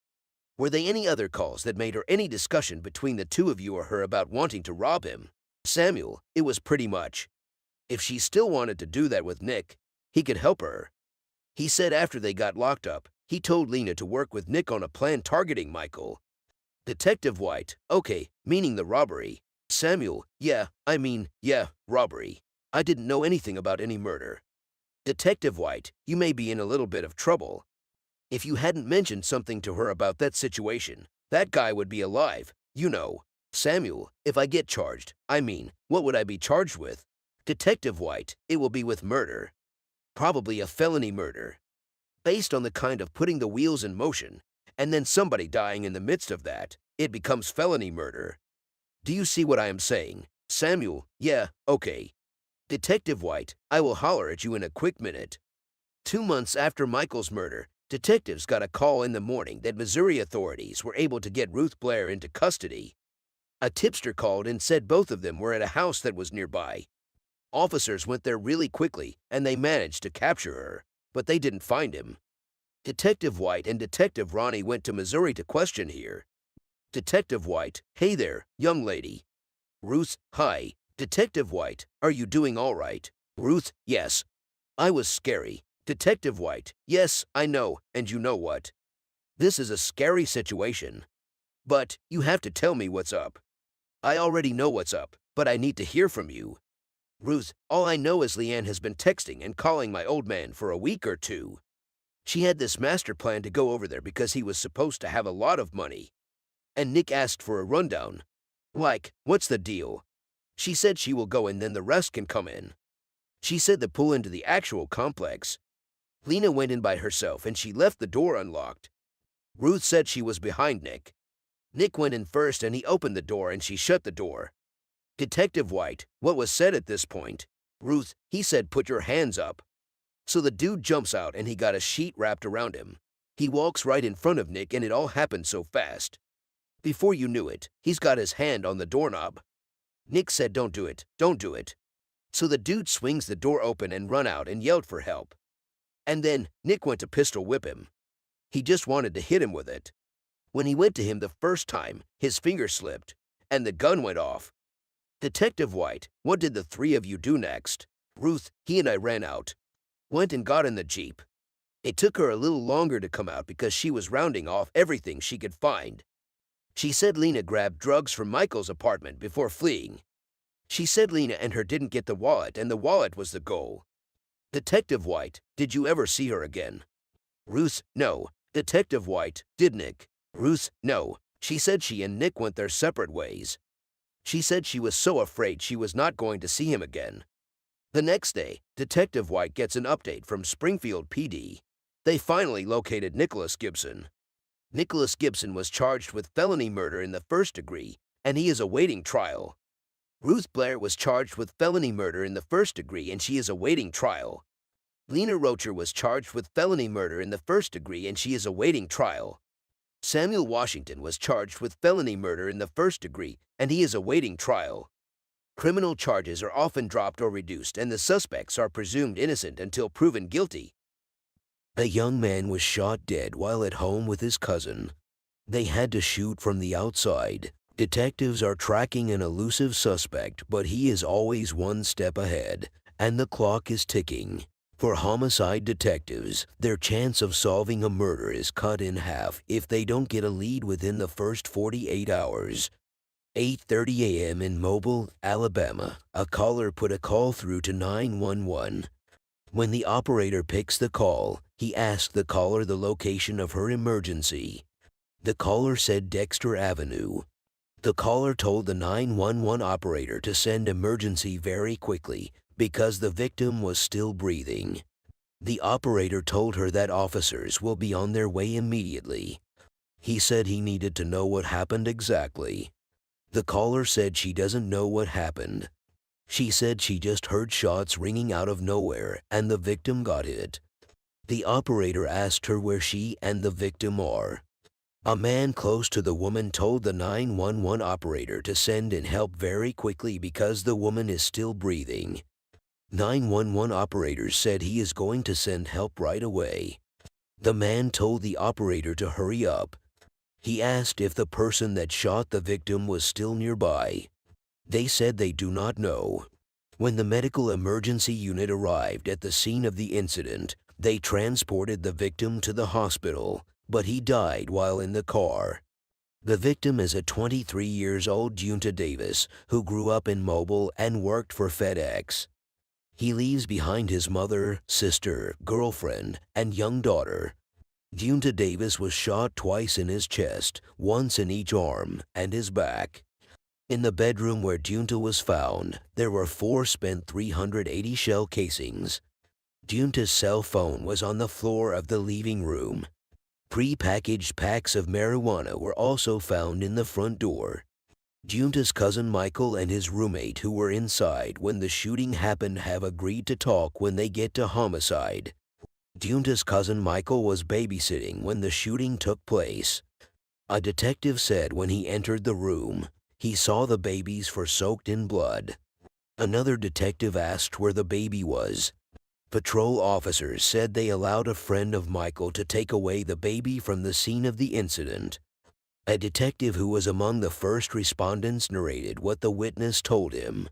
Were there any other calls that made or any discussion between the two of you or her about wanting to rob him? Samuel, it was pretty much. If she still wanted to do that with Nick, he could help her. He said after they got locked up, he told Lena to work with Nick on a plan targeting Michael. Detective White, okay, meaning the robbery. Samuel, yeah, robbery. I didn't know anything about any murder. Detective White, you may be in a little bit of trouble. If you hadn't mentioned something to her about that situation, that guy would be alive, you know. Samuel, if I get charged, what would I be charged with? Detective White, it will be with murder. Probably a felony murder. Based on the kind of putting the wheels in motion, and then somebody dying in the midst of that, it becomes felony murder. Do you see what I am saying? Samuel, yeah, okay. Detective White, I will holler at you in a quick minute. 2 months after Michael's murder, detectives got a call in the morning that Missouri authorities were able to get Ruth Blair into custody. A tipster called and said both of them were at a house that was nearby. Officers went there really quickly and they managed to capture her, but they didn't find him. Detective White and Detective Ronnie went to Missouri to question here. Detective White, hey there, young lady. Ruth, hi. Detective White, are you doing all right? Ruth, yes. I was scary. Detective White, yes, I know, and you know what? This is a scary situation. But you have to tell me what's up. I already know what's up, but I need to hear from you. Ruth, all I know is Leanne has been texting and calling my old man for a week or two. She had this master plan to go over there because he was supposed to have a lot of money. And Nick asked for a rundown. Like, what's the deal? She said she will go and then the rest can come in. She said to pull into the actual complex. Lena went in by herself and she left the door unlocked. Ruth said she was behind Nick. Nick went in first and he opened the door and she shut the door. Detective White, what was said at this point? Ruth, he said put your hands up. So the dude jumps out and he got a sheet wrapped around him. He walks right in front of Nick and it all happened so fast. Before you knew it, he's got his hand on the doorknob. Nick said don't do it, don't do it. So the dude swings the door open and run out and yelled for help. And then Nick went to pistol whip him. He just wanted to hit him with it. When he went to him the first time, his finger slipped, and the gun went off. Detective White, what did the three of you do next? Ruth, he and I ran out. Went and got in the Jeep. It took her a little longer to come out because she was rounding off everything she could find. She said Lena grabbed drugs from Michael's apartment before fleeing. She said Lena and her didn't get the wallet and the wallet was the goal. Detective White, did you ever see her again? Ruth, no. Detective White, did Nick? Ruth, no. She said she and Nick went their separate ways. She said she was so afraid she was not going to see him again. The next day, Detective White gets an update from Springfield PD. They finally located Nicholas Gibson. Nicholas Gibson was charged with felony murder in the first degree, and he is awaiting trial. Ruth Blair was charged with felony murder in the first degree, and she is awaiting trial. Lena Rocher was charged with felony murder in the first degree, and she is awaiting trial. Samuel Washington was charged with felony murder in the first degree, and he is awaiting trial. Criminal charges are often dropped or reduced, and the suspects are presumed innocent until proven guilty. A young man was shot dead while at home with his cousin. They had to shoot from the outside. Detectives are tracking an elusive suspect, but he is always one step ahead, and the clock is ticking. For homicide detectives, their chance of solving a murder is cut in half if they don't get a lead within the first 48 hours. 8:30 a.m. in Mobile, Alabama, a caller put a call through to 911. When the operator picks the call, he asked the caller the location of her emergency. The caller said Dexter Avenue. The caller told the 911 operator to send emergency very quickly because the victim was still breathing. The operator told her that officers will be on their way immediately. He said he needed to know what happened exactly. The caller said she doesn't know what happened. She said she just heard shots ringing out of nowhere and the victim got hit. The operator asked her where she and the victim are. A man close to the woman told the 911 operator to send in help very quickly because the woman is still breathing. 911 operator said he is going to send help right away. The man told the operator to hurry up. He asked if the person that shot the victim was still nearby. They said they do not know. When the medical emergency unit arrived at the scene of the incident, they transported the victim to the hospital, but he died while in the car. The victim is a 23-year-old Junta Davis who grew up in Mobile and worked for FedEx. He leaves behind his mother, sister, girlfriend, and young daughter. Junta Davis was shot twice in his chest, once in each arm, and his back. In the bedroom where Junta was found, there were 4 spent .380 shell casings. Junta's cell phone was on the floor of the living room. Pre-packaged packs of marijuana were also found in the front door. Junta's cousin Michael and his roommate who were inside when the shooting happened have agreed to talk when they get to homicide. Junta's cousin Michael was babysitting when the shooting took place. A detective said when he entered the room, he saw the babies were soaked in blood. Another detective asked where the baby was. Patrol officers said they allowed a friend of Michael to take away the baby from the scene of the incident. A detective who was among the first respondents narrated what the witness told him.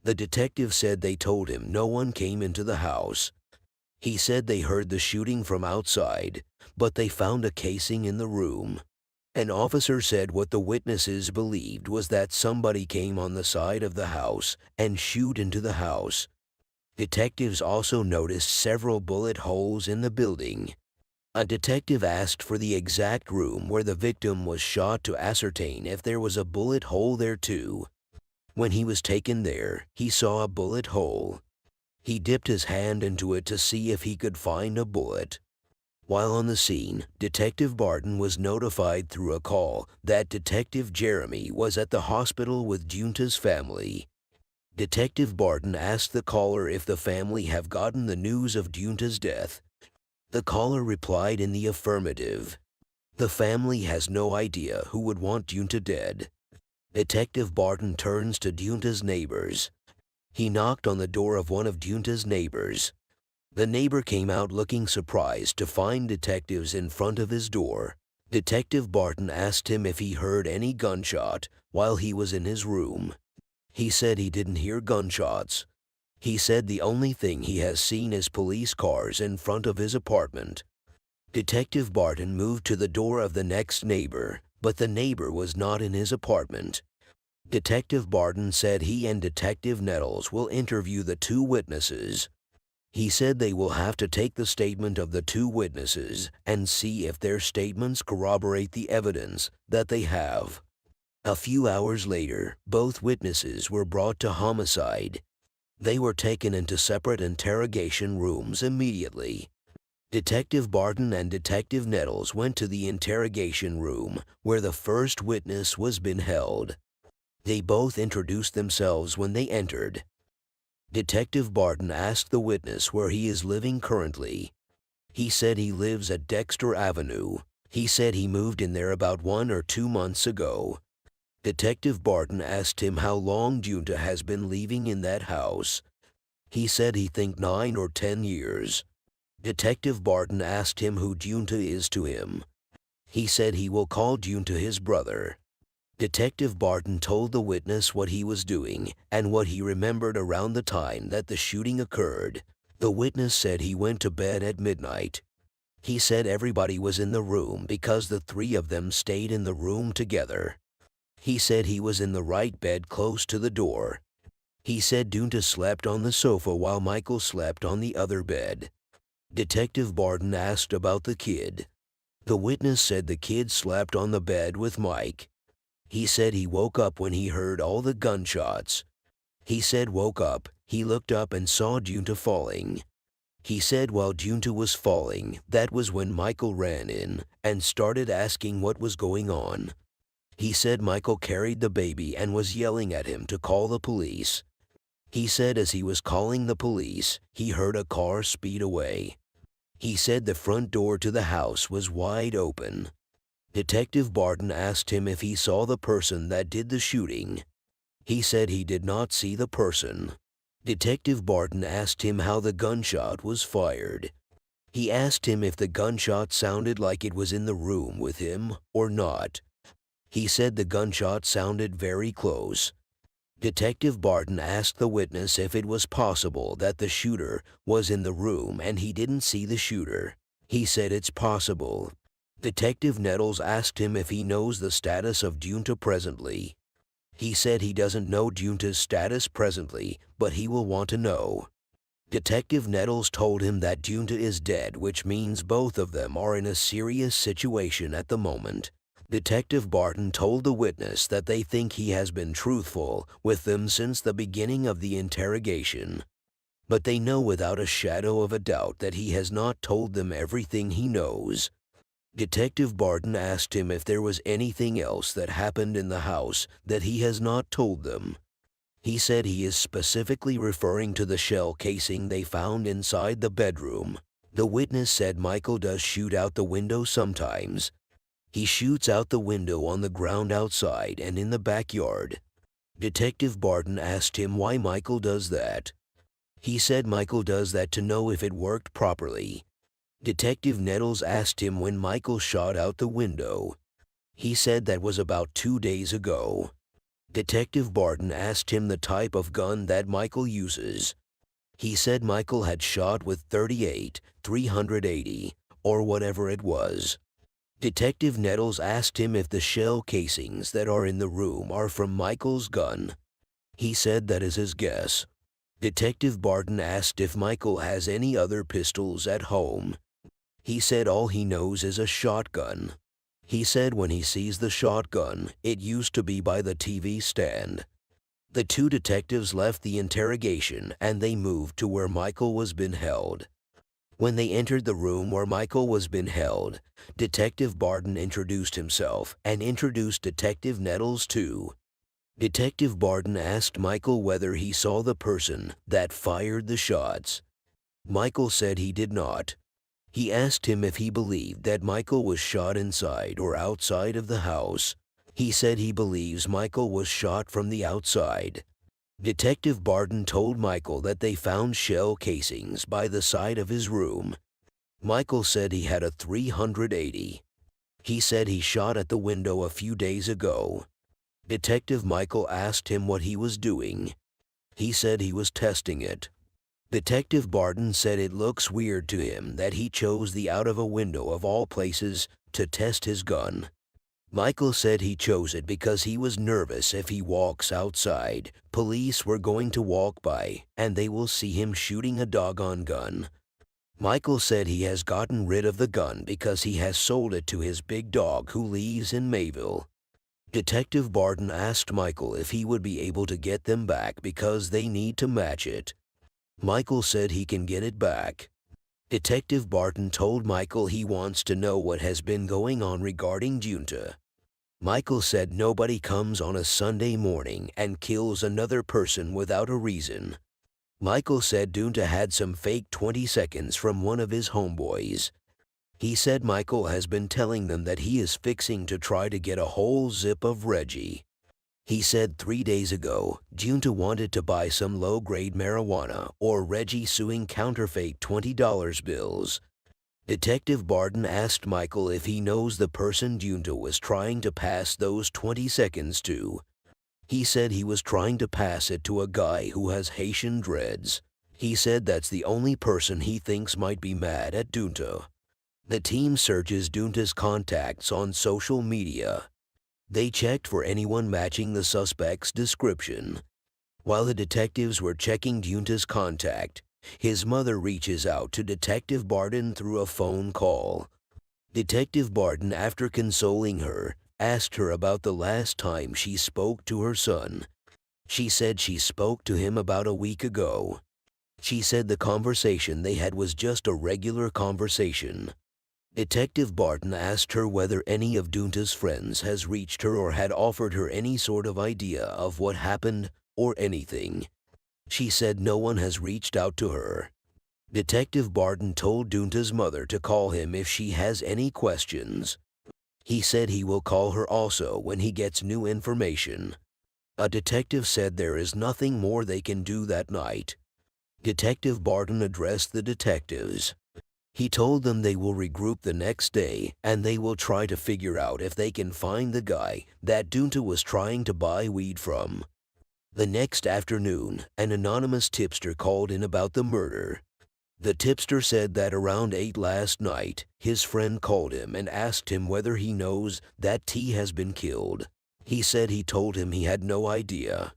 The detective said they told him no one came into the house. He said they heard the shooting from outside, but they found a casing in the room. An officer said what the witnesses believed was that somebody came on the side of the house and shoot into the house. Detectives also noticed several bullet holes in the building. A detective asked for the exact room where the victim was shot to ascertain if there was a bullet hole there too. When he was taken there, he saw a bullet hole. He dipped his hand into it to see if he could find a bullet. While on the scene, Detective Barton was notified through a call that Detective Jeremy was at the hospital with Junta's family. Detective Barton asked the caller if the family have gotten the news of Junta's death. The caller replied in the affirmative. The family has no idea who would want Junta dead. Detective Barton turns to Junta's neighbors. He knocked on the door of one of Junta's neighbors. The neighbor came out looking surprised to find detectives in front of his door. Detective Barton asked him if he heard any gunshot while he was in his room. He said he didn't hear gunshots. He said the only thing he has seen is police cars in front of his apartment. Detective Barton moved to the door of the next neighbor, but the neighbor was not in his apartment. Detective Barton said he and Detective Nettles will interview the two witnesses. He said they will have to take the statement of the two witnesses and see if their statements corroborate the evidence that they have. A few hours later, both witnesses were brought to homicide. They were taken into separate interrogation rooms immediately. Detective Barton and Detective Nettles went to the interrogation room where the first witness was being held. They both introduced themselves when they entered. Detective Barton asked the witness where he is living currently. He said he lives at Dexter Avenue. He said he moved in there about 1 or 2 months ago. Detective Barton asked him how long Junta has been living in that house. He said he think 9 or 10 years. Detective Barton asked him who Junta is to him. He said he will call Junta his brother. Detective Barton told the witness what he was doing and what he remembered around the time that the shooting occurred. The witness said he went to bed at midnight. He said everybody was in the room because the three of them stayed in the room together. He said he was in the right bed close to the door. He said Junta slept on the sofa while Michael slept on the other bed. Detective Barton asked about the kid. The witness said the kid slept on the bed with Mike. He said he woke up when he heard all the gunshots. He said woke up, he looked up and saw Junta falling. He said while Junta was falling, that was when Michael ran in and started asking what was going on. He said Michael carried the baby and was yelling at him to call the police. He said as he was calling the police, he heard a car speed away. He said the front door to the house was wide open. Detective Barton asked him if he saw the person that did the shooting. He said he did not see the person. Detective Barton asked him how the gunshot was fired. He asked him if the gunshot sounded like it was in the room with him or not. He said the gunshot sounded very close. Detective Barton asked the witness if it was possible that the shooter was in the room and he didn't see the shooter. He said it's possible. Detective Nettles asked him if he knows the status of Junta presently. He said he doesn't know Junta's status presently, but he will want to know. Detective Nettles told him that Junta is dead, which means both of them are in a serious situation at the moment. Detective Barton told the witness that they think he has been truthful with them since the beginning of the interrogation. But they know without a shadow of a doubt that he has not told them everything he knows. Detective Barton asked him if there was anything else that happened in the house that he has not told them. He said he is specifically referring to the shell casing they found inside the bedroom. The witness said Michael does shoot out the window sometimes. He shoots out the window on the ground outside and in the backyard. Detective Barton asked him why Michael does that. He said Michael does that to know if it worked properly. Detective Nettles asked him when Michael shot out the window. He said that was about 2 days ago. Detective Barton asked him the type of gun that Michael uses. He said Michael had shot with .38, 380, or whatever it was. Detective Nettles asked him if the shell casings that are in the room are from Michael's gun. He said that is his guess. Detective Barton asked if Michael has any other pistols at home. He said all he knows is a shotgun. He said when he sees the shotgun, it used to be by the TV stand. The two detectives left the interrogation and they moved to where Michael was being held. When they entered the room where Michael was being held, Detective Barton introduced himself and introduced Detective Nettles too. Detective Barton asked Michael whether he saw the person that fired the shots. Michael said he did not. He asked him if he believed that Michael was shot inside or outside of the house. He said he believes Michael was shot from the outside. Detective Barton told Michael that they found shell casings by the side of his room. Michael said he had a 380. He said he shot at the window a few days ago. Detective Michael asked him what he was doing. He said he was testing it. Detective Barton said it looks weird to him that he chose the out of a window of all places to test his gun. Michael said he chose it because he was nervous if he walks outside, police were going to walk by and they will see him shooting a doggone gun. Michael said he has gotten rid of the gun because he has sold it to his big dog who lives in Mayville. Detective Barton asked Michael if he would be able to get them back because they need to match it. Michael said he can get it back. Detective Barton told Michael he wants to know what has been going on regarding Junta. Michael said nobody comes on a Sunday morning and kills another person without a reason. Michael said Junta had some fake 20 seconds from one of his homeboys. He said Michael has been telling them that he is fixing to try to get a whole zip of Reggie. He said 3 days ago, Junta wanted to buy some low-grade marijuana or Reggie suing counterfeit $20 bills. Detective Barton asked Michael if he knows the person Junta was trying to pass those 20 seconds to. He said he was trying to pass it to a guy who has Haitian dreads. He said that's the only person he thinks might be mad at Junta. The team searches Junta's contacts on social media. They checked for anyone matching the suspect's description. While the detectives were checking Junta's contact, his mother reaches out to Detective Barton through a phone call. Detective Barton, after consoling her, asked her about the last time she spoke to her son. She said she spoke to him about a week ago. She said the conversation they had was just a regular conversation. Detective Barton asked her whether any of Junta's friends has reached her or had offered her any sort of idea of what happened or anything. She said no one has reached out to her. Detective Barton told Junta's mother to call him if she has any questions. He said he will call her also when he gets new information. A detective said there is nothing more they can do that night. Detective Barton addressed the detectives. He told them they will regroup the next day and they will try to figure out if they can find the guy that Junta was trying to buy weed from. The next afternoon, an anonymous tipster called in about the murder. The tipster said that around 8 last night, his friend called him and asked him whether he knows that T has been killed. He said he told him he had no idea.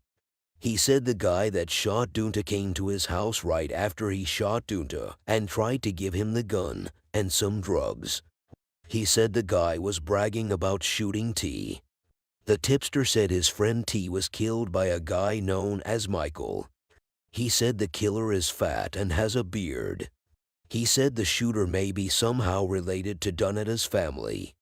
He said the guy that shot Junta came to his house right after he shot Junta and tried to give him the gun and some drugs. He said the guy was bragging about shooting T. The tipster said his friend T was killed by a guy known as Michael. He said the killer is fat and has a beard. He said the shooter may be somehow related to Dunetta's family.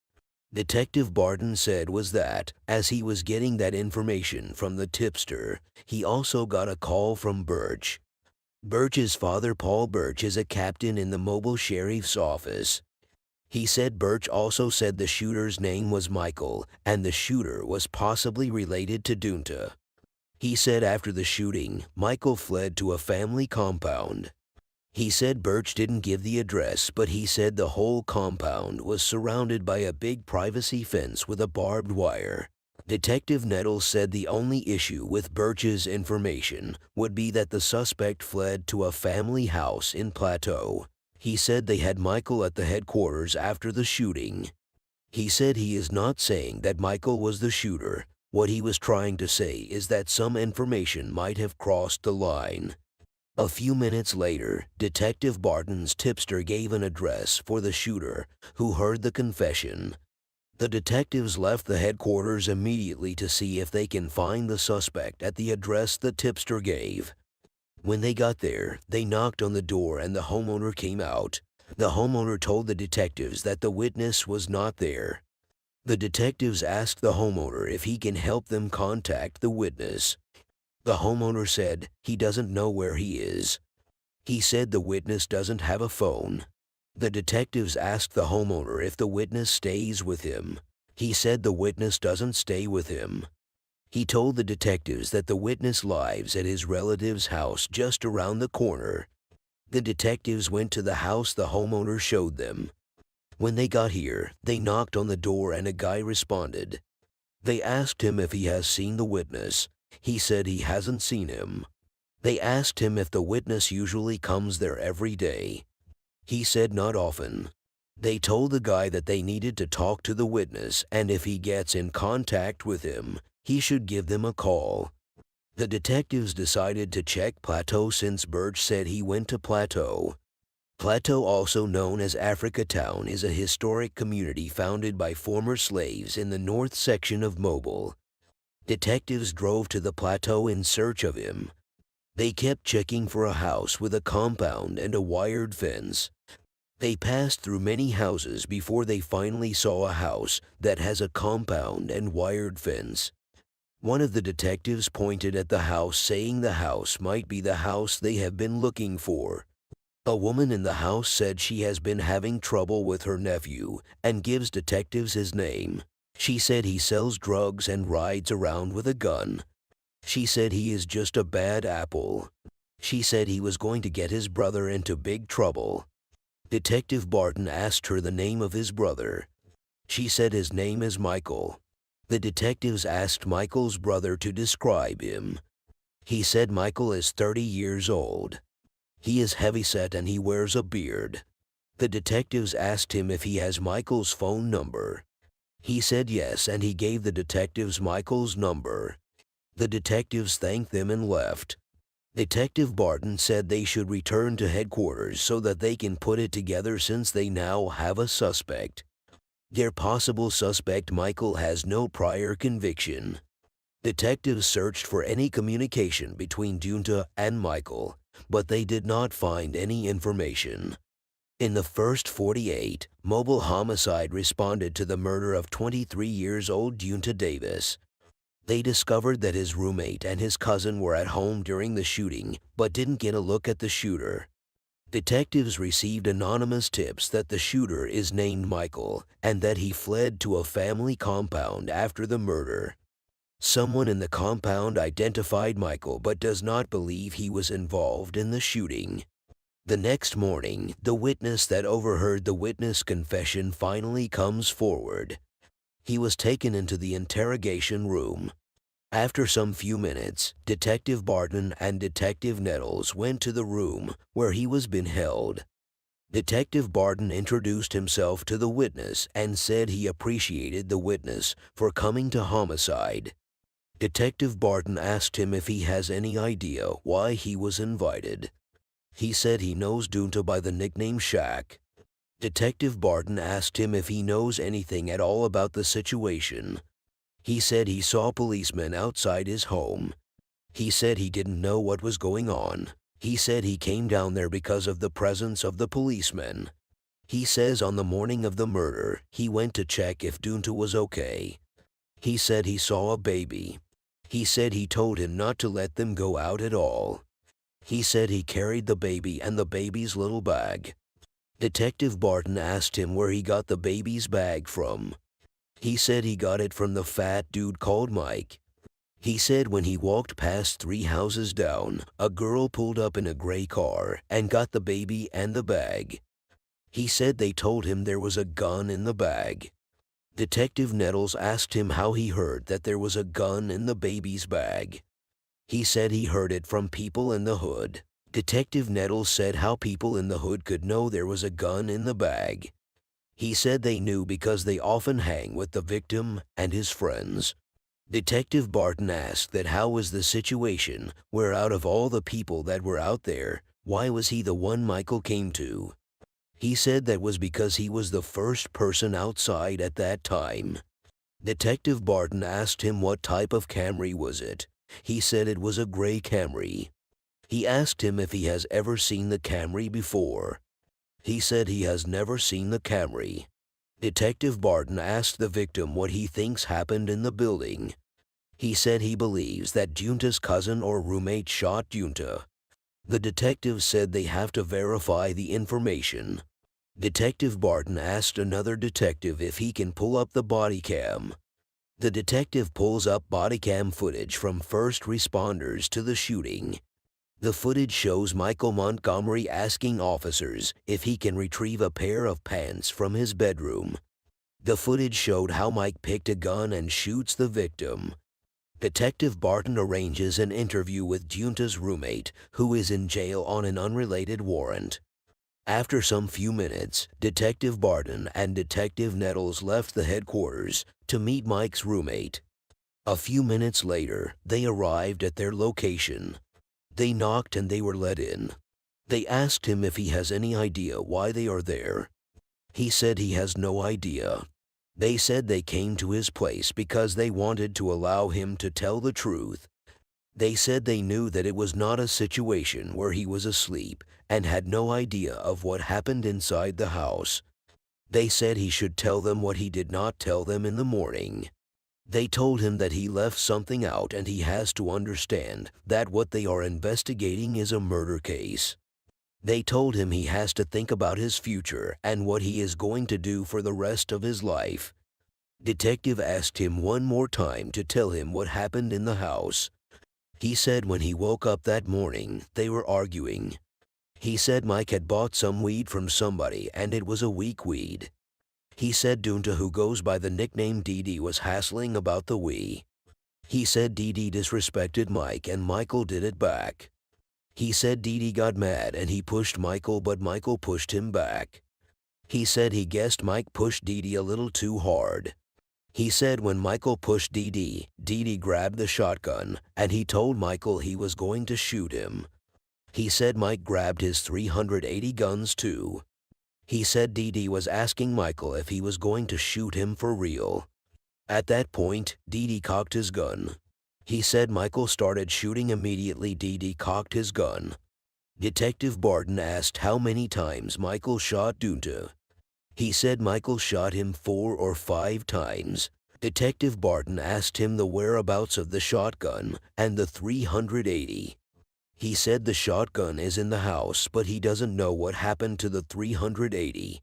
Detective Barton said was that, as he was getting that information from the tipster, he also got a call from Birch. Birch's father, Paul Birch, is a captain in the mobile sheriff's office. He said Birch also said the shooter's name was Michael and the shooter was possibly related to Junta. He said after the shooting, Michael fled to a family compound. He said Birch didn't give the address, but he said the whole compound was surrounded by a big privacy fence with a barbed wire. Detective Nettles said the only issue with Birch's information would be that the suspect fled to a family house in Plateau. He said they had Michael at the headquarters after the shooting. He said he is not saying that Michael was the shooter. What he was trying to say is that some information might have crossed the line. A few minutes later, Detective Barton's tipster gave an address for the shooter, who heard the confession. The detectives left the headquarters immediately to see if they can find the suspect at the address the tipster gave. When they got there, they knocked on the door and the homeowner came out. The homeowner told the detectives that the witness was not there. The detectives asked the homeowner if he can help them contact the witness. The homeowner said he doesn't know where he is. He said the witness doesn't have a phone. The detectives asked the homeowner if the witness stays with him. He said the witness doesn't stay with him. He told the detectives that the witness lives at his relative's house just around the corner. The detectives went to the house the homeowner showed them. When they got here, they knocked on the door and a guy responded. They asked him if he has seen the witness. He said he hasn't seen him. They asked him if the witness usually comes there every day. He said not often. They told the guy that they needed to talk to the witness, and if he gets in contact with him, he should give them a call. The detectives decided to check Plateau since Birch said he went to Plateau. Plateau, also known as Africa Town, is a historic community founded by former slaves in the north section of Mobile. Detectives drove to the Plateau in search of him. They kept checking for a house with a compound and a wired fence. They passed through many houses before they finally saw a house that has a compound and wired fence. One of the detectives pointed at the house, saying the house might be the house they have been looking for. A woman in the house said she has been having trouble with her nephew and gives detectives his name. She said he sells drugs and rides around with a gun. She said he is just a bad apple. She said he was going to get his brother into big trouble. Detective Barton asked her the name of his brother. She said his name is Michael. The detectives asked Michael's brother to describe him. He said Michael is 30 years old. He is heavyset and he wears a beard. The detectives asked him if he has Michael's phone number. He said yes, and he gave the detectives Michael's number. The detectives thanked them and left. Detective Barton said they should return to headquarters so that they can put it together since they now have a suspect. Their possible suspect, Michael, has no prior conviction. Detectives searched for any communication between Junta and Michael, but they did not find any information. In the first 48, Mobile Homicide responded to the murder of 23-year-old Junta Davis. They discovered that his roommate and his cousin were at home during the shooting, but didn't get a look at the shooter. Detectives received anonymous tips that the shooter is named Michael and that he fled to a family compound after the murder. Someone in the compound identified Michael but does not believe he was involved in the shooting. The next morning, the witness that overheard the witness confession finally comes forward. He was taken into the interrogation room. After some few minutes, Detective Barton and Detective Nettles went to the room where he was being held. Detective Barton introduced himself to the witness and said he appreciated the witness for coming to homicide. Detective Barton asked him if he has any idea why he was invited. He said he knows Junta by the nickname Shaq. Detective Barton asked him if he knows anything at all about the situation. He said he saw policemen outside his home. He said he didn't know what was going on. He said he came down there because of the presence of the policemen. He says on the morning of the murder, he went to check if Junta was okay. He said he saw a baby. He said he told him not to let them go out at all. He said he carried the baby and the baby's little bag. Detective Barton asked him where he got the baby's bag from. He said he got it from the fat dude called Mike. He said when he walked past 3 houses down, a girl pulled up in a gray car and got the baby and the bag. He said they told him there was a gun in the bag. Detective Nettles asked him how he heard that there was a gun in the baby's bag. He said he heard it from people in the hood. Detective Nettles said how people in the hood could know there was a gun in the bag. He said they knew because they often hang with the victim and his friends. Detective Barton asked that how was the situation where out of all the people that were out there, why was he the one Michael came to? He said that was because he was the first person outside at that time. Detective Barton asked him what type of Camry was it. He said it was a gray Camry. He asked him if he has ever seen the Camry before. He said he has never seen the Camry. Detective Barton asked the victim what he thinks happened in the building. He said he believes that Junta's cousin or roommate shot Junta. The detective said they have to verify the information. Detective Barton asked another detective if he can pull up the body cam. The detective pulls up body cam footage from first responders to the shooting. The footage shows Michael Montgomery asking officers if he can retrieve a pair of pants from his bedroom. The footage showed how Mike picked a gun and shoots the victim. Detective Barton arranges an interview with Junta's roommate, who is in jail on an unrelated warrant. After some few minutes, Detective Barton and Detective Nettles left the headquarters to meet Mike's roommate. A few minutes later, they arrived at their location. They knocked and they were let in. They asked him if he has any idea why they are there. He said he has no idea. They said they came to his place because they wanted to allow him to tell the truth. They said they knew that it was not a situation where he was asleep and had no idea of what happened inside the house. They said he should tell them what he did not tell them in the morning. They told him that he left something out and he has to understand that what they are investigating is a murder case. They told him he has to think about his future and what he is going to do for the rest of his life. Detective asked him one more time to tell him what happened in the house. He said when he woke up that morning, they were arguing. He said Mike had bought some weed from somebody and it was a weak weed. He said Junta, who goes by the nickname Dee Dee, was hassling about the weed. He said Dee Dee disrespected Mike and Michael did it back. He said Dee Dee got mad and he pushed Michael, but Michael pushed him back. He said he guessed Mike pushed Dee Dee a little too hard. He said when Michael pushed Dee Dee grabbed the shotgun and he told Michael he was going to shoot him. He said Mike grabbed his 380 guns too. He said Dee Dee was asking Michael if he was going to shoot him for real. At that point, Dee Dee cocked his gun. He said Michael started shooting immediately. Dee Dee cocked his gun. Detective Barton asked how many times Michael shot Junta. He said Michael shot him 4 or 5 times. Detective Barton asked him the whereabouts of the shotgun and the 380. He said the shotgun is in the house, but he doesn't know what happened to the 380.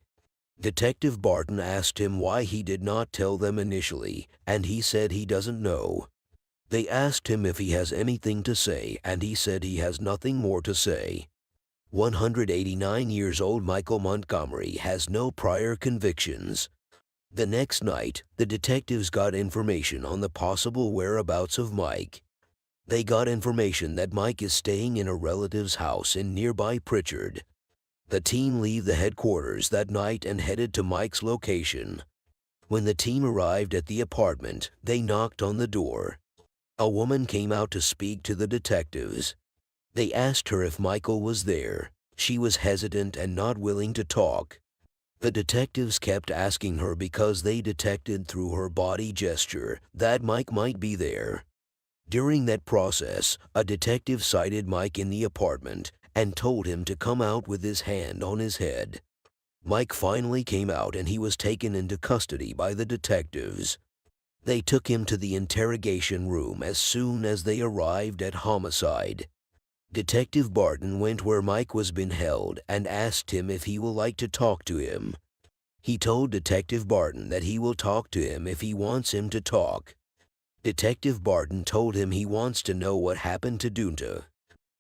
Detective Barton asked him why he did not tell them initially, and he said he doesn't know. They asked him if he has anything to say, and he said he has nothing more to say. 189 years old Michael Montgomery has no prior convictions. The next night, the detectives got information on the possible whereabouts of Mike. They got information that Mike is staying in a relative's house in nearby Pritchard. The team leave the headquarters that night and headed to Mike's location. When the team arrived at the apartment, they knocked on the door. A woman came out to speak to the detectives. They asked her if Michael was there. She was hesitant and not willing to talk. The detectives kept asking her because they detected through her body gesture that Mike might be there. During that process, a detective sighted Mike in the apartment and told him to come out with his hand on his head. Mike finally came out and he was taken into custody by the detectives. They took him to the interrogation room as soon as they arrived at homicide. Detective Barton went where Mike was being held and asked him if he will like to talk to him. He told Detective Barton that he will talk to him if he wants him to talk. Detective Barton told him he wants to know what happened to Junta.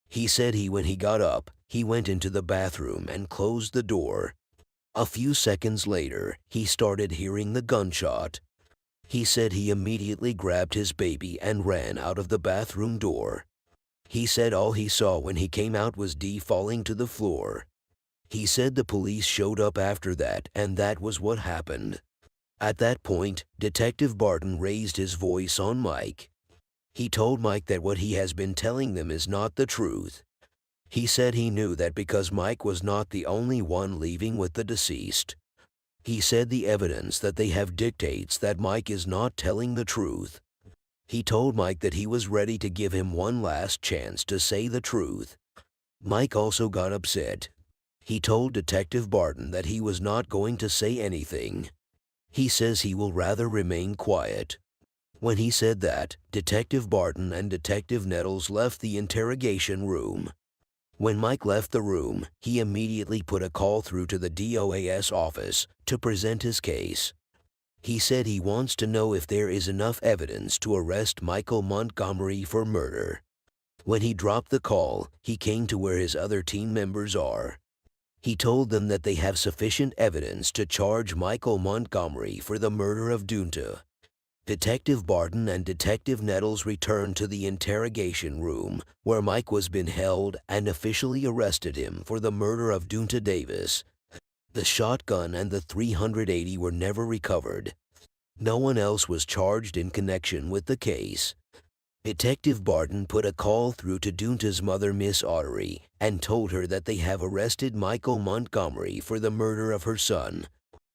He said when he got up, he went into the bathroom and closed the door. A few seconds later, he started hearing the gunshot. He said he immediately grabbed his baby and ran out of the bathroom door. He said all he saw when he came out was Dee falling to the floor. He said the police showed up after that and that was what happened. At that point, Detective Barton raised his voice on Mike. He told Mike that what he has been telling them is not the truth. He said he knew that because Mike was not the only one leaving with the deceased. He said the evidence that they have dictates that Mike is not telling the truth. He told Mike that he was ready to give him one last chance to say the truth. Mike also got upset. He told Detective Barton that he was not going to say anything. He says he will rather remain quiet. When he said that, Detective Barton and Detective Nettles left the interrogation room. When Mike left the room, he immediately put a call through to the DOAS office to present his case. He said he wants to know if there is enough evidence to arrest Michael Montgomery for murder. When he dropped the call, he came to where his other team members are. He told them that they have sufficient evidence to charge Michael Montgomery for the murder of Dunta. Detective Barton and Detective Nettles returned to the interrogation room, where Mike was been held, and officially arrested him for the murder of Dunta Davis. The shotgun and the .380 were never recovered. No one else was charged in connection with the case. Detective Barton put a call through to Dunta's mother, Miss Ottery, and told her that they have arrested Michael Montgomery for the murder of her son.